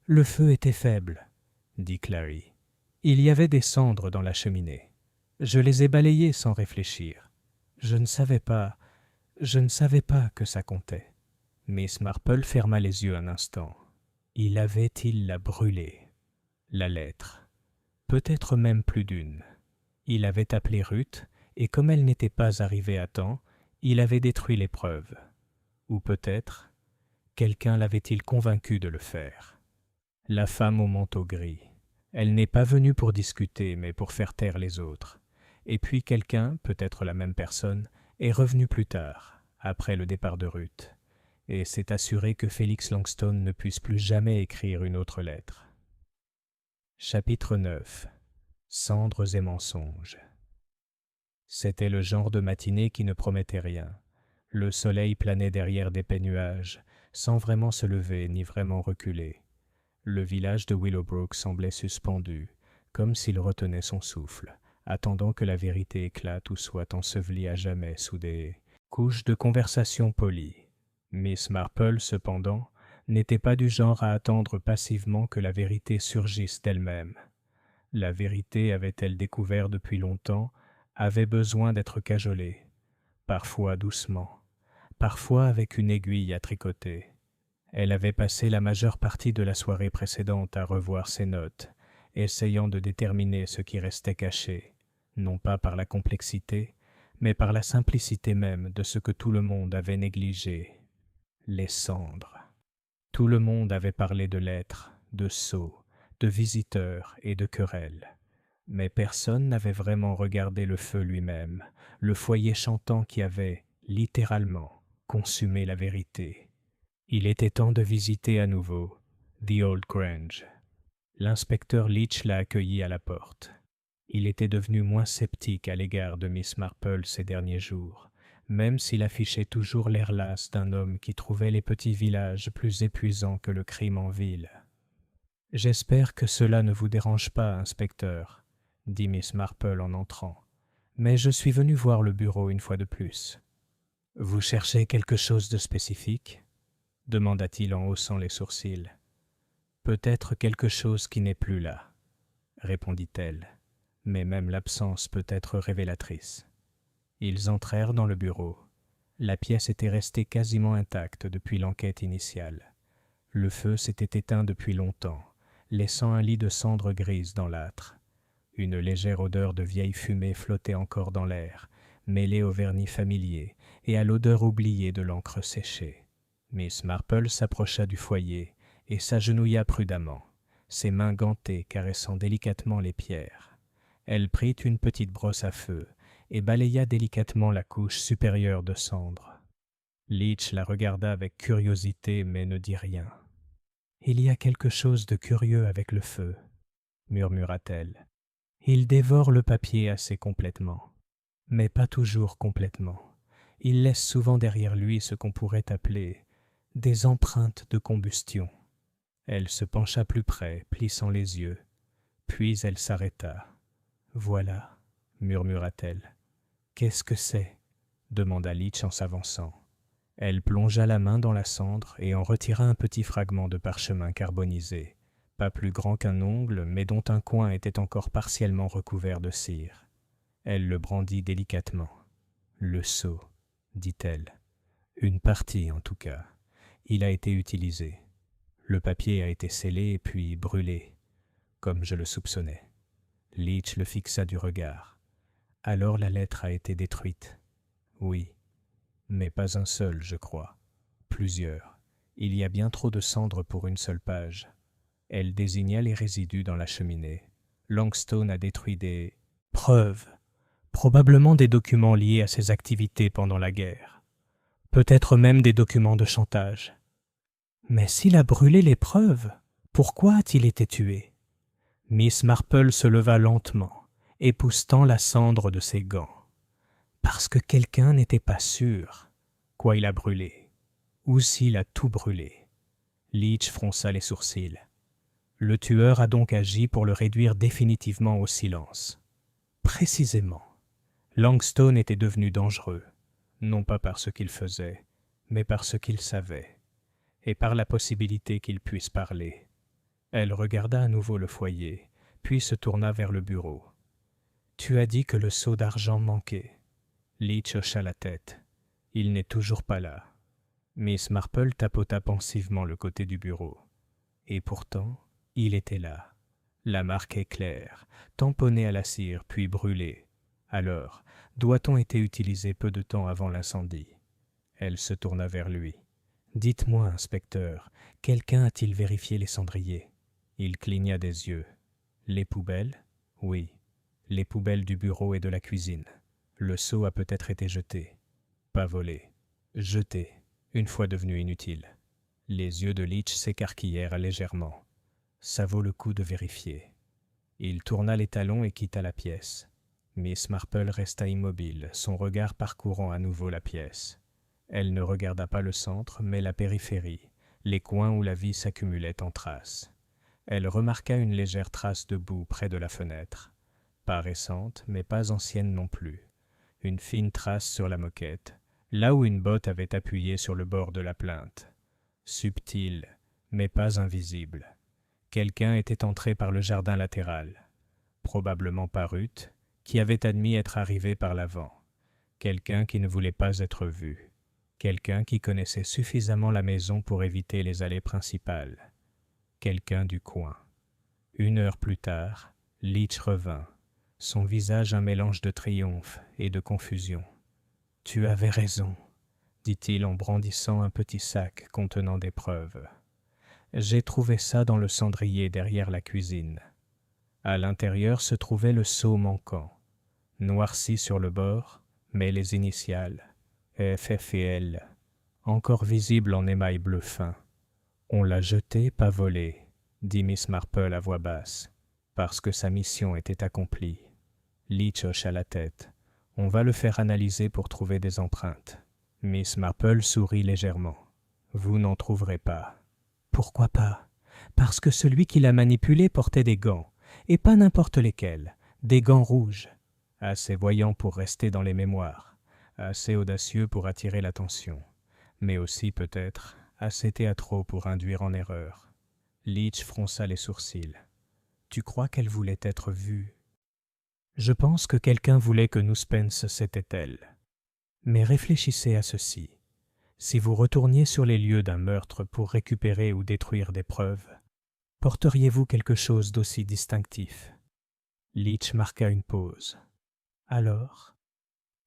Le feu était faible, » dit Clary. « Il y avait des cendres dans la cheminée. Je les ai balayées sans réfléchir. Je ne savais pas que ça comptait. » Miss Marple ferma les yeux un instant. Il avait-il la brûlée? La lettre. Peut-être même plus d'une. Il avait appelé Ruth, et comme elle n'était pas arrivée à temps, il avait détruit les preuves. Ou peut-être, quelqu'un l'avait-il convaincu de le faire. La femme au manteau gris. Elle n'est pas venue pour discuter, mais pour faire taire les autres. Et puis quelqu'un, peut-être la même personne, est revenu plus tard, après le départ de Ruth, et s'est assuré que Félix Langstone ne puisse plus jamais écrire une autre lettre. Chapitre 9. Cendres et mensonges. C'était le genre de matinée qui ne promettait rien. Le soleil planait derrière d'épais nuages, sans vraiment se lever ni vraiment reculer. Le village de Willowbrook semblait suspendu, comme s'il retenait son souffle, attendant que la vérité éclate ou soit ensevelie à jamais sous des couches de conversation polies. Miss Marple, cependant, n'était pas du genre à attendre passivement que la vérité surgisse d'elle-même. La vérité, avait-elle découvert depuis longtemps, avait besoin d'être cajolée, parfois doucement, parfois avec une aiguille à tricoter. Elle avait passé la majeure partie de la soirée précédente à revoir ses notes, essayant de déterminer ce qui restait caché, non pas par la complexité, mais par la simplicité même de ce que tout le monde avait négligé, les cendres. Tout le monde avait parlé de lettres, de sceaux, de visiteurs et de querelles. Mais personne n'avait vraiment regardé le feu lui-même, le foyer chantant qui avait, littéralement, consumé la vérité. Il était temps de visiter à nouveau The Old Grange. L'inspecteur Leach l'a accueilli à la porte. Il était devenu moins sceptique à l'égard de Miss Marple ces derniers jours, même s'il affichait toujours l'air las d'un homme qui trouvait les petits villages plus épuisants que le crime en ville. « J'espère que cela ne vous dérange pas, inspecteur, » dit Miss Marple en entrant. « Mais je suis venu voir le bureau une fois de plus. »« Vous cherchez quelque chose de spécifique ?» demanda-t-il en haussant les sourcils. « Peut-être quelque chose qui n'est plus là, » répondit-elle, mais même l'absence peut être révélatrice. Ils entrèrent dans le bureau. La pièce était restée quasiment intacte depuis l'enquête initiale. Le feu s'était éteint depuis longtemps, laissant un lit de cendres grises dans l'âtre. Une légère odeur de vieille fumée flottait encore dans l'air, mêlée au vernis familier et à l'odeur oubliée de l'encre séchée. Miss Marple s'approcha du foyer et s'agenouilla prudemment, ses mains gantées caressant délicatement les pierres. Elle prit une petite brosse à feu et balaya délicatement la couche supérieure de cendres. Leach la regarda avec curiosité mais ne dit rien. « Il y a quelque chose de curieux avec le feu, » murmura-t-elle. « Il dévore le papier assez complètement, mais pas toujours complètement. Il laisse souvent derrière lui ce qu'on pourrait appeler des empreintes de combustion. » Elle se pencha plus près, plissant les yeux. Puis elle s'arrêta. « Voilà, » murmura-t-elle. « Qu'est-ce que c'est ?» demanda Leach en s'avançant. Elle plongea la main dans la cendre et en retira un petit fragment de parchemin carbonisé, pas plus grand qu'un ongle, mais dont un coin était encore partiellement recouvert de cire. Elle le brandit délicatement. « Le sceau, » dit-elle. « Une partie, en tout cas. Il a été utilisé. Le papier a été scellé puis brûlé, comme je le soupçonnais. » Leach le fixa du regard. « Alors la lettre a été détruite. » « Oui. Mais pas un seul, je crois. Plusieurs. Il y a bien trop de cendres pour une seule page. » Elle désigna les résidus dans la cheminée. « Langstone a détruit des preuves, probablement des documents liés à ses activités pendant la guerre. Peut-être même des documents de chantage. Mais s'il a brûlé les preuves, pourquoi a-t-il été tué ?» Miss Marple se leva lentement, époussetant la cendre de ses gants. « Parce que quelqu'un n'était pas sûr. Quoi il a brûlé? Ou s'il a tout brûlé? » Leach fronça les sourcils. Le tueur a donc agi pour le réduire définitivement au silence. Précisément. Langstone était devenu dangereux, non pas par ce qu'il faisait, mais par ce qu'il savait, et par la possibilité qu'il puisse parler. Elle regarda à nouveau le foyer, puis se tourna vers le bureau. « Tu as dit que le seau d'argent manquait. » Leach hocha la tête. « Il n'est toujours pas là. » Miss Marple tapota pensivement le côté du bureau. Et pourtant, il était là. La marque est claire, tamponnée à la cire puis brûlée. Alors, doit-on été utilisé peu de temps avant l'incendie? Elle se tourna vers lui. « Dites-moi, inspecteur, quelqu'un a-t-il vérifié les cendriers ?» Il cligna des yeux. « Les poubelles? Oui. Les poubelles du bureau et de la cuisine. Le seau a peut-être été jeté. Pas volé. Jeté, une fois devenu inutile. » Les yeux de Leach s'écarquillèrent légèrement. « Ça vaut le coup de vérifier. » Il tourna les talons et quitta la pièce. Miss Marple resta immobile, son regard parcourant à nouveau la pièce. Elle ne regarda pas le centre, mais la périphérie, les coins où la vie s'accumulait en traces. Elle remarqua une légère trace de boue près de la fenêtre. Pas récente, mais pas ancienne non plus. Une fine trace sur la moquette, là où une botte avait appuyé sur le bord de la plinthe. Subtile, mais pas invisible. Quelqu'un était entré par le jardin latéral. Probablement pas Ruth, qui avait admis être arrivé par l'avant. Quelqu'un qui ne voulait pas être vu. Quelqu'un qui connaissait suffisamment la maison pour éviter les allées principales. Quelqu'un du coin. 1 heure plus tard, Leach revint, son visage un mélange de triomphe et de confusion. « Tu avais raison, » dit-il en brandissant un petit sac contenant des preuves. « J'ai trouvé ça dans le cendrier derrière la cuisine. » À l'intérieur se trouvait le seau manquant, noirci sur le bord, mais les initiales, FF et L, encore visibles en émail bleu fin. « On l'a jeté, pas volé, » dit Miss Marple à voix basse, « parce que sa mission était accomplie. » Leach hocha la tête. « On va le faire analyser pour trouver des empreintes. » Miss Marple sourit légèrement. « Vous n'en trouverez pas. »« Pourquoi pas? Parce que celui qui l'a manipulé portait des gants. Et pas n'importe lesquels, des gants rouges, assez voyants pour rester dans les mémoires, assez audacieux pour attirer l'attention, mais aussi peut-être assez théâtraux pour induire en erreur. » Leach fronça les sourcils. « Tu crois qu'elle voulait être vue? »« Je pense que quelqu'un voulait que nous Spence c'était elle. Mais réfléchissez à ceci. Si vous retourniez sur les lieux d'un meurtre pour récupérer ou détruire des preuves, porteriez-vous quelque chose d'aussi distinctif? » Leach marqua une pause. « Alors,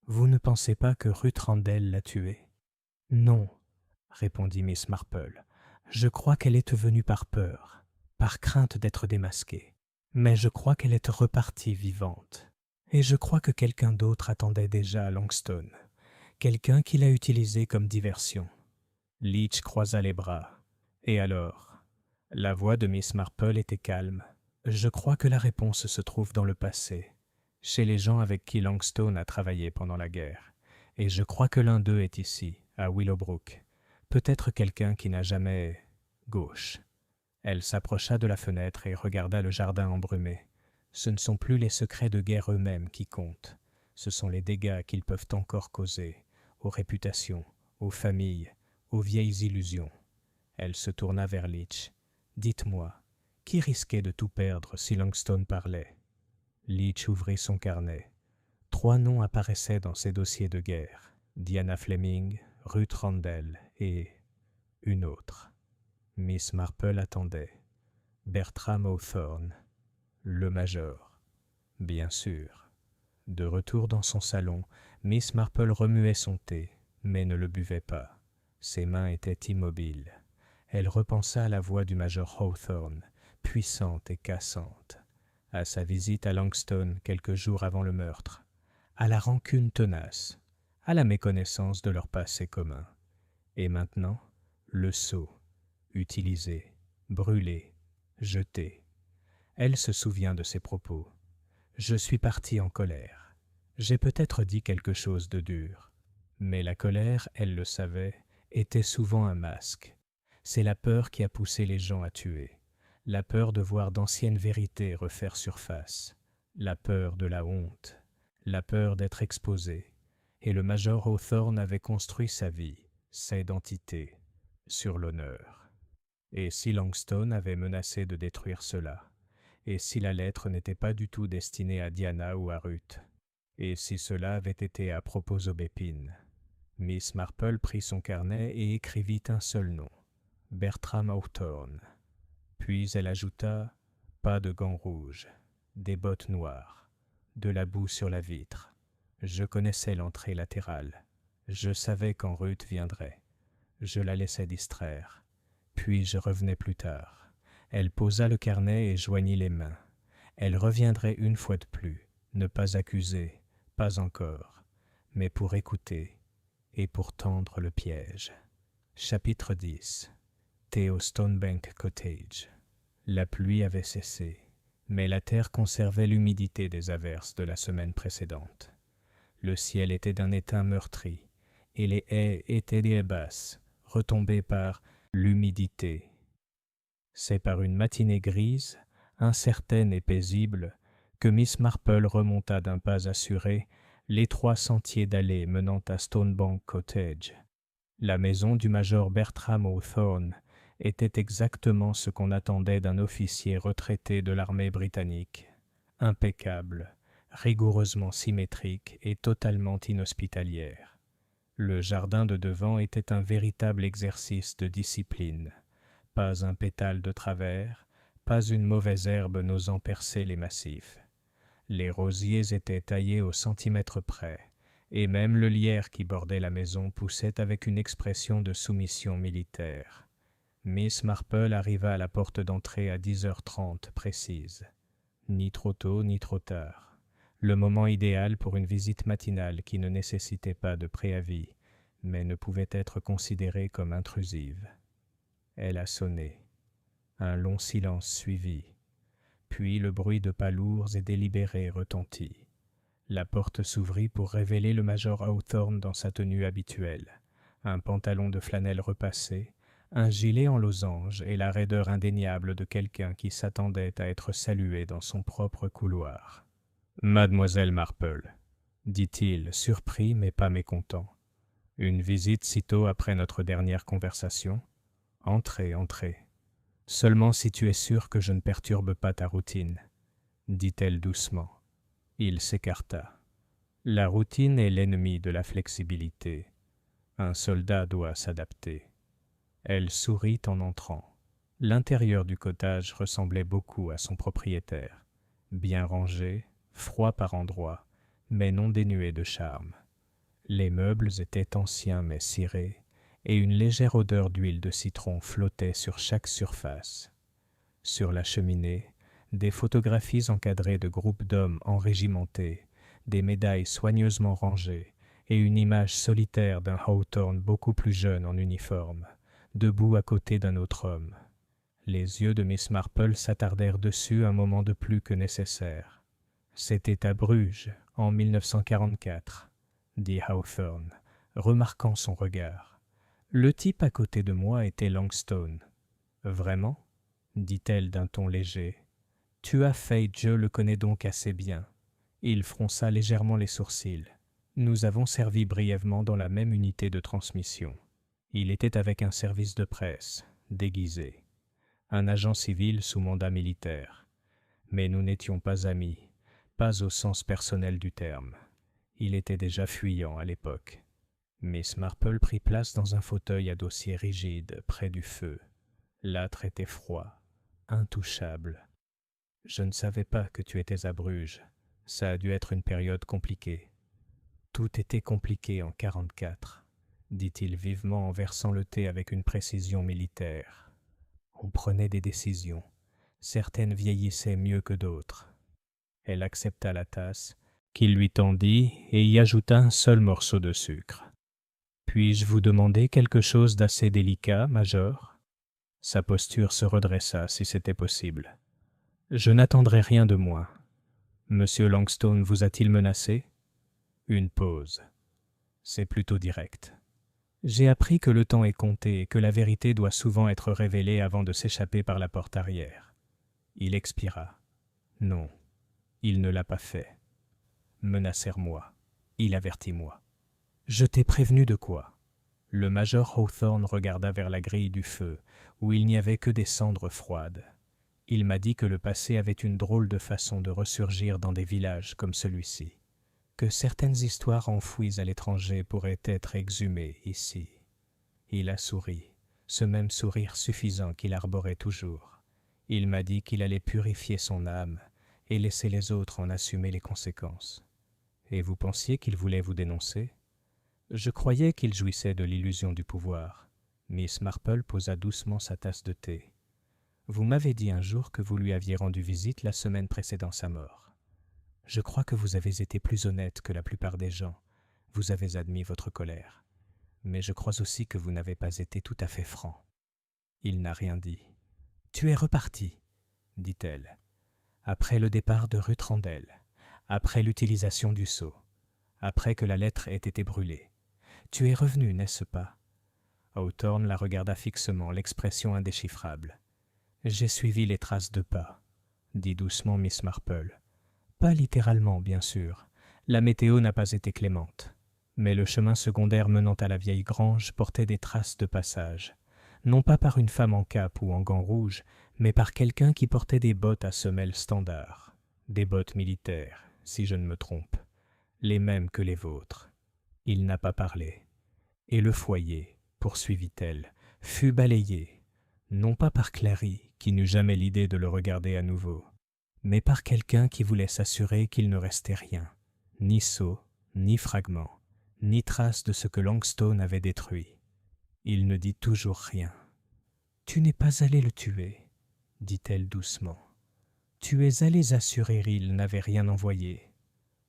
vous ne pensez pas que Ruth Randall l'a tué? »« Non, » répondit Miss Marple. « Je crois qu'elle est venue par peur, par crainte d'être démasquée. Mais je crois qu'elle est repartie vivante. Et je crois que quelqu'un d'autre attendait déjà à Langstone. Quelqu'un qui l'a utilisée comme diversion. » Leach croisa les bras. « Et alors ?» La voix de Miss Marple était calme. « Je crois que la réponse se trouve dans le passé, chez les gens avec qui Langstone a travaillé pendant la guerre. Et je crois que l'un d'eux est ici, à Willowbrook. Peut-être quelqu'un qui n'a jamais... gauche. » Elle s'approcha de la fenêtre et regarda le jardin embrumé. Ce ne sont plus les secrets de guerre eux-mêmes qui comptent. Ce sont les dégâts qu'ils peuvent encore causer, aux réputations, aux familles, aux vieilles illusions. Elle se tourna vers Leach. « Dites-moi, qui risquait de tout perdre si Langstone parlait ?» Leach ouvrit son carnet. 3 noms apparaissaient dans ses dossiers de guerre. Diana Fleming, Ruth Randall et... une autre. Miss Marple attendait. Bertram Hawthorne, le major. Bien sûr. De retour dans son salon, Miss Marple remuait son thé, mais ne le buvait pas. Ses mains étaient immobiles. Elle repensa à la voix du major Hawthorne, puissante et cassante, à sa visite à Langstone quelques jours avant le meurtre, à la rancune tenace, à la méconnaissance de leur passé commun. Et maintenant, le seau, utilisé, brûlé, jeté. Elle se souvient de ses propos. « Je suis partie en colère. J'ai peut-être dit quelque chose de dur. Mais la colère, elle le savait, était souvent un masque. C'est la peur qui a poussé les gens à tuer. la peur de voir d'anciennes vérités refaire surface, la peur de la honte, la peur d'être exposé. Et le major Hawthorne avait construit sa vie, sa identité, sur l'honneur. Et si Langstone avait menacé de détruire cela? Et si la lettre n'était pas du tout destinée à Diana ou à Ruth? Et si cela avait été à propos d'Aubépine? Miss Marple prit son carnet et écrivit un seul nom, Bertram Hawthorne. Puis elle ajouta « Pas de gants rouges, des bottes noires, de la boue sur la vitre. Je connaissais l'entrée latérale. Je savais quand Ruth viendrait. Je la laissais distraire. Puis je revenais plus tard. Elle posa le carnet et joignit les mains. Elle reviendrait une fois de plus, ne pas accuser, pas encore, mais pour écouter et pour tendre le piège. Chapitre 10. Thé au Stonebank Cottage. La pluie avait cessé, mais la terre conservait l'humidité des averses de la semaine précédente. Le ciel était d'un étain meurtri, et les haies étaient des haies basses, retombées par l'humidité. C'est par une matinée grise, incertaine et paisible, que Miss Marple remonta d'un pas assuré l'étroit sentier d'allée menant à Stonebank Cottage. La maison du major Bertram Hawthorne était exactement ce qu'on attendait d'un officier retraité de l'armée britannique. Impeccable, rigoureusement symétrique et totalement inhospitalière. Le jardin de devant était un véritable exercice de discipline. Pas un pétale de travers, pas une mauvaise herbe n'osant percer les massifs. Les rosiers étaient taillés au centimètre près, et même le lierre qui bordait la maison poussait avec une expression de soumission militaire. Miss Marple arriva à la porte d'entrée à 10h30 précise. Ni trop tôt ni trop tard. Le moment idéal pour une visite matinale qui ne nécessitait pas de préavis, mais ne pouvait être considérée comme intrusive. Elle a sonné. Un long silence suivit. Puis le bruit de pas lourds et délibérés retentit. La porte s'ouvrit pour révéler le major Hawthorne dans sa tenue habituelle, un pantalon de flanelle repassé, un gilet en losange et la raideur indéniable de quelqu'un qui s'attendait à être salué dans son propre couloir. « Mademoiselle Marple, » dit-il, surpris mais pas mécontent. « Une visite sitôt après notre dernière conversation ? Entrez, entrez. Seulement si tu es sûr que je ne perturbe pas ta routine, » dit-elle doucement. Il s'écarta. La routine est l'ennemi de la flexibilité. Un soldat doit s'adapter. Elle sourit en entrant. L'intérieur du cottage ressemblait beaucoup à son propriétaire. Bien rangé, froid par endroits, mais non dénué de charme. Les meubles étaient anciens mais cirés, et une légère odeur d'huile de citron flottait sur chaque surface. Sur la cheminée, des photographies encadrées de groupes d'hommes enrégimentés, des médailles soigneusement rangées, et une image solitaire d'un Hawthorne beaucoup plus jeune en uniforme, debout à côté d'un autre homme. Les yeux de Miss Marple s'attardèrent dessus un moment de plus que nécessaire. « C'était à Bruges, en 1944, » dit Hawthorne, remarquant son regard. « Le type à côté de moi était Langstone. »« Vraiment ?» dit-elle d'un ton léger. « Tu as fait, Joe le connaît donc assez bien. » Il fronça légèrement les sourcils. « Nous avons servi brièvement dans la même unité de transmission. Il était avec un service de presse, déguisé. Un agent civil sous mandat militaire. Mais nous n'étions pas amis, pas au sens personnel du terme. Il était déjà fuyant à l'époque. » Miss Marple prit place dans un fauteuil à dossier rigide, près du feu. L'âtre était froid, intouchable. « Je ne savais pas que tu étais à Bruges. Ça a dû être une période compliquée. »« Tout était compliqué en 44, » dit-il vivement en versant le thé avec une précision militaire. On prenait des décisions. Certaines vieillissaient mieux que d'autres. Elle accepta la tasse, qu'il lui tendit, et y ajouta un seul morceau de sucre. « Puis-je vous demander quelque chose d'assez délicat, Major ?» Sa posture se redressa, si c'était possible. « Je n'attendrai rien de moins. Monsieur Langstone vous a-t-il menacé ?» Une pause. C'est plutôt direct. J'ai appris que le temps est compté et que la vérité doit souvent être révélée avant de s'échapper par la porte arrière. Il expira. Non, il ne l'a pas fait. Menacèrent-moi. Il avertit-moi. Je t'ai prévenu de quoi? Le major Hawthorne regarda vers la grille du feu, où il n'y avait que des cendres froides. Il m'a dit que le passé avait une drôle de façon de ressurgir dans des villages comme celui-ci, que certaines histoires enfouies à l'étranger pourraient être exhumées ici. Il a souri, ce même sourire suffisant qu'il arborait toujours. Il m'a dit qu'il allait purifier son âme et laisser les autres en assumer les conséquences. Et vous pensiez qu'il voulait vous dénoncer? Je croyais qu'il jouissait de l'illusion du pouvoir. Miss Marple posa doucement sa tasse de thé. Vous m'avez dit un jour que vous lui aviez rendu visite la semaine précédant sa mort. Je crois que vous avez été plus honnête que la plupart des gens. Vous avez admis votre colère. Mais je crois aussi que vous n'avez pas été tout à fait franc. Il n'a rien dit. « Tu es reparti, dit-elle, après le départ de Ruth Randall, après l'utilisation du sceau, après que la lettre ait été brûlée. Tu es revenu, n'est-ce pas ?» Hawthorne la regarda fixement, l'expression indéchiffrable. « J'ai suivi les traces de pas, » dit doucement Miss Marple. « Pas littéralement, bien sûr. La météo n'a pas été clémente. Mais le chemin secondaire menant à la vieille grange portait des traces de passage. Non pas par une femme en cape ou en gants rouges, mais par quelqu'un qui portait des bottes à semelles standards. Des bottes militaires, si je ne me trompe. Les mêmes que les vôtres. » Il n'a pas parlé. Et le foyer, poursuivit-elle, fut balayé, non pas par Clary, qui n'eut jamais l'idée de le regarder à nouveau, mais par quelqu'un qui voulait s'assurer qu'il ne restait rien, ni sceau, ni fragment, ni trace de ce que Longstone avait détruit. Il ne dit toujours rien. « Tu n'es pas allé le tuer, » dit-elle doucement. « Tu es allé assurer il n'avait rien envoyé.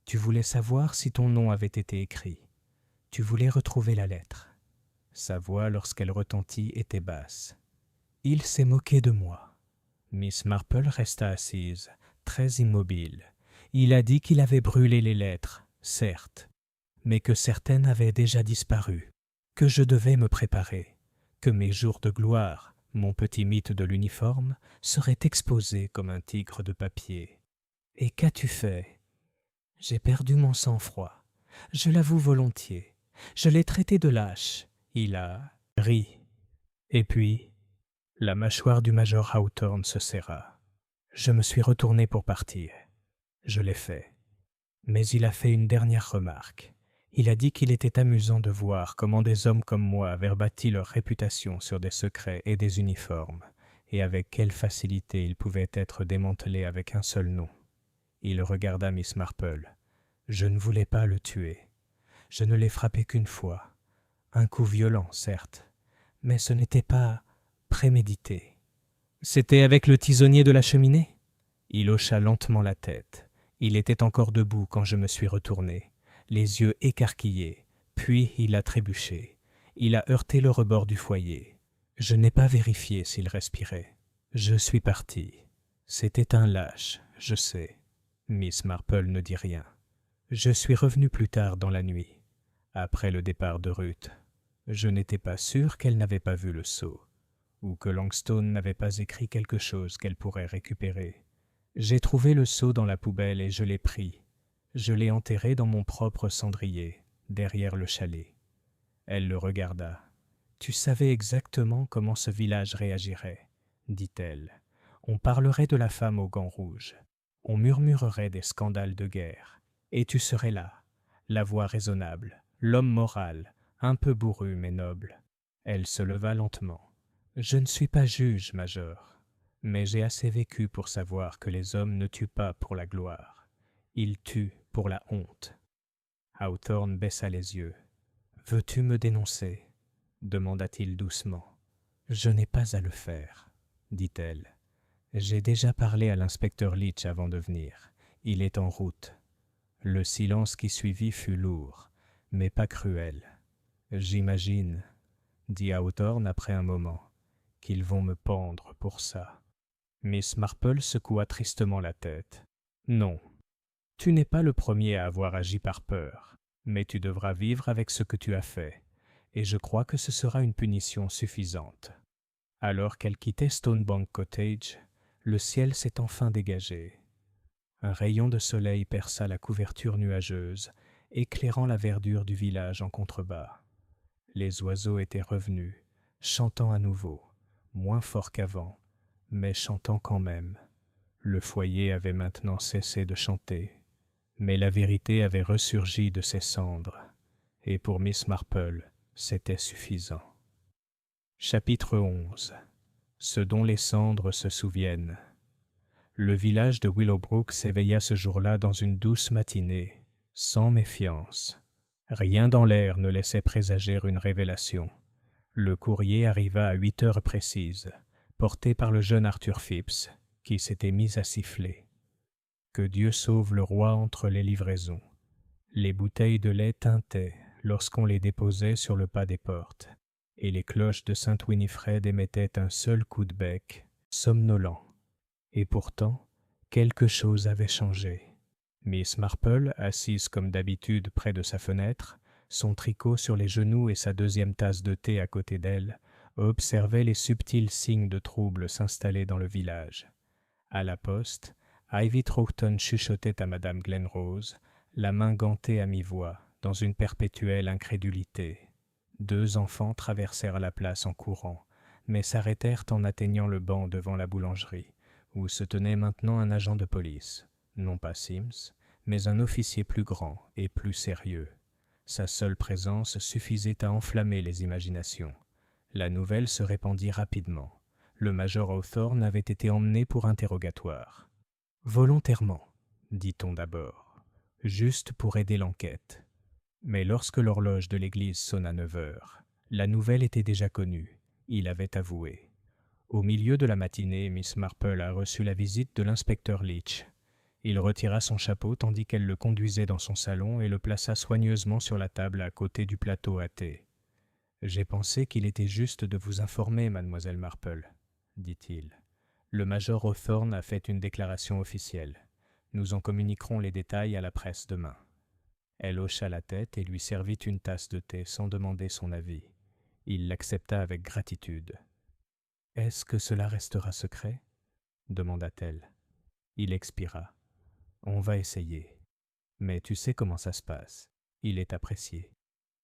Tu voulais savoir si ton nom avait été écrit. Tu voulais retrouver la lettre. » Sa voix, lorsqu'elle retentit, était basse. « Il s'est moqué de moi. » Miss Marple resta assise, très immobile. Il a dit qu'il avait brûlé les lettres, certes, mais que certaines avaient déjà disparu, que je devais me préparer, que mes jours de gloire, mon petit mythe de l'uniforme, seraient exposés comme un tigre de papier. Et qu'as-tu fait? J'ai perdu mon sang-froid. Je l'avoue volontiers. Je l'ai traité de lâche. Il a ri. Et puis, la mâchoire du major Hawthorne se serra. Je me suis retourné pour partir. Je l'ai fait. Mais il a fait une dernière remarque. Il a dit qu'il était amusant de voir comment des hommes comme moi avaient bâti leur réputation sur des secrets et des uniformes, et avec quelle facilité ils pouvaient être démantelés avec un seul nom. Il regarda Miss Marple. Je ne voulais pas le tuer. Je ne l'ai frappé qu'une fois. Un coup violent, certes, mais ce n'était pas prémédité. C'était avec le tisonnier de la cheminée? Il hocha lentement la tête. Il était encore debout quand je me suis retourné, les yeux écarquillés, puis il a trébuché. Il a heurté le rebord du foyer. Je n'ai pas vérifié s'il respirait. Je suis parti. C'était un lâche, je sais. Miss Marple ne dit rien. Je suis revenu plus tard dans la nuit, après le départ de Ruth. Je n'étais pas sûr qu'elle n'avait pas vu le sceau, ou que Longstone n'avait pas écrit quelque chose qu'elle pourrait récupérer. J'ai trouvé le sceau dans la poubelle et je l'ai pris. Je l'ai enterré dans mon propre cendrier, derrière le chalet. Elle le regarda. « Tu savais exactement comment ce village réagirait, » dit-elle. « On parlerait de la femme aux gants rouges. On murmurerait des scandales de guerre. Et tu serais là, la voix raisonnable, l'homme moral, un peu bourru mais noble. » Elle se leva lentement. « Je ne suis pas juge, major, mais j'ai assez vécu pour savoir que les hommes ne tuent pas pour la gloire. Ils tuent pour la honte. » Hawthorne baissa les yeux. « Veux-tu me dénoncer ?» demanda-t-il doucement. « Je n'ai pas à le faire, » dit-elle. « J'ai déjà parlé à l'inspecteur Leach avant de venir. Il est en route. » Le silence qui suivit fut lourd, mais pas cruel. « J'imagine, » dit Hawthorne après un moment, « qu'ils vont me pendre pour ça. » Miss Marple secoua tristement la tête. « Non, tu n'es pas le premier à avoir agi par peur, mais tu devras vivre avec ce que tu as fait, et je crois que ce sera une punition suffisante. » Alors qu'elle quittait Stonebank Cottage, Le ciel s'est enfin dégagé. Un rayon de soleil perça la couverture nuageuse, éclairant la verdure du village en contrebas. Les oiseaux étaient revenus, chantant à nouveau, moins fort qu'avant, mais chantant quand même. Le foyer avait maintenant cessé de chanter, mais la vérité avait ressurgi de ses cendres, et pour Miss Marple, c'était suffisant. Chapitre 11. Ce dont les cendres se souviennent. Le village de Willowbrook s'éveilla ce jour-là dans une douce matinée, sans méfiance. Rien dans l'air ne laissait présager une révélation. Le courrier arriva à 8 heures précises, porté par le jeune Arthur Phipps, qui s'était mis à siffler. Que Dieu sauve le roi entre les livraisons. Les bouteilles de lait tintaient lorsqu'on les déposait sur le pas des portes, et les cloches de Saint-Winifred émettaient un seul coup de bec, somnolent. Et pourtant, quelque chose avait changé. Miss Marple, assise comme d'habitude près de sa fenêtre, son tricot sur les genoux et sa deuxième tasse de thé à côté d'elle, observait les subtils signes de trouble s'installer dans le village. À la poste, Ivy Troughton chuchotait à Madame Glenrose, la main gantée à mi-voix, dans une perpétuelle incrédulité. 2 enfants traversèrent la place en courant, mais s'arrêtèrent en atteignant le banc devant la boulangerie, où se tenait maintenant un agent de police, non pas Sims, mais un officier plus grand et plus sérieux. Sa seule présence suffisait à enflammer les imaginations. La nouvelle se répandit rapidement. Le major Hawthorne avait été emmené pour interrogatoire. Volontairement, dit-on d'abord, juste pour aider l'enquête. Mais lorsque l'horloge de l'église sonna 9 heures, la nouvelle était déjà connue. Il avait avoué. Au milieu de la matinée, Miss Marple a reçu la visite de l'inspecteur Leach. Il retira son chapeau tandis qu'elle le conduisait dans son salon et le plaça soigneusement sur la table à côté du plateau à thé. « J'ai pensé qu'il était juste de vous informer, mademoiselle Marple, » dit-il. « Le major Hawthorne a fait une déclaration officielle. Nous en communiquerons les détails à la presse demain. » Elle hocha la tête et lui servit une tasse de thé sans demander son avis. Il l'accepta avec gratitude. « Est-ce que cela restera secret ?» demanda-t-elle. Il expira. « On va essayer. Mais tu sais comment ça se passe. Il est apprécié.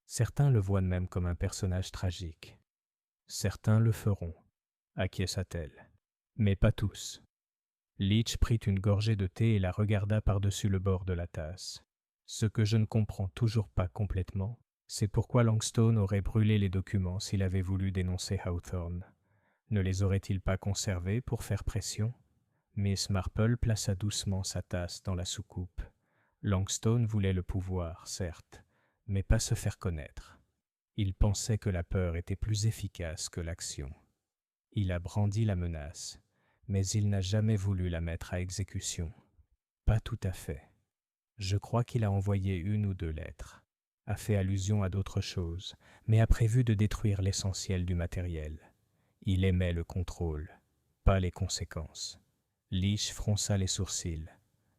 Certains le voient même comme un personnage tragique. Certains le feront, acquiesça-t-elle. Mais pas tous. » Leach prit une gorgée de thé et la regarda par-dessus le bord de la tasse. « Ce que je ne comprends toujours pas complètement, c'est pourquoi Langstone aurait brûlé les documents s'il avait voulu dénoncer Hawthorne. Ne les aurait-il pas conservés pour faire pression ?» Miss Marple plaça doucement sa tasse dans la soucoupe. Langstone voulait le pouvoir, certes, mais pas se faire connaître. Il pensait que la peur était plus efficace que l'action. Il a brandi la menace, mais il n'a jamais voulu la mettre à exécution. Pas tout à fait. Je crois qu'il a envoyé 1 ou 2 lettres, a fait allusion à d'autres choses, mais a prévu de détruire l'essentiel du matériel. Il aimait le contrôle, pas les conséquences. Leach fronça les sourcils.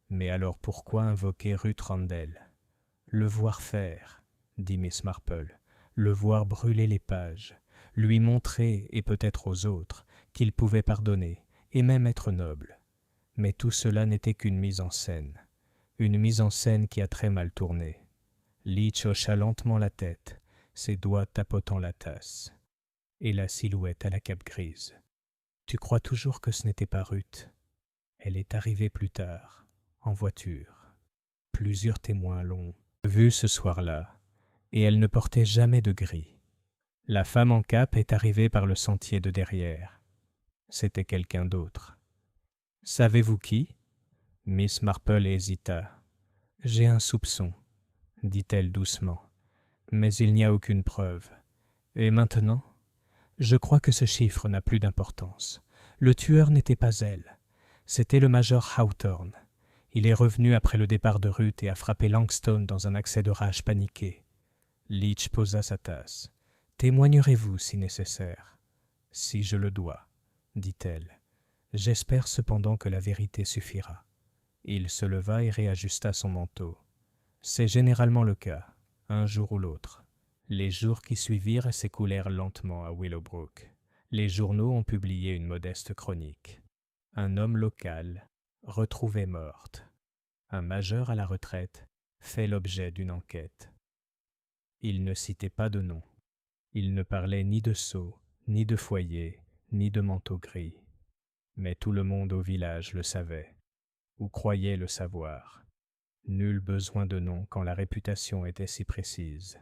Mais alors pourquoi invoquer Ruth Randall ? Le voir faire, dit Miss Marple, le voir brûler les pages, lui montrer, et peut-être aux autres, qu'il pouvait pardonner, et même être noble. Mais tout cela n'était qu'une mise en scène. Une mise en scène qui a très mal tourné. Leach hocha lentement la tête, ses doigts tapotant la tasse. Et la silhouette à la cape grise. « Tu crois toujours que ce n'était pas Ruth ? Elle est arrivée plus tard, en voiture. Plusieurs témoins l'ont vue ce soir-là, et elle ne portait jamais de gris. La femme en cape est arrivée par le sentier de derrière. C'était quelqu'un d'autre. Savez-vous qui ? » Miss Marple hésita. « J'ai un soupçon, » dit-elle doucement, « mais il n'y a aucune preuve. Et maintenant ? Je crois que ce chiffre n'a plus d'importance. Le tueur n'était pas elle. C'était le major Hawthorne. Il est revenu après le départ de Ruth et a frappé Langstone dans un accès de rage paniqué. » Leach posa sa tasse. « Témoignerez-vous si nécessaire ? » »« Si je le dois, » dit-elle. « J'espère cependant que la vérité suffira. » Il se leva et réajusta son manteau. C'est généralement le cas, un jour ou l'autre. Les jours qui suivirent s'écoulèrent lentement à Willowbrook. Les journaux ont publié une modeste chronique. Un homme local, retrouvé morte. Un majeur à la retraite, fait l'objet d'une enquête. Il ne citait pas de nom. Il ne parlait ni de sceau, ni de foyer, ni de manteau gris. Mais tout le monde au village le savait, ou croyait le savoir. Nul besoin de nom quand la réputation était si précise.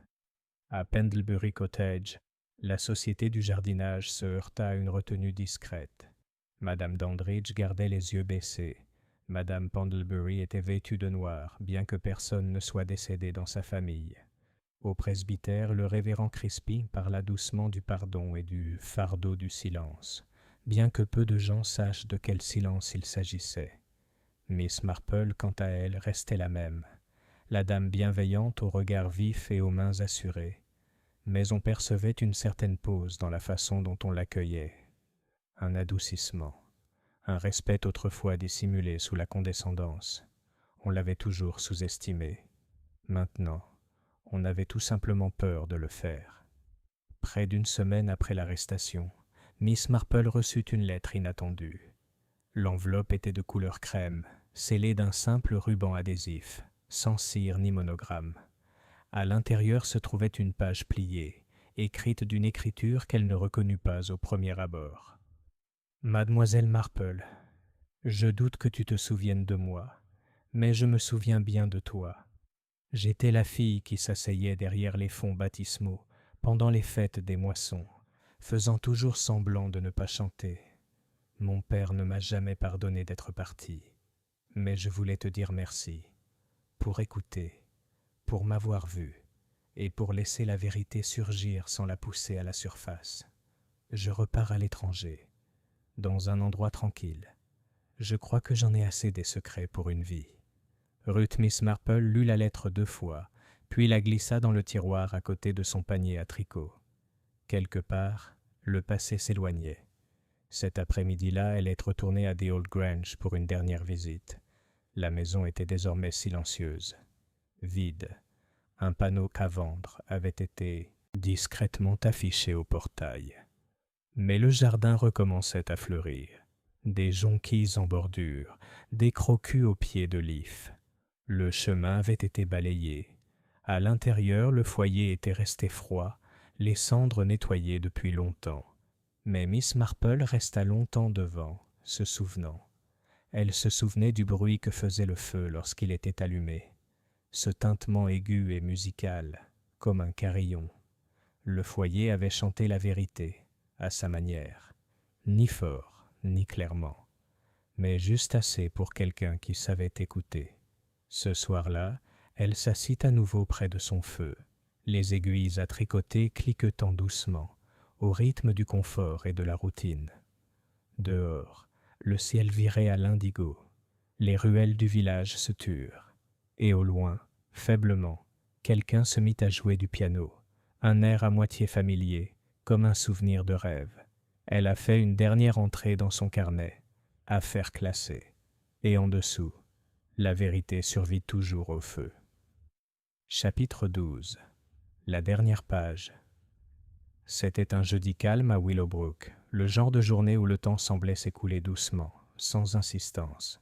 À Pendlebury Cottage, la société du jardinage se heurta à une retenue discrète. Madame Dandridge gardait les yeux baissés. Madame Pendlebury était vêtue de noir, bien que personne ne soit décédé dans sa famille. Au presbytère, le révérend Crispy parla doucement du pardon et du fardeau du silence, bien que peu de gens sachent de quel silence il s'agissait. Miss Marple, quant à elle, restait la même, la dame bienveillante au regard vif et aux mains assurées, mais on percevait une certaine pause dans la façon dont on l'accueillait, un adoucissement, un respect autrefois dissimulé sous la condescendance. On l'avait toujours sous-estimé. Maintenant, on avait tout simplement peur de le faire. Près d'une semaine après l'arrestation, Miss Marple reçut une lettre inattendue. L'enveloppe était de couleur crème, scellée d'un simple ruban adhésif, sans cire ni monogramme. À l'intérieur se trouvait une page pliée, écrite d'une écriture qu'elle ne reconnut pas au premier abord. « Mademoiselle Marple, je doute que tu te souviennes de moi, mais je me souviens bien de toi. J'étais la fille qui s'asseyait derrière les fonts baptismaux pendant les fêtes des moissons, faisant toujours semblant de ne pas chanter. Mon père ne m'a jamais pardonné d'être parti, mais je voulais te dire merci, pour écouter, pour m'avoir vu, et pour laisser la vérité surgir sans la pousser à la surface. Je repars à l'étranger, dans un endroit tranquille. Je crois que j'en ai assez des secrets pour une vie. » Ruth Miss Marple lut la lettre 2 fois, puis la glissa dans le tiroir à côté de son panier à tricot. Quelque part, le passé s'éloignait. Cet après-midi-là, elle était retournée à The Old Grange pour une dernière visite. La maison était désormais silencieuse, vide. Un panneau qu'à vendre avait été discrètement affiché au portail. Mais le jardin recommençait à fleurir. Des jonquilles en bordure, des crocus au pied de l'if. Le chemin avait été balayé. À l'intérieur, le foyer était resté froid, les cendres nettoyées depuis longtemps. Mais Miss Marple resta longtemps devant, se souvenant. Elle se souvenait du bruit que faisait le feu lorsqu'il était allumé. Ce tintement aigu et musical, comme un carillon. Le foyer avait chanté la vérité, à sa manière. Ni fort, ni clairement, mais juste assez pour quelqu'un qui savait écouter. Ce soir-là, elle s'assit à nouveau près de son feu, les aiguilles à tricoter cliquetant doucement, au rythme du confort et de la routine. Dehors, le ciel virait à l'indigo. Les ruelles du village se turent. Et au loin, faiblement, quelqu'un se mit à jouer du piano, un air à moitié familier, comme un souvenir de rêve. Elle a fait une dernière entrée dans son carnet, affaires classées. Et en dessous, la vérité survit toujours au feu. Chapitre 12. La dernière page. C'était un jeudi calme à Willowbrook, le genre de journée où le temps semblait s'écouler doucement, sans insistance.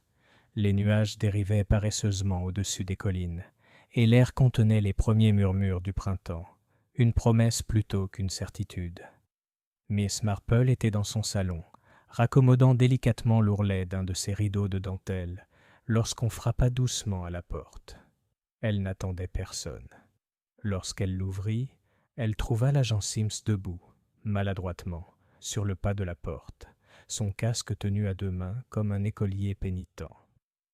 Les nuages dérivaient paresseusement au-dessus des collines, et l'air contenait les premiers murmures du printemps, une promesse plutôt qu'une certitude. Miss Marple était dans son salon, raccommodant délicatement l'ourlet d'un de ses rideaux de dentelle, lorsqu'on frappa doucement à la porte. Elle n'attendait personne. Lorsqu'elle l'ouvrit, elle trouva l'agent Sims debout, maladroitement, sur le pas de la porte, son casque tenu à 2 mains comme un écolier pénitent.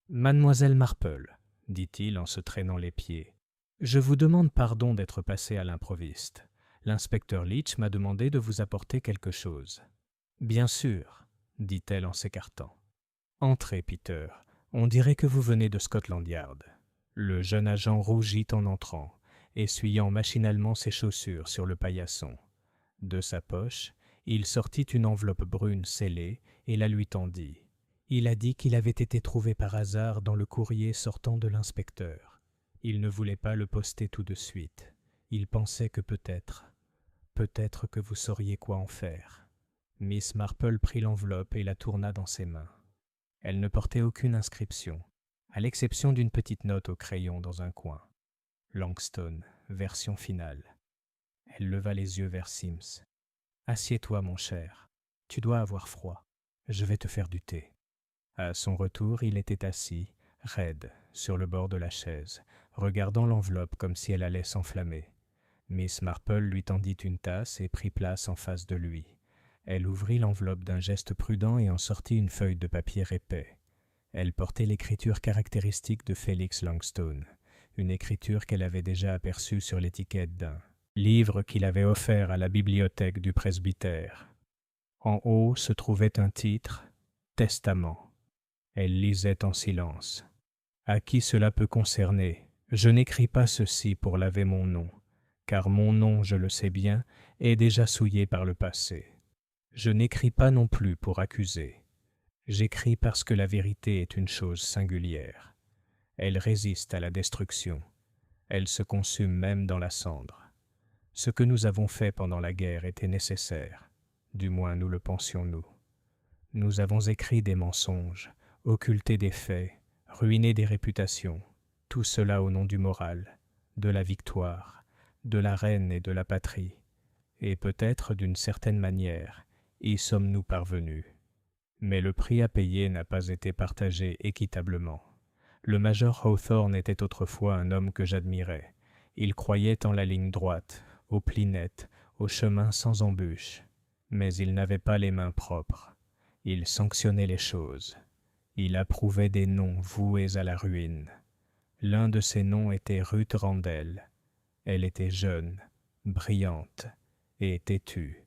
« Mademoiselle Marple, » dit-il en se traînant les pieds, « je vous demande pardon d'être passé à l'improviste. L'inspecteur Leach m'a demandé de vous apporter quelque chose. »« Bien sûr, » dit-elle en s'écartant. « Entrez, Peter, on dirait que vous venez de Scotland Yard. » Le jeune agent rougit en entrant, essuyant machinalement ses chaussures sur le paillasson. De sa poche, il sortit une enveloppe brune scellée et la lui tendit. Il a dit qu'il avait été trouvé par hasard dans le courrier sortant de l'inspecteur. Il ne voulait pas le poster tout de suite. Il pensait que peut-être que vous sauriez quoi en faire. Miss Marple prit l'enveloppe et la tourna dans ses mains. Elle ne portait aucune inscription, à l'exception d'une petite note au crayon dans un coin. Langstone, version finale. Elle leva les yeux vers Sims. « Assieds-toi, mon cher. Tu dois avoir froid. Je vais te faire du thé. » À son retour, il était assis, raide, sur le bord de la chaise, regardant l'enveloppe comme si elle allait s'enflammer. Miss Marple lui tendit une tasse et prit place en face de lui. Elle ouvrit l'enveloppe d'un geste prudent et en sortit une feuille de papier épais. Elle portait l'écriture caractéristique de Félix Langstone, une écriture qu'elle avait déjà aperçue sur l'étiquette d'un livre qu'il avait offert à la bibliothèque du presbytère. En haut se trouvait un titre, « Testament ». Elle lisait en silence. « À qui cela peut concerner, je n'écris pas ceci pour laver mon nom, car mon nom, je le sais bien, est déjà souillé par le passé. Je n'écris pas non plus pour accuser. J'écris parce que la vérité est une chose singulière. Elle résiste à la destruction. Elle se consume même dans la cendre. Ce que nous avons fait pendant la guerre était nécessaire, du moins nous le pensions-nous. Nous avons écrit des mensonges, occulté des faits, ruiné des réputations, tout cela au nom du moral, de la victoire, de la reine et de la patrie, et peut-être d'une certaine manière y sommes-nous parvenus. Mais le prix à payer n'a pas été partagé équitablement. Le major Hawthorne était autrefois un homme que j'admirais. Il croyait en la ligne droite, au pli net, au chemin sans embûches. Mais il n'avait pas les mains propres. Il sanctionnait les choses. Il approuvait des noms voués à la ruine. L'un de ces noms était Ruth Randall. Elle était jeune, brillante et têtue.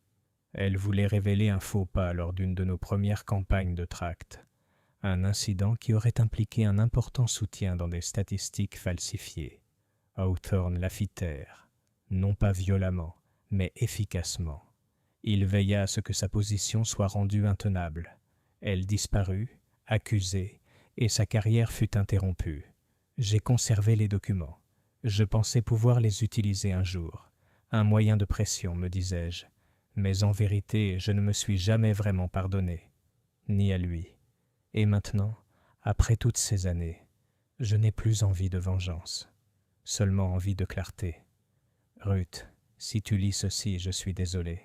Elle voulait révéler un faux pas lors d'une de nos premières campagnes de tract, un incident qui aurait impliqué un important soutien dans des statistiques falsifiées. Hawthorne la fit taire, non pas violemment, mais efficacement. Il veilla à ce que sa position soit rendue intenable. Elle disparut, accusée, et sa carrière fut interrompue. J'ai conservé les documents. Je pensais pouvoir les utiliser un jour. Un moyen de pression, me disais-je. Mais en vérité, je ne me suis jamais vraiment pardonné, ni à lui. Et maintenant, après toutes ces années, je n'ai plus envie de vengeance, seulement envie de clarté. Ruth, si tu lis ceci, je suis désolé.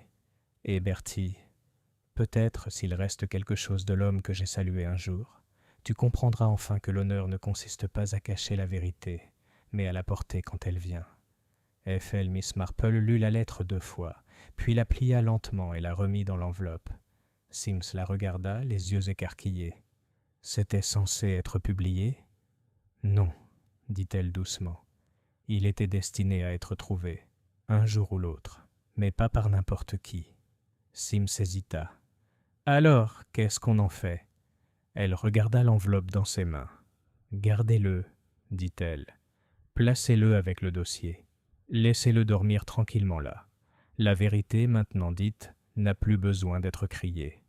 Et Bertie, peut-être, s'il reste quelque chose de l'homme que j'ai salué un jour, tu comprendras enfin que l'honneur ne consiste pas à cacher la vérité, mais à la porter quand elle vient. F.L. Miss Marple lut la lettre 2 fois, puis la plia lentement et la remit dans l'enveloppe. Sims la regarda, les yeux écarquillés. « C'était censé être publié ?»« Non, dit-elle doucement. Il était destiné à être trouvé, un jour ou l'autre, mais pas par n'importe qui. » Sims hésita. « Alors, qu'est-ce qu'on en fait ?» Elle regarda l'enveloppe dans ses mains. « Gardez-le, dit-elle. Placez-le avec le dossier. Laissez-le dormir tranquillement là. La vérité, maintenant dite, n'a plus besoin d'être criée. »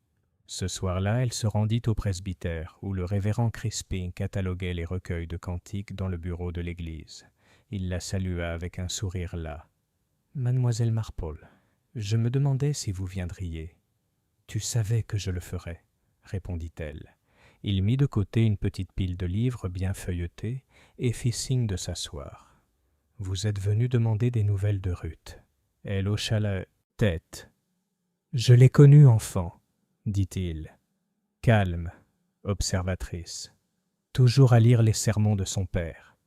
Ce soir-là, elle se rendit au presbytère, où le révérend Crispin cataloguait les recueils de cantiques dans le bureau de l'église. Il la salua avec un sourire las. « Mademoiselle Marple, je me demandais si vous viendriez. »« Tu savais que je le ferais, » répondit-elle. Il mit de côté une petite pile de livres bien feuilletés et fit signe de s'asseoir. « Vous êtes venu demander des nouvelles de Ruth. » Elle hocha la tête. « Je l'ai connue enfant, » dit-il. Calme, observatrice, toujours à lire les sermons de son père.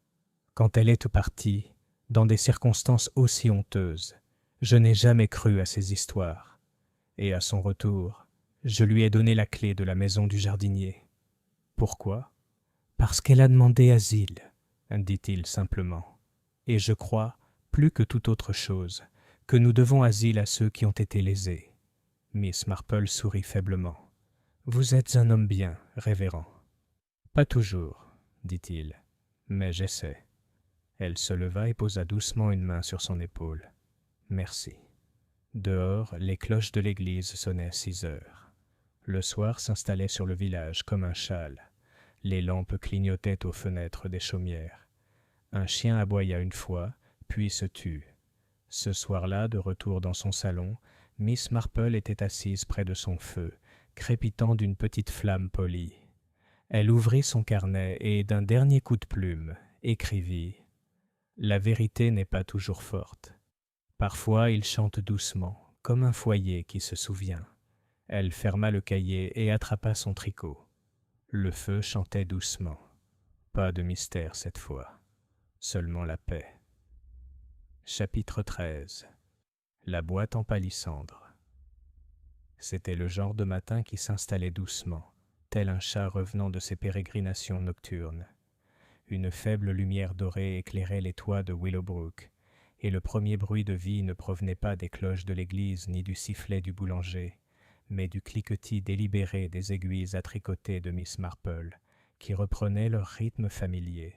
Quand elle est partie, dans des circonstances aussi honteuses, je n'ai jamais cru à ces histoires. Et à son retour, je lui ai donné la clé de la maison du jardinier. Pourquoi ? Parce qu'elle a demandé asile, dit-il simplement. Et je crois, plus que toute autre chose, que nous devons asile à ceux qui ont été lésés. Miss Marple sourit faiblement. « Vous êtes un homme bien, révérend. »« Pas toujours, dit-il, mais j'essaie. » Elle se leva et posa doucement une main sur son épaule. « Merci. » Dehors, les cloches de l'église sonnaient 6 heures. Le soir s'installait sur le village comme un châle. Les lampes clignotaient aux fenêtres des chaumières. Un chien aboya une fois, puis se tut. Ce soir-là, de retour dans son salon, Miss Marple était assise près de son feu, crépitant d'une petite flamme polie. Elle ouvrit son carnet et, d'un dernier coup de plume, écrivit « La vérité n'est pas toujours forte. Parfois, il chante doucement, comme un foyer qui se souvient. » Elle ferma le cahier et attrapa son tricot. Le feu chantait doucement. Pas de mystère cette fois, seulement la paix. Chapitre 13. La boîte en palissandre. C'était le genre de matin qui s'installait doucement, tel un chat revenant de ses pérégrinations nocturnes. Une faible lumière dorée éclairait les toits de Willowbrook, et le premier bruit de vie ne provenait pas des cloches de l'église ni du sifflet du boulanger, mais du cliquetis délibéré des aiguilles à tricoter de Miss Marple, qui reprenaient leur rythme familier.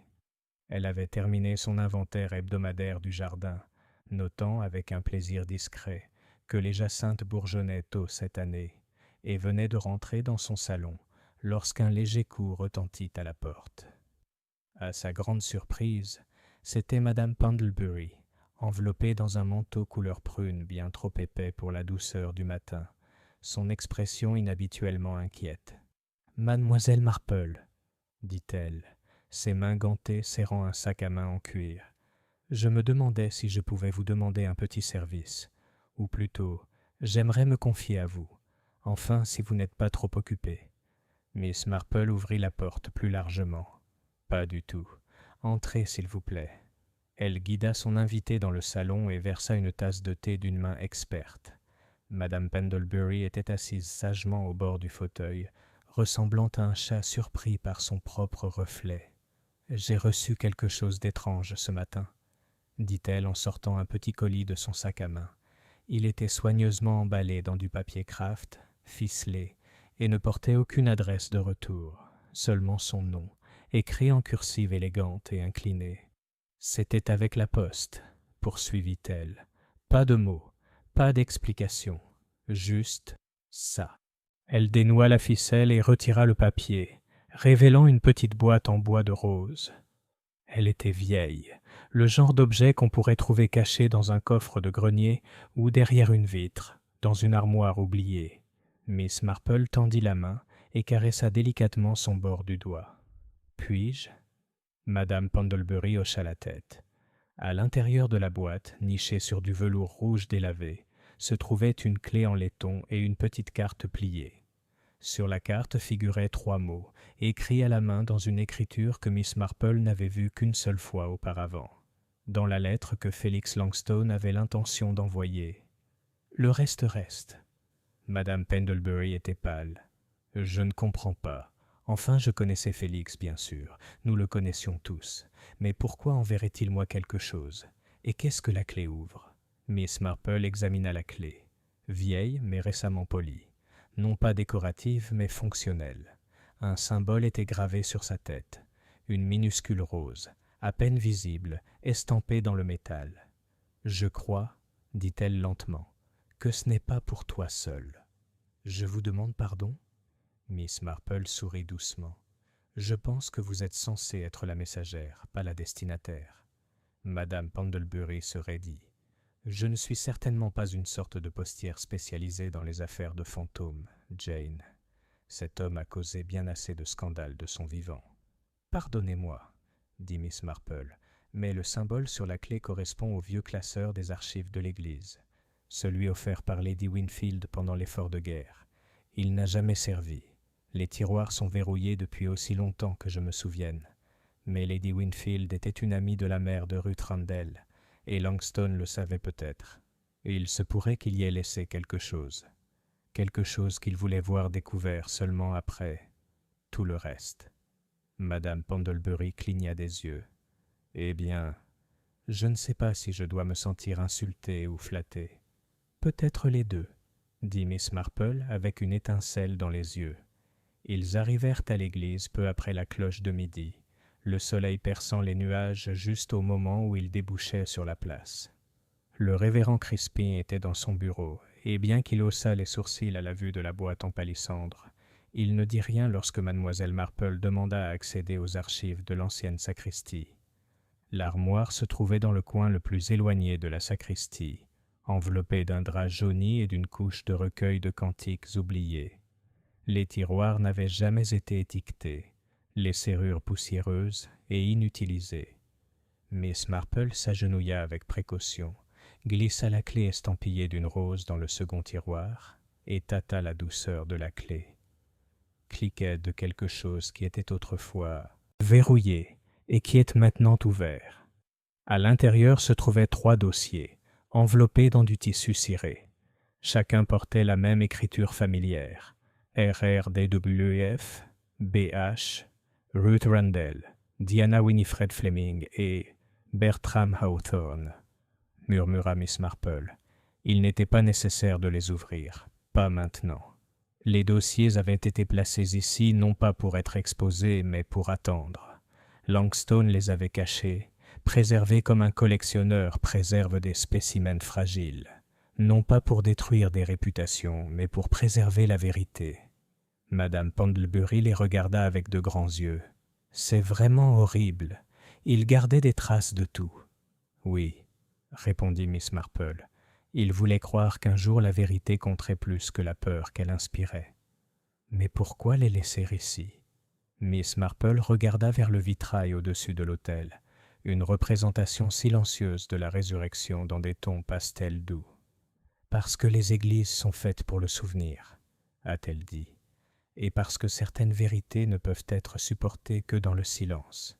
Elle avait terminé son inventaire hebdomadaire du jardin, notant avec un plaisir discret que les jacinthes bourgeonnaient tôt cette année, et venait de rentrer dans son salon lorsqu'un léger coup retentit à la porte. À sa grande surprise, c'était Madame Pendlebury, enveloppée dans un manteau couleur prune bien trop épais pour la douceur du matin, son expression inhabituellement inquiète. « Mademoiselle Marple, » dit-elle, ses mains gantées serrant un sac à main en cuir. « Je me demandais si je pouvais vous demander un petit service. Ou plutôt, j'aimerais me confier à vous. Enfin, si vous n'êtes pas trop occupé. » Miss Marple ouvrit la porte plus largement. « Pas du tout. Entrez, s'il vous plaît. » Elle guida son invité dans le salon et versa une tasse de thé d'une main experte. Madame Pendlebury était assise sagement au bord du fauteuil, ressemblant à un chat surpris par son propre reflet. « J'ai reçu quelque chose d'étrange ce matin, » dit-elle en sortant un petit colis de son sac à main. Il était soigneusement emballé dans du papier kraft, ficelé, et ne portait aucune adresse de retour, seulement son nom, écrit en cursive élégante et inclinée. « C'était avec la poste, » poursuivit-elle. « Pas de mots, pas d'explication, juste ça. » Elle dénoua la ficelle et retira le papier, révélant une petite boîte en bois de rose. Elle était vieille, le genre d'objet qu'on pourrait trouver caché dans un coffre de grenier ou derrière une vitre, dans une armoire oubliée. Miss Marple tendit la main et caressa délicatement son bord du doigt. « Puis-je » Madame Pendlebury hocha la tête. À l'intérieur de la boîte, nichée sur du velours rouge délavé, se trouvait une clé en laiton et une petite carte pliée. Sur la carte figuraient 3 mots, écrits à la main dans une écriture que Miss Marple n'avait vue qu'une seule fois auparavant, dans la lettre que Félix Longstone avait l'intention d'envoyer. « Le reste. » Madame Pendlebury était pâle. « Je ne comprends pas. Enfin, je connaissais Félix, bien sûr. Nous le connaissions tous. Mais pourquoi enverrait-il-moi quelque chose? Et qu'est-ce que la clé ouvre ?» Miss Marple examina la clé. Vieille, mais récemment polie. Non pas décorative, mais fonctionnelle. Un symbole était gravé sur sa tête. Une minuscule rose, à peine visible, estampée dans le métal. « Je crois, » dit-elle lentement, « que ce n'est pas pour toi seul. »« Je vous demande pardon ?» Miss Marple sourit doucement. « Je pense que vous êtes censée être la messagère, pas la destinataire. » Madame Pendlebury se raidit. « Je ne suis certainement pas une sorte de postière spécialisée dans les affaires de fantômes, Jane. Cet homme a causé bien assez de scandales de son vivant. »« Pardonnez-moi, » dit Miss Marple, « mais le symbole sur la clé correspond au vieux classeur des archives de l'Église, celui offert par Lady Winfield pendant l'effort de guerre. Il n'a jamais servi. Les tiroirs sont verrouillés depuis aussi longtemps que je me souvienne. Mais Lady Winfield était une amie de la mère de Ruth Randall, et Longstone le savait peut-être. Et il se pourrait qu'il y ait laissé quelque chose qu'il voulait voir découvert seulement après tout le reste. » Madame Pendlebury cligna des yeux. « Eh bien, je ne sais pas si je dois me sentir insultée ou flattée. »« Peut-être les deux, » dit Miss Marple avec une étincelle dans les yeux. Ils arrivèrent à l'église peu après la cloche de midi, le soleil perçant les nuages juste au moment où ils débouchaient sur la place. Le révérend Crispin était dans son bureau, et bien qu'il haussât les sourcils à la vue de la boîte en palissandre, il ne dit rien lorsque mademoiselle Marple demanda à accéder aux archives de l'ancienne sacristie. L'armoire se trouvait dans le coin le plus éloigné de la sacristie, enveloppée d'un drap jauni et d'une couche de recueils de cantiques oubliés. Les tiroirs n'avaient jamais été étiquetés, les serrures poussiéreuses et inutilisées. Miss Marple s'agenouilla avec précaution, glissa la clé estampillée d'une rose dans le second tiroir et tâta la douceur de la clé. Cliquet de quelque chose qui était autrefois verrouillé et qui est maintenant ouvert. À l'intérieur se trouvaient 3 dossiers, enveloppés dans du tissu ciré. Chacun portait la même écriture familière: RRDWF, BH, Ruth Randall, Diana Winifred Fleming et Bertram Hawthorne, murmura Miss Marple. Il n'était pas nécessaire de les ouvrir, pas maintenant. Les dossiers avaient été placés ici non pas pour être exposés, mais pour attendre. Langstone les avait cachés, préservés comme un collectionneur préserve des spécimens fragiles, non pas pour détruire des réputations, mais pour préserver la vérité. Madame Pendlebury les regarda avec de grands yeux. « C'est vraiment horrible. Il gardait des traces de tout. »« Oui, » répondit Miss Marple. Il voulait croire qu'un jour la vérité compterait plus que la peur qu'elle inspirait. Mais pourquoi les laisser ici? Miss Marple regarda vers le vitrail au-dessus de l'autel, une représentation silencieuse de la résurrection dans des tons pastels doux. « Parce que les églises sont faites pour le souvenir, a-t-elle dit, et parce que certaines vérités ne peuvent être supportées que dans le silence.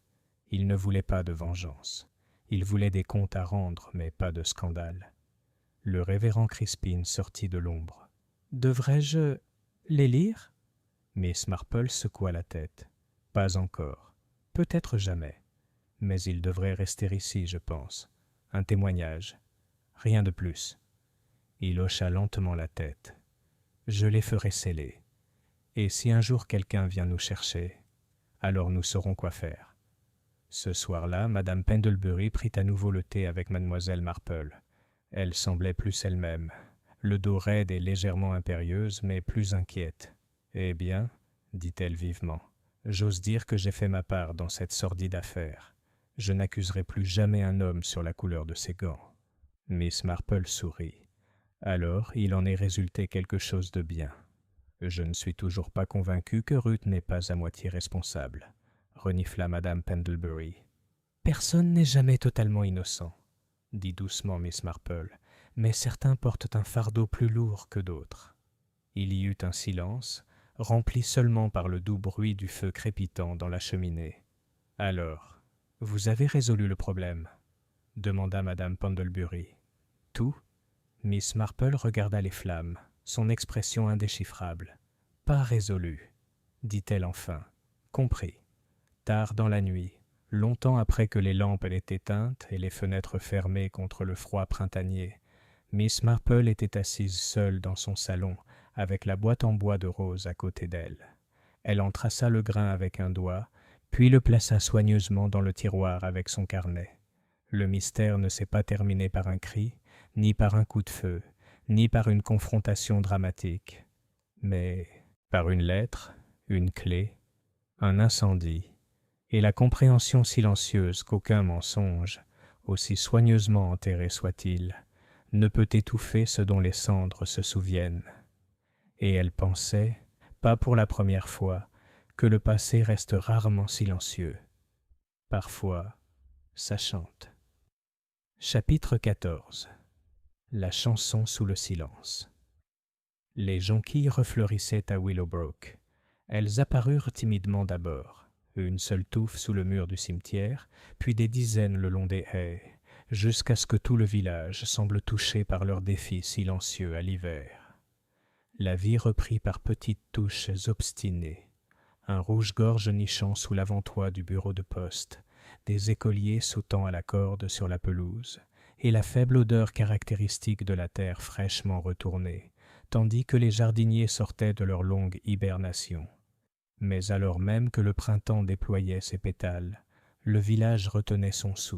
Il ne voulait pas de vengeance. Il voulait des comptes à rendre, mais pas de scandale. » Le révérend Crispin sortit de l'ombre. « Devrais-je les lire ?» Miss Marple secoua la tête. « Pas encore. Peut-être jamais. Mais il devrait rester ici, je pense. Un témoignage. Rien de plus. » Il hocha lentement la tête. « Je les ferai sceller. Et si un jour quelqu'un vient nous chercher, alors nous saurons quoi faire. » Ce soir-là, Madame Pendlebury prit à nouveau le thé avec Mademoiselle Marple. Elle semblait plus elle-même, le dos raide et légèrement impérieuse, mais plus inquiète. « Eh bien, dit-elle vivement, j'ose dire que j'ai fait ma part dans cette sordide affaire. Je n'accuserai plus jamais un homme sur la couleur de ses gants. » Miss Marple sourit. « Alors, il en est résulté quelque chose de bien. Je ne suis toujours pas convaincue que Ruth n'est pas à moitié responsable, » renifla Madame Pendlebury. « Personne n'est jamais totalement innocent, » dit doucement Miss Marple, « mais certains portent un fardeau plus lourd que d'autres. » Il y eut un silence, rempli seulement par le doux bruit du feu crépitant dans la cheminée. « Alors, vous avez résolu le problème ?» demanda Madame Pendlebury. « Tout ?» Miss Marple regarda les flammes, son expression indéchiffrable. « Pas résolu, » dit-elle enfin. « Compris. Tard dans la nuit, longtemps après que les lampes étaient éteintes et les fenêtres fermées contre le froid printanier, Miss Marple était assise seule dans son salon, avec la boîte en bois de rose à côté d'elle. Elle en traça le grain avec un doigt, puis le plaça soigneusement dans le tiroir avec son carnet. Le mystère ne s'est pas terminé par un cri, ni par un coup de feu, ni par une confrontation dramatique, mais par une lettre, une clé, un incendie, et la compréhension silencieuse qu'aucun mensonge, aussi soigneusement enterré soit-il, ne peut étouffer ce dont les cendres se souviennent. Et elle pensait, pas pour la première fois, que le passé reste rarement silencieux. Parfois, ça chante. Chapitre 14. La chanson sous le silence. Les jonquilles refleurissaient à Willowbrook. Elles apparurent timidement d'abord, une seule touffe sous le mur du cimetière, puis des dizaines le long des haies, jusqu'à ce que tout le village semble touché par leur défi silencieux à l'hiver. La vie reprit par petites touches obstinées. Un rouge-gorge nichant sous l'avant-toit du bureau de poste, des écoliers sautant à la corde sur la pelouse, et la faible odeur caractéristique de la terre fraîchement retournée, tandis que les jardiniers sortaient de leur longue hibernation. Mais alors même que le printemps déployait ses pétales, le village retenait son souffle.